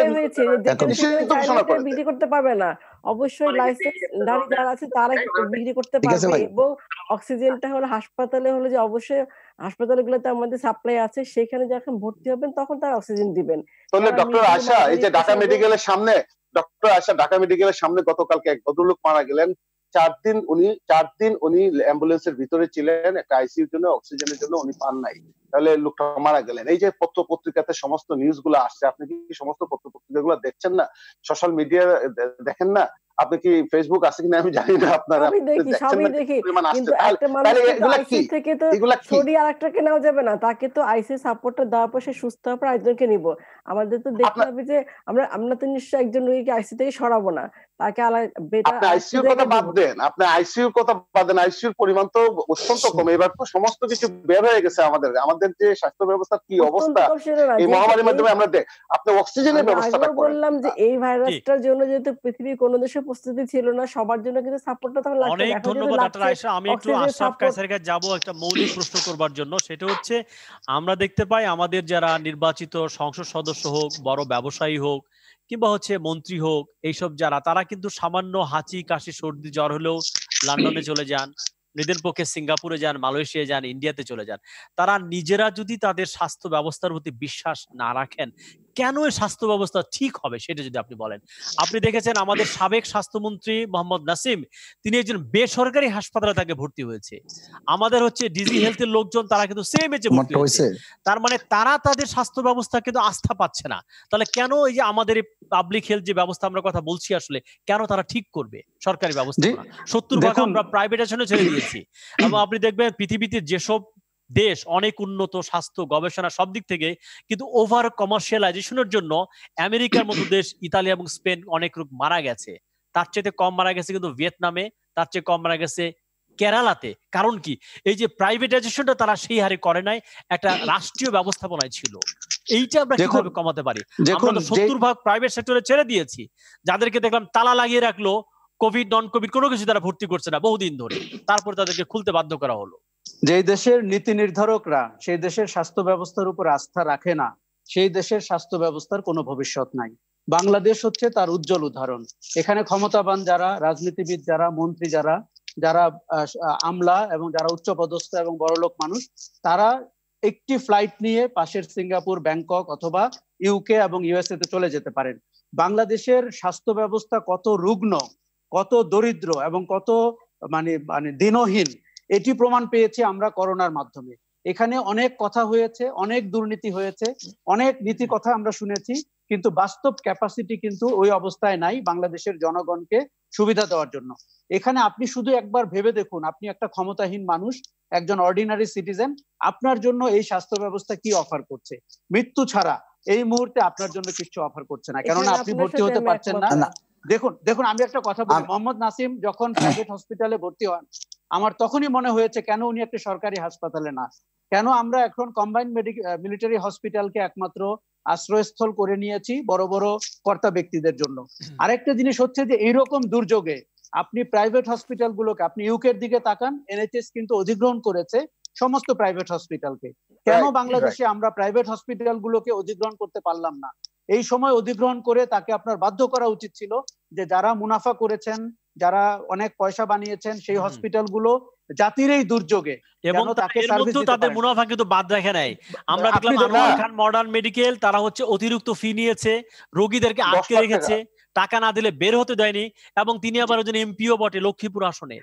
নিষিদ্ধ ঘোষণা করে বিক্রি করতে পারবে না, অবশ্যই লাইসেন্স যারা আছে তারা বিক্রি করতে পারবে। এবং অক্সিজেনটা হলো হাসপাতালে হলো যে অবশ্যই হাসপাতালগুলোতে আমাদের সাপ্লাই আছে, সেখানে যখন ভর্তি হবেন তখন তারা অক্সিজেন দিবেন। তাহলে ডক্টর আশা, এই যে ঢাকা মেডিকেলের সামনে গতকালকে এক ভদ্রলোক মারা গেলেন। 4 দিন উনি অ্যাম্বুলেন্সের ভিতরে ছিলেন, একটা আইসিইউর জন্য, অক্সিজেনের জন্য উনি পান নাই। তাহলে লোকটা মারা গেলেন। এই যে পত্র পত্রিকাতে সমস্ত নিউজ গুলো আসছে, আপনি কি সমস্ত পত্র পত্রিকাগুলো দেখছেন না? সোশ্যাল মিডিয়া দেখেন না? আপনি কি ফেসবুক আছে কিনা আমি জানি না, আপনারা আরেকটাকে নেওয়া যাবে না, তাকে তো আইসিইউ সাপোর্টটা দেওয়ার পর সে সুস্থ হওয়ার পর একজনকে নিব। আমাদের তো দেখতে হবে যে আমরা তো নিশ্চয়ই একজন রোগীকে আইসিইউ থেকে সরাবো না, তাকে আইসিইউর কথা বাদ দেন, আপনি আইসিইউর কথা বাদ দেন, আইসিইউর পরিমাণ তো অত্যন্ত কম। এবার তো সমস্ত কিছু বের হয়ে গেছে। আমাদের যে স্বাস্থ্য ব্যবস্থার কি অবস্থা এই মহামারীর মাধ্যমে, আমরা আপনি অক্সিজেনের ব্যবস্থাটা করেন। বললাম যে এই ভাইরাসটার জন্য যেহেতু পৃথিবীর কোনো দেশে প্রস্তুতি ছিল না, সবার জন্য কিন্তু সাপোর্টটা তখন লাগবে। অনেক ধন্যবাদ ডক্টর আয়েশা। আমি একটু আশরাফ কায়সারের কাছে যাব একটা মৌলিক প্রশ্ন করবার জন্য। সেটা হচ্ছে, আমরা দেখতে পাই আমাদের যারা নির্বাচিত সংসদ সদস্য হোক, বড় ব্যবসায়ী হোক, কিংবা হচ্ছে মন্ত্রী হোক, এইসব যারা, তারা কিন্তু সামান্য হাঁচি কাশি সর্দি জ্বর হলেও লন্ডনে চলে যান, নিদেন পক্ষে সিঙ্গাপুরে যান, মালয়েশিয়া যান, ইন্ডিয়াতে চলে যান। তারা নিজেরা যদি তাদের স্বাস্থ্য ব্যবস্থার প্রতি বিশ্বাস না রাখেন, কেন এই স্বাস্থ্য ব্যবস্থা ঠিক হবে সেটা যদি আপনি বলেন। আপনি দেখেছেন আমাদের সাবেক স্বাস্থ্যমন্ত্রী মোহাম্মদ নাসিম, তিনি একজন বেসরকারি হাসপাতালে তাকে ভর্তি হয়েছে। আমাদের হচ্ছে ডিজি হেলথের লোকজন, তারা কিন্তু সেম এজে ভর্তি হয়েছে। তার মানে তারা তাদের স্বাস্থ্য ব্যবস্থা কিন্তু আস্থা পাচ্ছে না। তাহলে কেন এই যে আমাদের এই পাবলিক হেলথ যে ব্যবস্থা আমরা কথা বলছি, আসলে কেন তারা ঠিক করবে সরকারি ব্যবস্থা? 70% আমরা প্রাইভেটাইজেশনে ছেড়ে দিয়েছি। এবং আপনি দেখবেন পৃথিবীতে যেসব দেশ, অনেক উন্নত স্বাস্থ্য গবেষণা সব দিক থেকে, কিন্তু ওভার কমার্শিয়ালাইজেশনের জন্য আমেরিকার মতো দেশ, ইতালি এবং স্পেন অনেক লোক মারা গেছে। তার চেয়ে কম মারা গেছে কিন্তু ভিয়েতনামে, তার চেয়ে কম মারা গেছে কেরালাতে। কারণ কি? এই যে প্রাইভেটাইজেশনটা তারা সেই হারে করে নাই, একটা রাষ্ট্রীয় ব্যবস্থাপনায় ছিল। এইটা আমরা কিভাবে কমাতে পারি? আমরা তো 70% প্রাইভেট সেক্টরে ছেড়ে দিয়েছি। যাদেরকে দেখলাম তালা লাগিয়ে রাখলো, কোভিড নন কোভিড কোনো কিছু তারা ভর্তি করছে না বহুদিন ধরে, তারপর তাদেরকে খুলতে বাধ্য করা হলো। যে দেশের নীতি নির্ধারকরা সেই দেশের স্বাস্থ্য ব্যবস্থার উপর আস্থা রাখে না, সেই দেশের স্বাস্থ্য ব্যবস্থার কোনো ভবিষ্যৎ নাই। বাংলাদেশ হচ্ছে তার উজ্জ্বল উদাহরণ। এখানে ক্ষমতাবান যারা, রাজনীতিবিদ যারা, মন্ত্রী যারা, যারা আমলা এবং যারা উচ্চপদস্থ এবং বড়লোক মানুষ, তারা একটি ফ্লাইট নিয়ে পাশের সিঙ্গাপুর, ব্যাংকক অথবা ইউকে এবং ইউএসএ তে চলে যেতে পারেন। বাংলাদেশের স্বাস্থ্য ব্যবস্থা কত রুগ্ন, কত দরিদ্র এবং কত মানে দিনহীন, এটি প্রমাণ পেয়েছি আমরা করোনার মাধ্যমে। এখানে অনেক কথা হয়েছে, অনেক দুর্নীতি হয়েছে, অনেক নীতি কথা আমরা শুনেছি, কিন্তু বাস্তব ক্যাপাসিটি কিন্তু ওই অবস্থায় নাই বাংলাদেশের জনগণকে সুবিধা দেওয়ার জন্য। এখানে আপনি শুধু একবার ভেবে দেখুন, আপনি একটা ক্ষমতাহীন মানুষ, একজন অর্ডিনারি সিটিজেন, আপনার জন্য এই স্বাস্থ্য ব্যবস্থা কি অফার করছে? মৃত্যু ছাড়া এই মুহূর্তে আপনার জন্য কিছু অফার করছে না, কেননা আপনি ভর্তি হতে পারছেন না। দেখুন আমি একটা কথা বলি, মোহাম্মদ নাসিম যখন প্রাইভেট হসপিটালে ভর্তি হন, আমার তখনই মনে হয়েছে কেন উনি একটা সরকারি হাসপাতালে না, কেন আমরা এখন কম্বাইন্ড মিলিটারি হসপিটালকে একমাত্র আশ্রয়স্থল করে নিয়েছি বড় বড় কর্তা ব্যক্তিদের জন্য। আরেকটা জিনিস হচ্ছে যে এইরকম দুর্যোগে আপনি প্রাইভেট হসপিটাল গুলোকে, আপনি ইউকের দিকে তাকান, এনএইচএস কিন্তু অধিগ্রহণ করেছে সমস্ত প্রাইভেট হসপিটালকে। কেন বাংলাদেশে আমরা প্রাইভেট হসপিটাল গুলোকে অধিগ্রহণ করতে পারলাম না? এই সময় অধিগ্রহণ করে তাকে আপনার বাধ্য করা উচিত ছিল যে যারা মুনাফা করেছেন, যারা অনেক পয়সা বানিয়েছেন, সেই হসপিটাল গুলো জাতির এই দুর্যোগে এবং তাদের মুনাফা কিন্তু বাদ রাখে নাই। আমরা দেখলাম আনোয়ার খান মডার্ন মেডিকেল, তারা হচ্ছে অতিরিক্ত ফি নিয়েছে, রোগীদেরকে আটকে রেখেছে, টাকা না দিলে বের হতে দেয়নি, এবং তিনি আবার একজন এমপিও বটে লক্ষ্মীপুর আসনে।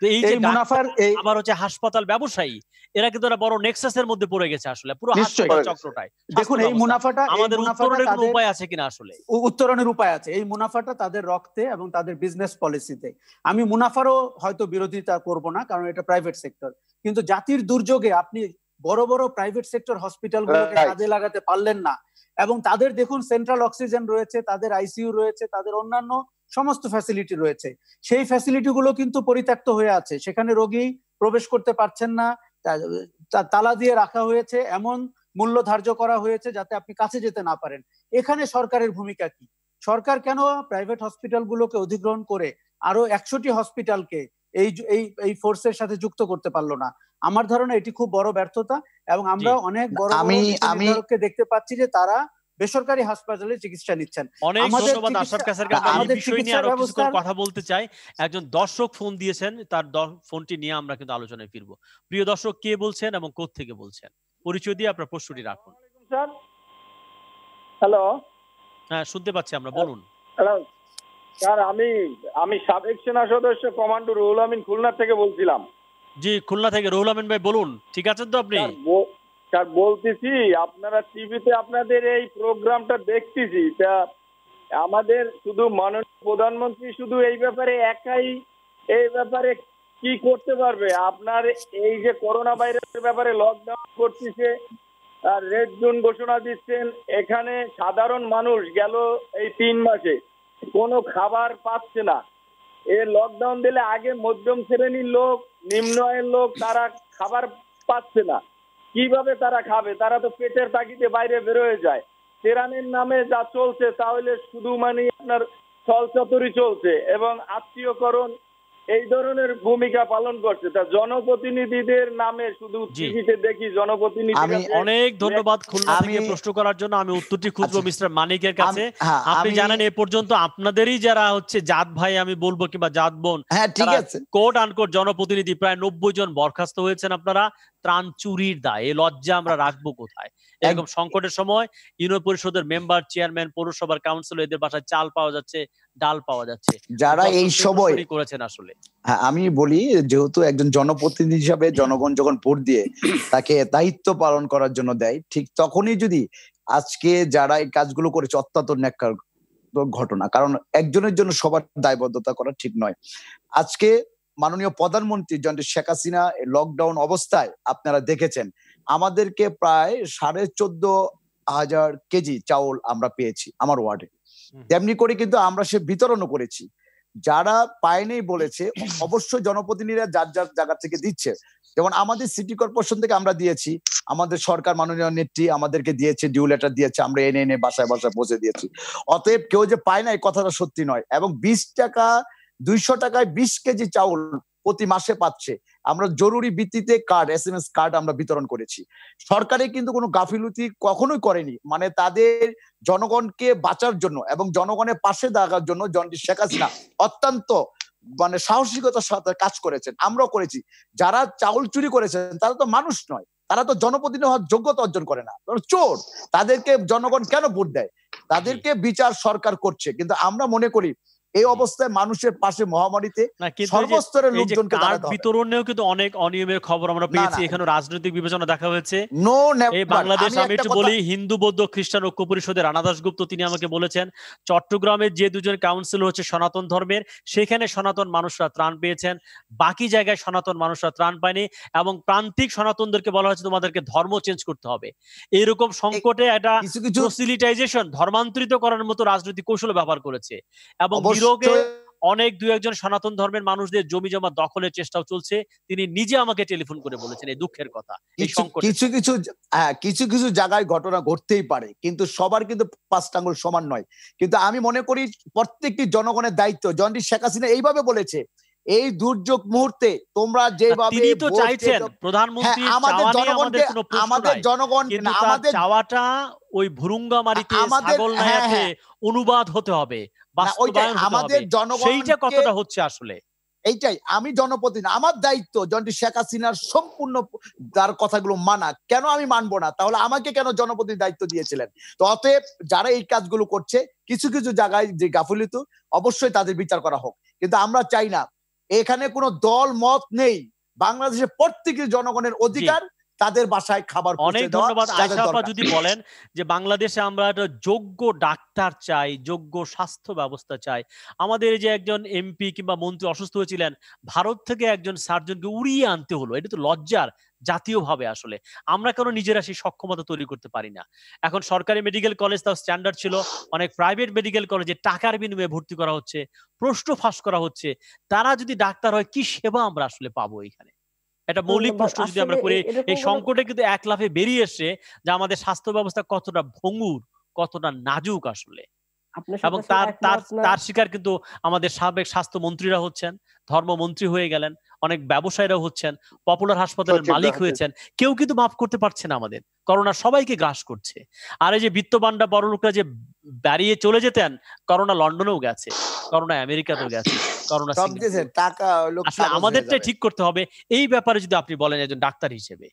এই যে মুনাফার আবার হচ্ছে হাসপাতাল ব্যবসায়ী, এরা কিন্তু বড় নেক্সাসের মধ্যে পড়ে গেছে আসলে পুরো হাসপাতাল চক্রটায়। দেখুন এই মুনাফাটা, আমাদের উত্তরণের কোনো উপায় আছে কিনা? আসলে উত্তরণের উপায় আছে। এই মুনাফাটা তাদের রক্তে এবং তাদের বিজনেস পলিসিতে। আমি মুনাফারও হয়তো বিরোধিতা করব না, কারণ এটা প্রাইভেট সেক্টর, কিন্তু জাতির দুর্যোগে আপনি বড় বড় প্রাইভেট সেক্টর হসপিটালগুলোকে কাজে লাগাতে পারলেন না। এবং তাদের দেখুন সেন্ট্রাল অক্সিজেন রয়েছে, তাদের আইসিইউ রয়েছে, তাদের অন্যান্য সমস্ত ফ্যাসিলিটি রয়েছে, সেই ফ্যাসিলিটি গুলো কিন্তু পরিত্যক্ত হয়ে আছে, সেখানে রোগী প্রবেশ করতে পারছেন না, তালা দিয়ে রাখা হয়েছে, এমন মূল্য ধার্য করা হয়েছে যাতে আপনি কাছে যেতে না পারেন। এখানে সরকারের ভূমিকা কি? সরকার কেন প্রাইভেট হসপিটাল গুলোকে অধিগ্রহণ করে আরো 100টি হসপিটালকে এই ফোর্সের সাথে যুক্ত করতে পারলো না? আমার ধারণা এটি খুব বড় ব্যর্থতা, এবং আমরা অনেক বড় বড় দেখতে পাচ্ছি যে তারা বেসরকারি হাসপাতালে চিকিৎসা নিচ্ছেন। অনেক ধন্যবাদ আশরাফ কাসের কাছে। আমি বিষয় নিয়ে আরো কিছু কথা বলতে চাই। একজন দর্শক ফোন দিয়েছেন, তার ফোনটি নিয়ে আমরা কিন্তু আলোচনায় ফিরবো। প্রিয় দর্শক, কে বলছেন এবং কোথা থেকে বলছেন? পরিচয় দিয়ে আপনার প্রশ্নটি রাখুন। Sir, hello. হ্যাঁ, শুনতে পাচ্ছি আমরা, বলুন। হ্যালো স্যার, আমি সাবেক সেনা সদস্য কমান্ডো রুহুল আমিন খুলনা থেকে বলছিলাম। জি, খুলনা থেকে রুহুল আমিন ভাই বলুন। ঠিক আছেন তো আপনি? স্যার বলতেছি, আপনারা টিভিতে আপনাদের এই প্রোগ্রামটা দেখতেছি, তা আমাদের শুধু মাননীয় প্রধানমন্ত্রী শুধু এই ব্যাপারে একাই এই ব্যাপারে কি করতে পারবে? আপনার এই যে করোনা ভাইরাসের ব্যাপারে লকডাউন করতেছে আর রেড জোন ঘোষণা দিচ্ছেন, এখানে সাধারণ মানুষ গেল এই 3 মাসে কোনো খাবার পাচ্ছে না। এই লকডাউন দিলে আগে মধ্যম শ্রেণীর লোক, নিম্ন আয়ের লোক, তারা খাবার পাচ্ছে না, কিভাবে তারা খাবে? তারা তো পেটের তাগিদে বাইরে বেরোয় যায়। তেরানের নামে যা চলছে তাহলে শুধু আপনার ছলচাতুরি চলছে এবং আত্মীয়করণ এই ধরনের ভূমিকা পালন করছে। তা জনপ্রতিনিধিদের নামে শুধু টিভিতে দেখি জনপ্রতিনিধি। আমি অনেক ধন্যবাদ খুলনা থেকে প্রশ্ন করার জন্য। আমি উত্তরটি খুঁজবো মিস্টার মানিকের কাছে। আপনি জানেন এ পর্যন্ত আপনাদেরই যারা হচ্ছে জাত ভাই আমি বলবো কিংবা জাত বোন, কোট আনকোট জনপ্রতিনিধি প্রায় 90 জন বরখাস্ত হয়েছেন আপনারা ত্রাণ চুরির দায়। এই লজ্জা আমরা রাখবো কোথায়? এরকম সংকটের সময় ইউনিয়ন পরিষদের মেম্বার, চেয়ারম্যান, পৌরসভার কাউন্সিলর, এদের বাসায় চাল পাওয়া যাচ্ছে, ডাল পাওয়া যাচ্ছে, যারা এই সময় করেছেন। আসলে হ্যাঁ, আমি বলি, যেহেতু একজন জনপ্রতিনিধি হিসাবে জনগণ যখন ভোট দিয়ে তাকে দায়িত্ব পালন করার জন্য দেয়, ঠিক তখনই যদি আজকে যারা এই কাজগুলো করেছে অত্যন্ত ন্যাক্কার ঘটনা, কারণ একজনের জন্য সবার দায়বদ্ধতা করা ঠিক নয়। আজকে মাননীয় প্রধানমন্ত্রী জনাব শেখ হাসিনা লকডাউন অবস্থায় আপনারা দেখেছেন আমাদেরকে প্রায় 14,500 কেজি চাউল আমরা পেয়েছি আমার ওয়ার্ডে। তেমনি করে কিন্তু আমরা সে বিতরণও করেছি। যারা পায়নি বলেছে অবশ্যই জনপ্রতিনিধিরা যার যার জায়গা থেকে দিচ্ছে। যেমন আমাদের সিটি কর্পোরেশন থেকে আমরা দিয়েছি, আমাদের সরকার মাননীয় নেত্রী আমাদেরকে দিয়েছে, ডিউ লেটার দিয়েছে, আমরা এনে এনে বাসায় বাসায় পৌঁছে দিয়েছি। অতএব কেউ যে পায় না এই কথাটা সত্যি নয়। এবং 20 টাকা 200 টাকায় 20 কেজি চাউল প্রতি মাসে পাচ্ছে। আমরা জরুরি ভিত্তিতে কার্ড, SMS কার্ড আমরা বিতরণ করেছি। সরকারে কিন্তু কোনো গাফিলতি কখনোই করেনি, মানে তাদের জনগণকে বাঁচার জন্য এবং জনগণের পাশে দাঁড়ানোর জন্য জনাব শেখ হাসিনা অত্যন্ত মানে সাহসিকতার সাথে কাজ করেছেন, আমরাও করেছি। যারা চাউল চুরি করেছেন তারা তো মানুষ নয়, তারা তো জনপ্রতিনিধি হওয়ার যোগ্যতা অর্জন করে না, চোর। তাদেরকে জনগণ কেন ভোট দেয়? তাদেরকে বিচার সরকার করছে। কিন্তু আমরা মনে করি এই অবস্থায় মানুষের পাশে মহামারীতে সর্বস্তরের লোকজনকে দাঁড়াতে হবে। বিতরণেও কিন্তু অনেক অনিয়মের খবর আমরা পেয়েছি। এখানে রাজনৈতিক বিবেচনা দেখা হয়েছে। এই নেভার। বাংলাদেশ আমি আমি একটা একটু কথা- বলি, হিন্দু বৌদ্ধ খ্রিস্টান ঐক্য পরিষদের রানা দাশগুপ্ত তিনি আমাকে বলেছেন চট্টগ্রামের যে দুজন কাউন্সিলর হচ্ছে সনাতন ধর্মের, সেখানে সনাতন মানুষরা ত্রাণ পেয়েছেন, বাকি জায়গায় সনাতন মানুষরা ত্রাণ পায়নি, এবং প্রান্তিক সনাতনদেরকে বলা হচ্ছে তোমাদেরকে ধর্ম চেঞ্জ করতে হবে। এরকম সংকটে একটা কিছু কিছু প্রসিলিটাইজেশন, ধর্মান্তরিত করার মতো রাজনৈতিক কৌশল ব্যবহার করেছে। এবং অবশ্যই- নিরোগে অনেক দু একজন সনাতন ধর্মের মানুষদের জমি জমা দখলের চেষ্টাও চলছে। তিনি নিজে আমাকে টেলিফোন করে বলেছেন এই দুঃখের কথা। এই সংকটে কিছু কিছু জায়গায় ঘটনা ঘটতেই পারে, কিন্তু সবার কিন্তু 5 আঙ্গুল সমান নয়। কিন্তু আমি মনে করি প্রত্যেকটি জনগণের দায়িত্ব। জনাব শেখ হাসিনা এইভাবে বলেছে, এই দুর্যোগ মুহূর্তে তোমরা যেভাবে তিনি তো ভোট চাইছেন দিতে- প্রধানমন্ত্রী হ্যাঁ, আমাদের চাওয়া নিয়ে জনগণকে আমাদের কোনো প্রশ্ন আমাদের নাই। জনগণ কিন্তু না, তার আমাদের চাওয়াটা ওই ভুরুঙ্গামারিতে আমাদের- ছাগল হ্যাঁ, নায়াতে হ্যাঁ। অনুবাদ হতে হবে, বাস্তবায়ন হতে আমাদের হবে। জনগণকে- সেইটা কতটা হচ্ছে আসলে? এইটাই আমি জনপ্রতিনিধি, আমার দায়িত্ব জনাব শেখ হাসিনার সম্পূর্ণ তার কথাগুলো মানা। কেন আমি মানবো না? তাহলে আমাকে কেন জনপ্রতিনিধি দায়িত্ব দিয়েছিলেন? তো অতএব যারা এই কাজগুলো করছে, কিছু কিছু জায়গায় যে গাফিলতি, অবশ্যই তাদের বিচার করা হোক। কিন্তু আমরা চাই না, এখানে কোনো দল মত নেই। বাংলাদেশের প্রত্যেকটি জনগণের অধিকার তাদের বাসায় খাবার অনেক পৌঁছে দেওয়া, ধন্যবাদ। যাদের আয়েশা আপা দরকার। যদি বলেন যে বাংলাদেশে আমরা একটা যোগ্য ডাক্তার চাই, যোগ্য স্বাস্থ্য ব্যবস্থা চাই। আমাদের এই যে একজন এমপি কিংবা মন্ত্রী অসুস্থ হয়েছিলেন, ভারত থেকে একজন সার্জনকে উড়িয়ে আনতে হলো। এটা তো লজ্জার জাতীয়ভাবে। আসলে আমরা কেন নিজেরা সেই সক্ষমতা তৈরি করতে পারি না? এখন সরকারি মেডিকেল কলেজ তাও স্ট্যান্ডার্ড ছিল, অনেক প্রাইভেট মেডিকেল কলেজে টাকার বিনিময়ে ভর্তি করা হচ্ছে, প্রশ্ন ফাঁস করা হচ্ছে। তারা যদি ডাক্তার হয়, কি সেবা আমরা আসলে পাবো এখানে? একটা মৌলিক প্রশ্ন যদি আমরা করি। এই সংকটে কিন্তু এক লাফে বেরিয়ে এসে যে আমাদের স্বাস্থ্য ব্যবস্থা কতটা ভঙ্গুর, কতটা নাজুক আসলে। এবং তার শিকার কিন্তু আমাদের সাবেক স্বাস্থ্য মন্ত্রীরা হচ্ছেন, ধর্মমন্ত্রী হয়ে গেলেন, অনেক ব্যবসায়ীরা হচ্ছেন, পপুলার হাসপাতালের মালিক হয়েছেন। কেউ কিন্তু মাফ করতে পারছে না আমাদের। করোনা সবাইকে গ্রাস করছে। আর এই যে বিত্তবানরা বড় লোকরা যে দাঁড়িয়ে চলে যেতেন, করোনা লন্ডনেও গেছে, করোনা আমেরিকাতেও গেছে, করোনা টাকা আসলে আমাদেরটাই ঠিক করতে হবে। এই ব্যাপারে যদি আপনি বলেন একজন ডাক্তার হিসেবে।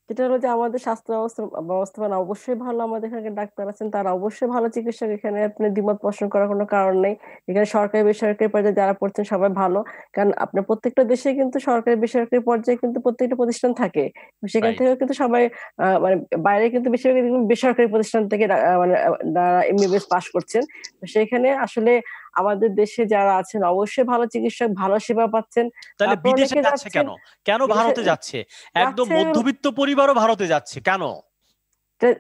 যেটা হলো যে আমাদের স্বাস্থ্য ব্যবস্থাপনা অবশ্যই ভালো, আমাদের এখানে ডাক্তার আছেন, তারা অবশ্যই ভালো চিকিৎসক। এখানে আপনি দ্বিমত পোষণ করার কোনো কারণ নেই। এখানে সরকারি বেসরকারি পর্যায়ে যারা পড়ছেন সবাই ভালো। কারণ আপনার প্রত্যেকটা দেশে কিন্তু সরকারি বেসরকারি পর্যায়ে কিন্তু প্রত্যেকটা প্রতিষ্ঠান থাকে, সেখান থেকে কিন্তু সবাই মানে বাইরে কিন্তু বেশিরভাগ বেসরকারি প্রতিষ্ঠান থেকে মানে MBBS পাস করছেন। সেখানে আসলে আমাদের দেশে যারা আছেন অবশ্যই ভালো চিকিৎসক, ভালো সেবা পাচ্ছেন। তাহলে বিদেশে যাচ্ছে কেন? কেন ভারতে যাচ্ছে? একদম মধ্যবিত্ত পরিবারও ভারতে যাচ্ছে কেন?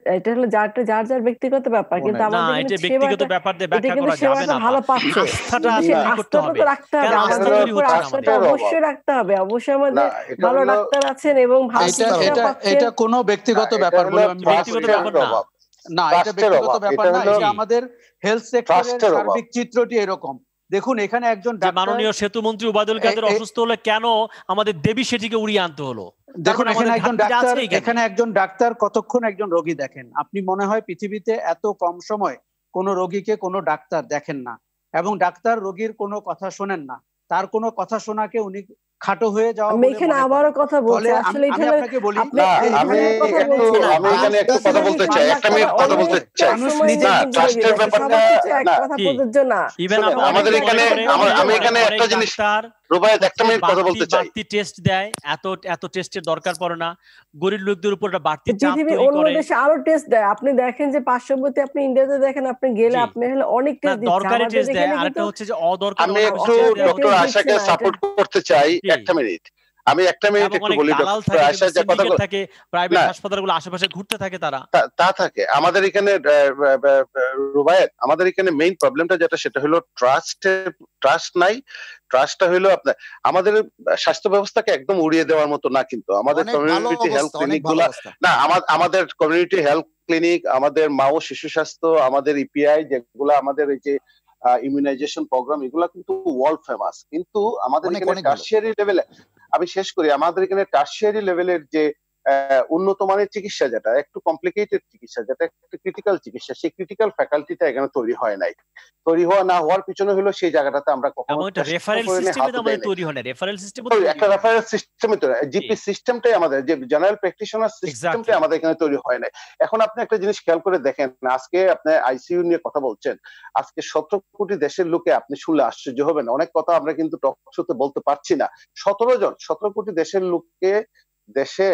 এটা হলো যার যার ব্যক্তিগত ব্যাপার, কিন্তু আমাদের এটা ব্যক্তিগত ব্যাপার দিয়ে ব্যাখ্যা করা যাবে না। ভালো পাচ্ছে, আস্থাটা তৈরি করতে হবে। কেন আস্থাটা অবশ্যই রাখতে হবে। অবশ্যই আমাদের ভালো ডাক্তার আছেন এবং এটা কোনো ব্যক্তিগত ব্যাপার বলে আমি ব্যক্তিগত ব্যাপার না, এটা ব্যক্তিগত ব্যাপার না। এটা আমাদের হেলথ সেক্টরের সার্বিক চিত্রটি এরকম। দেখুন, এখানে একজন মাননীয় সেতু মন্ত্রী ওবায়দুল কাদের অসুস্থ হলে কেন আমাদের দেবী সেটিকে উড়িয়ে আনতে হলো? দেখুন, এখানে একজন ডাক্তার কতক্ষণ একজন রোগী দেখেন? আপনি মনে হয় পৃথিবীতে এত কম সময় কোনো রোগীকে কোনো ডাক্তার দেখেন না, এবং ডাক্তার রোগীর কোনো কথা শোনেন না। তার কোনো কথা শোনাকে উনি খাটো হয়ে যাওয়া। আমি এখানে আবারও কথা বলছি, আসলে আমি এখানে একটু কথা বলতে চাই, একটা মিনিট কথা বলতে চাই। আমাদের এখানে আমি এখানে একটা জিনিস রুবায়েত একটা মিনিট কথা বলতে চাই। বাড়তি টেস্ট দেয়, এত টেস্টের দরকার পড়ে না, গরিব লোকদের উপর বাড়তি চাপ পৃথিবীর তৈরি অন্য করে। দেশে আরো টেস্ট দেয়, আপনি দেখেন যে পার্শ্ববর্তী, আপনি ইন্ডিয়াতে দেখেন, আপনি গেলে আপনি হলে অনেক টেস্ট দিচ্ছে, দরকারি আমাদের টেস্ট দেয়। এখানে আরেকটা কিন্তু হচ্ছে যে অদরকারি আমি একটু ডক্টর আয়েশাকে সাপোর্ট করতে চাই, একটা মিনিট আমি একটা মিনিট একটু বলি। ডক্টর আয়েশা যে কথা থাকে, প্রাইভেট হাসপাতালগুলো আশেপাশে ঘুরতে থাকে, তারা তা থাকে। আমাদের এখানে রুবায়েত, আমাদের এখানে মেইন প্রবলেমটা যেটা সেটা হলো ট্রাস্ট নাই। ট্রাস্টটা হলো আপনার আমাদের স্বাস্থ্য ব্যবস্থাকে একদম উড়িয়ে দেওয়ার মতো না, কিন্তু আমাদের কমিউনিটি হেলথ ক্লিনিক গুলা না, আমাদের কমিউনিটি হেলথ ক্লিনিক, আমাদের মা ও শিশু স্বাস্থ্য, আমাদের ইপিআই যেগুলো, আমাদের এই যে ইমিউনাইজেশন প্রোগ্রাম, এগুলা কিন্তু ওয়ার্ল্ড ফেমাস। কিন্তু আমাদের এখানে টার্সিয়ারি লেভেলে, আমি শেষ করি, আমাদের এখানে টার্সিয়ারি লেভেলের যে উন্নত মানের চিকিৎসা, যেটা একটু কমপ্লিকেটেড চিকিৎসা, যেটা একটু ক্রিটিক্যাল চিকিৎসা, সেই ক্রিটিক্যাল ফ্যাকাল্টিটা এখানে তৈরি হয় নাই। তৈরি হওয়া না হওয়ার পিছনে হলো সেই জায়গাটাতে আমরা কখনো রেফারেল সিস্টেমে আমাদের তৈরি হয় না। রেফারেল সিস্টেম একটা রেফারেল সিস্টেমে তৈরি, জিপি সিস্টেমটাই আমাদের, যে জেনারেল প্র্যাকটিশনার সিস্টেমটাই আমাদের এখানে তৈরি হয় নাই। এখন আপনি একটা জিনিস খেয়াল করে দেখেন, আজকে আপনি আইসিইউ নিয়ে কথা বলছেন, আজকে 17 কোটি দেশের লোকে আপনি শুনলে আশ্চর্য হবেন, অনেক কথা আমরা কিন্তু টক শোতে বলতে পারছি না। 17 কোটি দেশের লোককে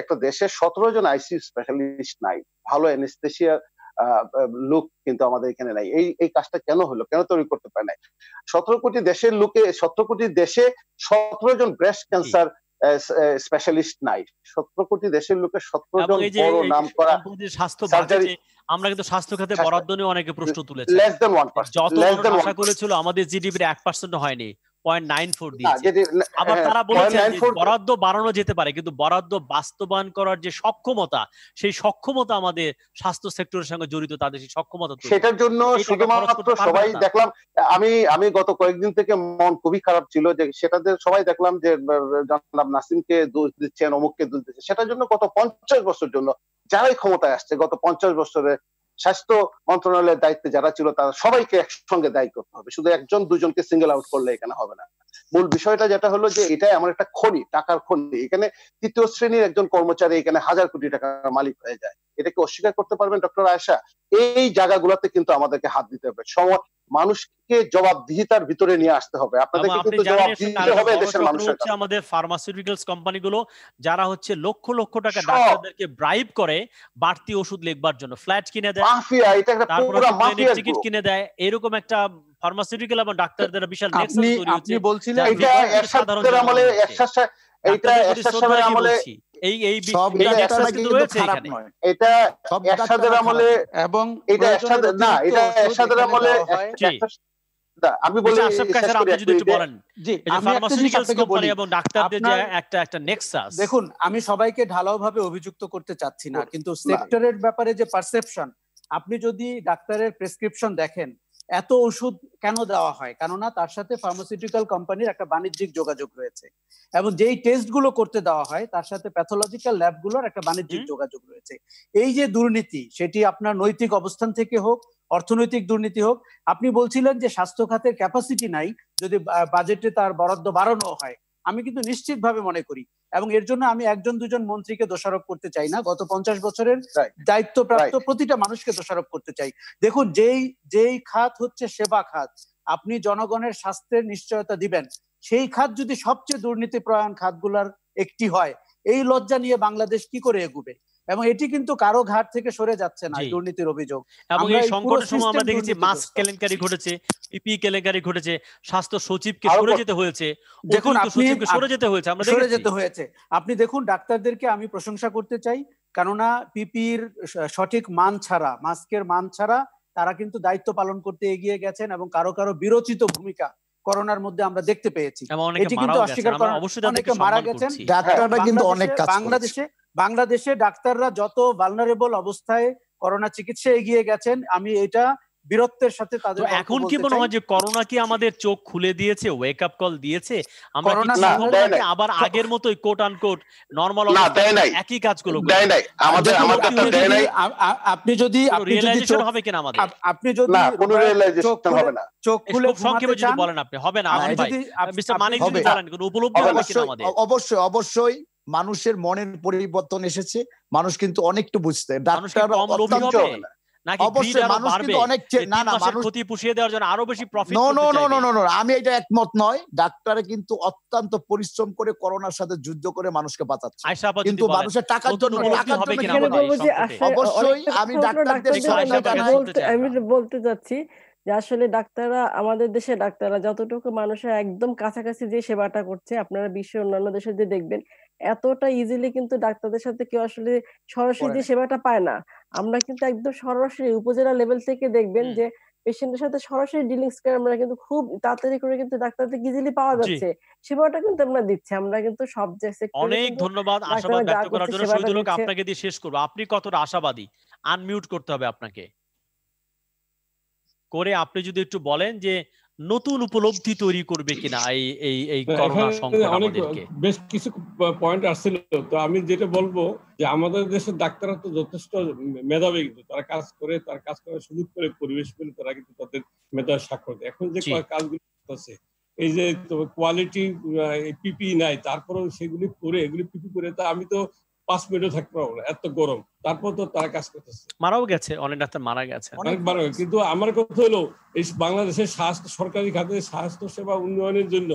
একটা দেশে 17 জন আইসিইউ স্পেশালিস্ট নাই, ভালো অ্যানেস্থেসিয়া লোক কিন্তু আমাদের এখানে নাই। এই কাজটা কেন হলো, কেন তৈরি করতে পারে নাই? 17 কোটি দেশের লোকে, 17 কোটি দেশে 17 জন ব্রেস্ট ক্যান্সার স্পেশালিস্ট নাই। 17 কোটি দেশের লোকে 17 জন বড় নাম করা স্বাস্থ্য সার্জারি। আমরা কিন্তু স্বাস্থ্য খাতে বরাদ্দ নিয়ে অনেকে প্রশ্ন তুলেছে। লেস দেন 1%, যত আশা করেছিল আমাদের জিডিপির 1% হয়নি, 0.94 দিয়েছে। আবার তারা বলেছে বরাদ্দ বাড়ানো যেতে পারে, কিন্তু বরাদ্দ বাস্তবায়ন করার যে সক্ষমতা, সেই সক্ষমতা আমাদের স্বাস্থ্য সেক্টরের সঙ্গে জড়িত, তাদের সেই সক্ষমতা, সেটার জন্য শুধুমাত্র সবাই দেখলাম, আমি গত কয়েকদিন থেকে মন খুবই খারাপ ছিল যে সেটাতে সবাই দেখলাম যে জনাব নাসিমকে দোষ দিচ্ছেন, অমুককে দোষ দিচ্ছেন। সেটার জন্য গত 50 বছর জন্য যারাই ক্ষমতায় আসছে, গত 50 বছরে স্বাস্থ্য মন্ত্রণালয়ের দায়িত্বে যারা ছিল, তারা সবাইকে একসঙ্গে দায়ী করতে হবে। শুধু একজন দুজনকে সিঙ্গেল আউট করলে এখানে হবে না। মূল বিষয়টা যেটা হলো যে এটাই আমার একটা খনি, টাকার খনি। এখানে তৃতীয় শ্রেণীর একজন কর্মচারী এখানে 1000 কোটি টাকার মালিক হয়ে যায়। এটাকে অস্বীকার করতে পারবেন ডক্টর আয়েশা? এই জায়গাগুলোতে কিন্তু আমাদেরকে হাত দিতে হবে। মানুষকে জবাবদিহিতার ভিতরে নিয়ে আসতে হবে। আপনাদেরকে কিন্তু জবাব দিতে হবে দেশের মানুষের কাছে। আমাদের ফার্মাসিউটিক্যালস কোম্পানিগুলো যারা হচ্ছে লক্ষ লক্ষ টাকা ডাক্তারদেরকে ব্রাইব করে বাড়তি ওষুধ লিখবার জন্য, ফ্ল্যাট কিনে দেয়, মাফিয়া, এটা একটা পুরো মাফিয়া টিকিট কিনে দেয়, এরকম একটা ফার্মাসিউটিক্যাল এবং ডাক্তারদের বিশাল নেক্সাস তৈরি হচ্ছে। আপনি বলছিলেন এটা এরশাদের আমলে, এরশাদের আমলে এই সব নেক্সাস কিন্তু রয়েছে এখানে। এটা এরশাদের আমলে, এবং এটা এরশাদের না, এটা এরশাদের আমলে। আমি বলি আশরাফ কায়সার, আপনি যদি একটু বলেন, জি, এই যে ফার্মাসিউটিক্যালস কোম্পানি এবং ডাক্তারদের যে একটা নেক্সাস। দেখুন, আমি সবাইকে ঢালাওভাবে অভিযুক্ত করতে চাচ্ছি না, কিন্তু সেক্টরের ব্যাপারে যে পারসেপশন, আপনি যদি ডাক্তারের প্রেসক্রিপশন দেখেন, এত ওষুধ কেন দেওয়া হয়? কেননা তার সাথে ফার্মাসিউটিক্যাল কোম্পানির একটা বাণিজ্যিক যোগাযোগ রয়েছে, এবং যেই টেস্ট গুলো করতে দেওয়া হয় তার সাথে প্যাথোলজিক্যাল ল্যাবগুলোর একটা বাণিজ্যিক যোগাযোগ রয়েছে। এই যে দুর্নীতি, সেটি আপনার নৈতিক অবস্থান থেকে হোক, অর্থনৈতিক দুর্নীতি হোক। আপনি বলছিলেন যে স্বাস্থ্য খাতের ক্যাপাসিটি নাই, যদি বাজেটে তার বরাদ্দ বাড়ানো হয়। আমি কিন্তু নিশ্চিতভাবে মনে করি, এবং এর জন্য আমি একজন দুজন মন্ত্রীকে দোষারোপ করতে চাই না, গত 50 বছরের দায়িত্বপ্রাপ্ত প্রতিটা মানুষকে দোষারোপ করতে চাই। দেখুন, যেই খাত হচ্ছে সেবা খাত, আপনি জনগণের স্বাস্থ্যের নিশ্চয়তা দিবেন, সেই খাত যদি সবচেয়ে দুর্নীতিপ্রয়ণ খাতগুলোর একটি হয়, এই লজ্জা নিয়ে বাংলাদেশ কি করে এগুবে? এবং এটি কিন্তু কারো ঘাট থেকে সরে যাচ্ছে না, দুর্নীতির অভিযোগ। এবং এই সংকটের সময় আমরা দেখেছি মাস্ক কেলেঙ্কারি ঘটেছে, পিপি কেলেঙ্কারি ঘটেছে, স্বাস্থ্য সচিবকে সরে যেতে হয়েছে। দেখুন, সচিবকে সরে যেতে হয়েছে, আমরা সরে যেতে হয়েছে। আপনি দেখুন, ডাক্তারদেরকে আমি প্রশংসা করতে চাই, কেননা পিপির সঠিক মান ছাড়া, মাস্কের মান ছাড়া তারা কিন্তু দায়িত্ব পালন করতে এগিয়ে গেছেন, এবং কারো কারো বিরোচিত ভূমিকা করোনার মধ্যে আমরা দেখতে পেয়েছি। এটি কিন্তু অস্বীকার করা, অনেকে মারা গেছেন। ডাক্তাররা কিন্তু অনেক কাজ করেছে। বাংলাদেশে ডাক্তাররা যত ভালনারেবল অবস্থায় করোনা চিকিৎসায় এগিয়ে গেছেন, আমি এটা বীরত্বের সাথে তাদের। এখন কি মনে হয় যে করোনা কি আমাদের চোখ খুলে দিয়েছে, ওয়েক আপ কল দিয়েছে? আমরা আবার আগের মতোই কোট আনকোট নরমাল একই কাজগুলো দেয় নাই আমাদের? আপনি যদি রিয়েলাইজেশন হবে কিনা আমাদের? আপনি যদি না, কোনো রিয়েলাইজেশন হবে না। চোখ খুলে সংক্ষেপে যদি বলেন আপনি, হবে না ভাই, মিস্টার মানিক যদি বলেন কোন উপলব্ধি হবে কিনা আমাদের? অবশ্যই মানুষের মনের পরিবর্তন এসেছে, মানুষ কিন্তু অনেকটু বুঝতে। ডাক্তার নাকি অবশ্যই greed আরো মানুষ বাড়বে? কিন্তু অনেক এই না 3 না মাসের মানুষ ক্ষতি পুষিয়ে দেওয়ার জন্য আরো বেশি প্রফিট নো করতে নো নো চাইবে। নো নো নো আমি এটা একমত নয়। ডাক্তার কিন্তু অত্যন্ত পরিশ্রম করে করোনার সাথে যুদ্ধ করে মানুষকে বাঁচাচ্ছে, আয়শা আপা যদি কিন্তু বলেন মানুষের টাকার নতুন জন্য উপলব্ধি হবে কিনা এখানে আমাদের এই বলবো যে সংকটে? আসলে অবশ্যই অনেকটা আমি কথা হলো ডাক্তারদের একটু ডাক্তারদের আয়শা আপার কাছে শুনতে চাই আমি আমরা। বলতে চাচ্ছি যে আসলে ডাক্তাররা আমাদের দেশে ডাক্তাররা যতটুকু মানুষের একদম কাছাকাছি যে সেবাটা করছে, আপনারা বিশ্বের অন্যান্য দেশে যে দেখবেন এতটা ইজিলি কিন্তু ডাক্তারদের সাথে কেউ আসলে সরাসরি করে যে না। সেবাটা পায় না। আমরা কিন্তু একদম সরাসরি উপজেলা লেভেল থেকে দেখবেন হুম। যে পেশেন্টের সাথে সরাসরি ডিলিংস করে আমরা কিন্তু খুব তাড়াতাড়ি করে কিন্তু ডাক্তারদের ইজিলি পাওয়া জি, যাচ্ছে। সেবাটা কিন্তু আমরা দিচ্ছি। আমরা কিন্তু সব সেক্টরে অনেক কিন্তু ধন্যবাদ আশাবাদ ডাক্তাররা যা ব্যক্ত করার করছে জন্য। সেবাটা শহীদুল হক দিচ্ছে। আপনাকে দিয়ে শেষ করবো। আপনি কতটা আশাবাদী? আনমিউট করতে হবে আপনাকে। করে আপনি যদি একটু বলেন যে নতুন উপলব্ধি তৈরি করবে কিনা এই এই এই করোনা এখানে সংকট অনেক আমাদেরকে। বেশ কিছু পয়েন্ট আসছিল, তো আমি যেটা বলবো যে আমাদের দেশের ডাক্তাররা তো যথেষ্ট মেধাবী, কিন্তু তারা কাজ করে, তার কাজ করার সুযোগ করে পরিবেশ পেলে তারা কিন্তু তাদের মেধার স্বাক্ষর দেয়। এখন যে জি। কাজগুলো করতেছে, এই যে কোয়ালিটি পিপি নাই, তারপরেও সেগুলি করে এগুলি পিপি করে, তা আমি তো 5 মিনিটও থাকতে পারবো না, এত গরম, তারপর তো তারা কাজ করতেছে। মারাও গেছে, অনেক ডাক্তার মারা গেছে। অনেকবার। কিন্তু আমার কথা হলো এই বাংলাদেশের সরকারি খাতে স্বাস্থ্য সেবা উন্নয়নের জন্য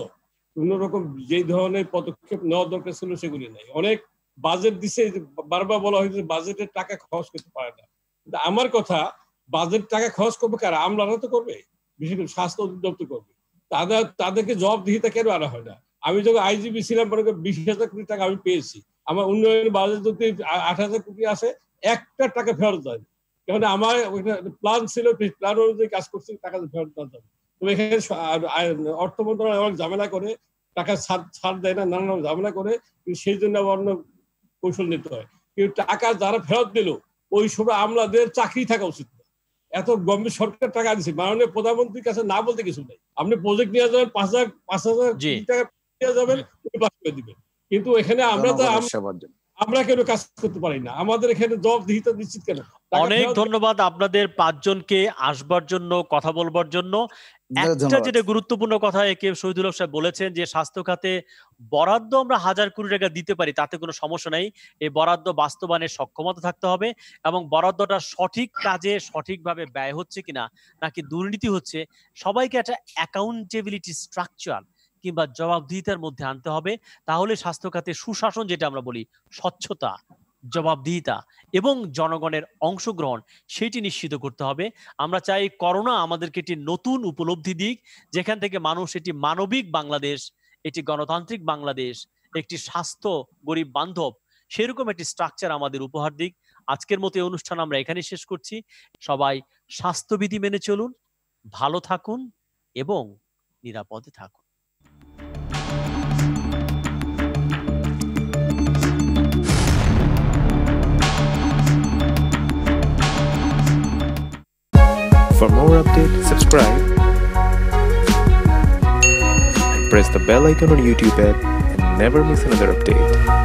কোন রকম যে ধরনের পদক্ষেপ নেওয়া দরকার ছিল সেগুলি নাই। অনেক বাজেট দিছে, বারবার বলা হয়েছে বাজেটের টাকা খরচ করতে পারে না। কিন্তু আমার কথা, বাজেট টাকা খরচ করবে কারা? আমলারা তো করবে, বিশেষ করে স্বাস্থ্য অধিদপ্তর করবে। তাদেরকে জবাবদিহিতা কেন আনা হয় না? আমি যখন আইজিপি ছিলাম 20,000 কোটি টাকা আমি পেয়েছি। আমার উন্নয়নের বাজেট যদি 8,000 কোটি আসে, একটা টাকা ফেরত যায়। কারণ আমার প্ল্যান ছিল, প্ল্যান অনুযায়ী কাজ করছি, টাকা ফেরত দেওয়া যাবে। তবে এখানে অর্থ মন্ত্রণালয় অনেক ঝামেলা করে, টাকা ছাড় দেয় না, নানান ঝামেলা করে, সেই জন্য অন্য কৌশল নিতে হয়। কিন্তু টাকা যারা ফেরত দিল ওই সময় আমলাদের চাকরি থাকা উচিত না। এত গম্ভীর সরকার টাকা দিচ্ছে, মাননীয় প্রধানমন্ত্রীর কাছে না বলতে কিছু নেই। আপনি প্রজেক্ট নিয়ে যাবেন, 5,000 টাকা নিয়ে যাবেন, পাস করে দিবেন। কিন্তু এখানে আমরা কেন কাজ করতে পারি না? আমাদের এখানে জবাবদিহিতা নিশ্চিত কেন? অনেক ধন্যবাদ আপনাদের 5 জনকে আসবার জন্য, কথা বলবার জন্য। একটা যেটা গুরুত্বপূর্ণ কথা একে শহীদুল হক সাহেব বলেছেন যে স্বাস্থ্য খাতে বরাদ্দ আমরা 1,000 কোটি টাকা দিতে পারি, তাতে কোনো সমস্যা নাই। এই বরাদ্দ বাস্তবায়নের সক্ষমতা থাকতে হবে এবং বরাদ্দটা সঠিক কাজে সঠিকভাবে ব্যয় হচ্ছে কিনা নাকি দুর্নীতি হচ্ছে, সবাইকে একটা অ্যাকাউন্টেবিলিটি স্ট্রাকচার কিংবা জবাবদিহিতার মধ্যে আনতে হবে। তাহলে স্বাস্থ্য খাতে সুশাসন, যেটা আমরা বলি স্বচ্ছতা, জবাবদিহিতা এবং জনগণের অংশগ্রহণ, সেটি নিশ্চিত করতে হবে। আমরা চাই করোনা আমাদেরকে একটি নতুন উপলব্ধি দিক, যেখান থেকে মানুষ এটি মানবিক বাংলাদেশ, এটি গণতান্ত্রিক বাংলাদেশ, একটি স্বাস্থ্য গরিব বান্ধব, সেরকম একটি স্ট্রাকচার আমাদের উপহার দিক। আজকের মতো এই অনুষ্ঠান আমরা এখানে শেষ করছি। সবাই স্বাস্থ্যবিধি মেনে চলুন, ভালো থাকুন এবং নিরাপদে থাকুন। For more updates, subscribe and press the bell icon on YouTube app and never miss another update.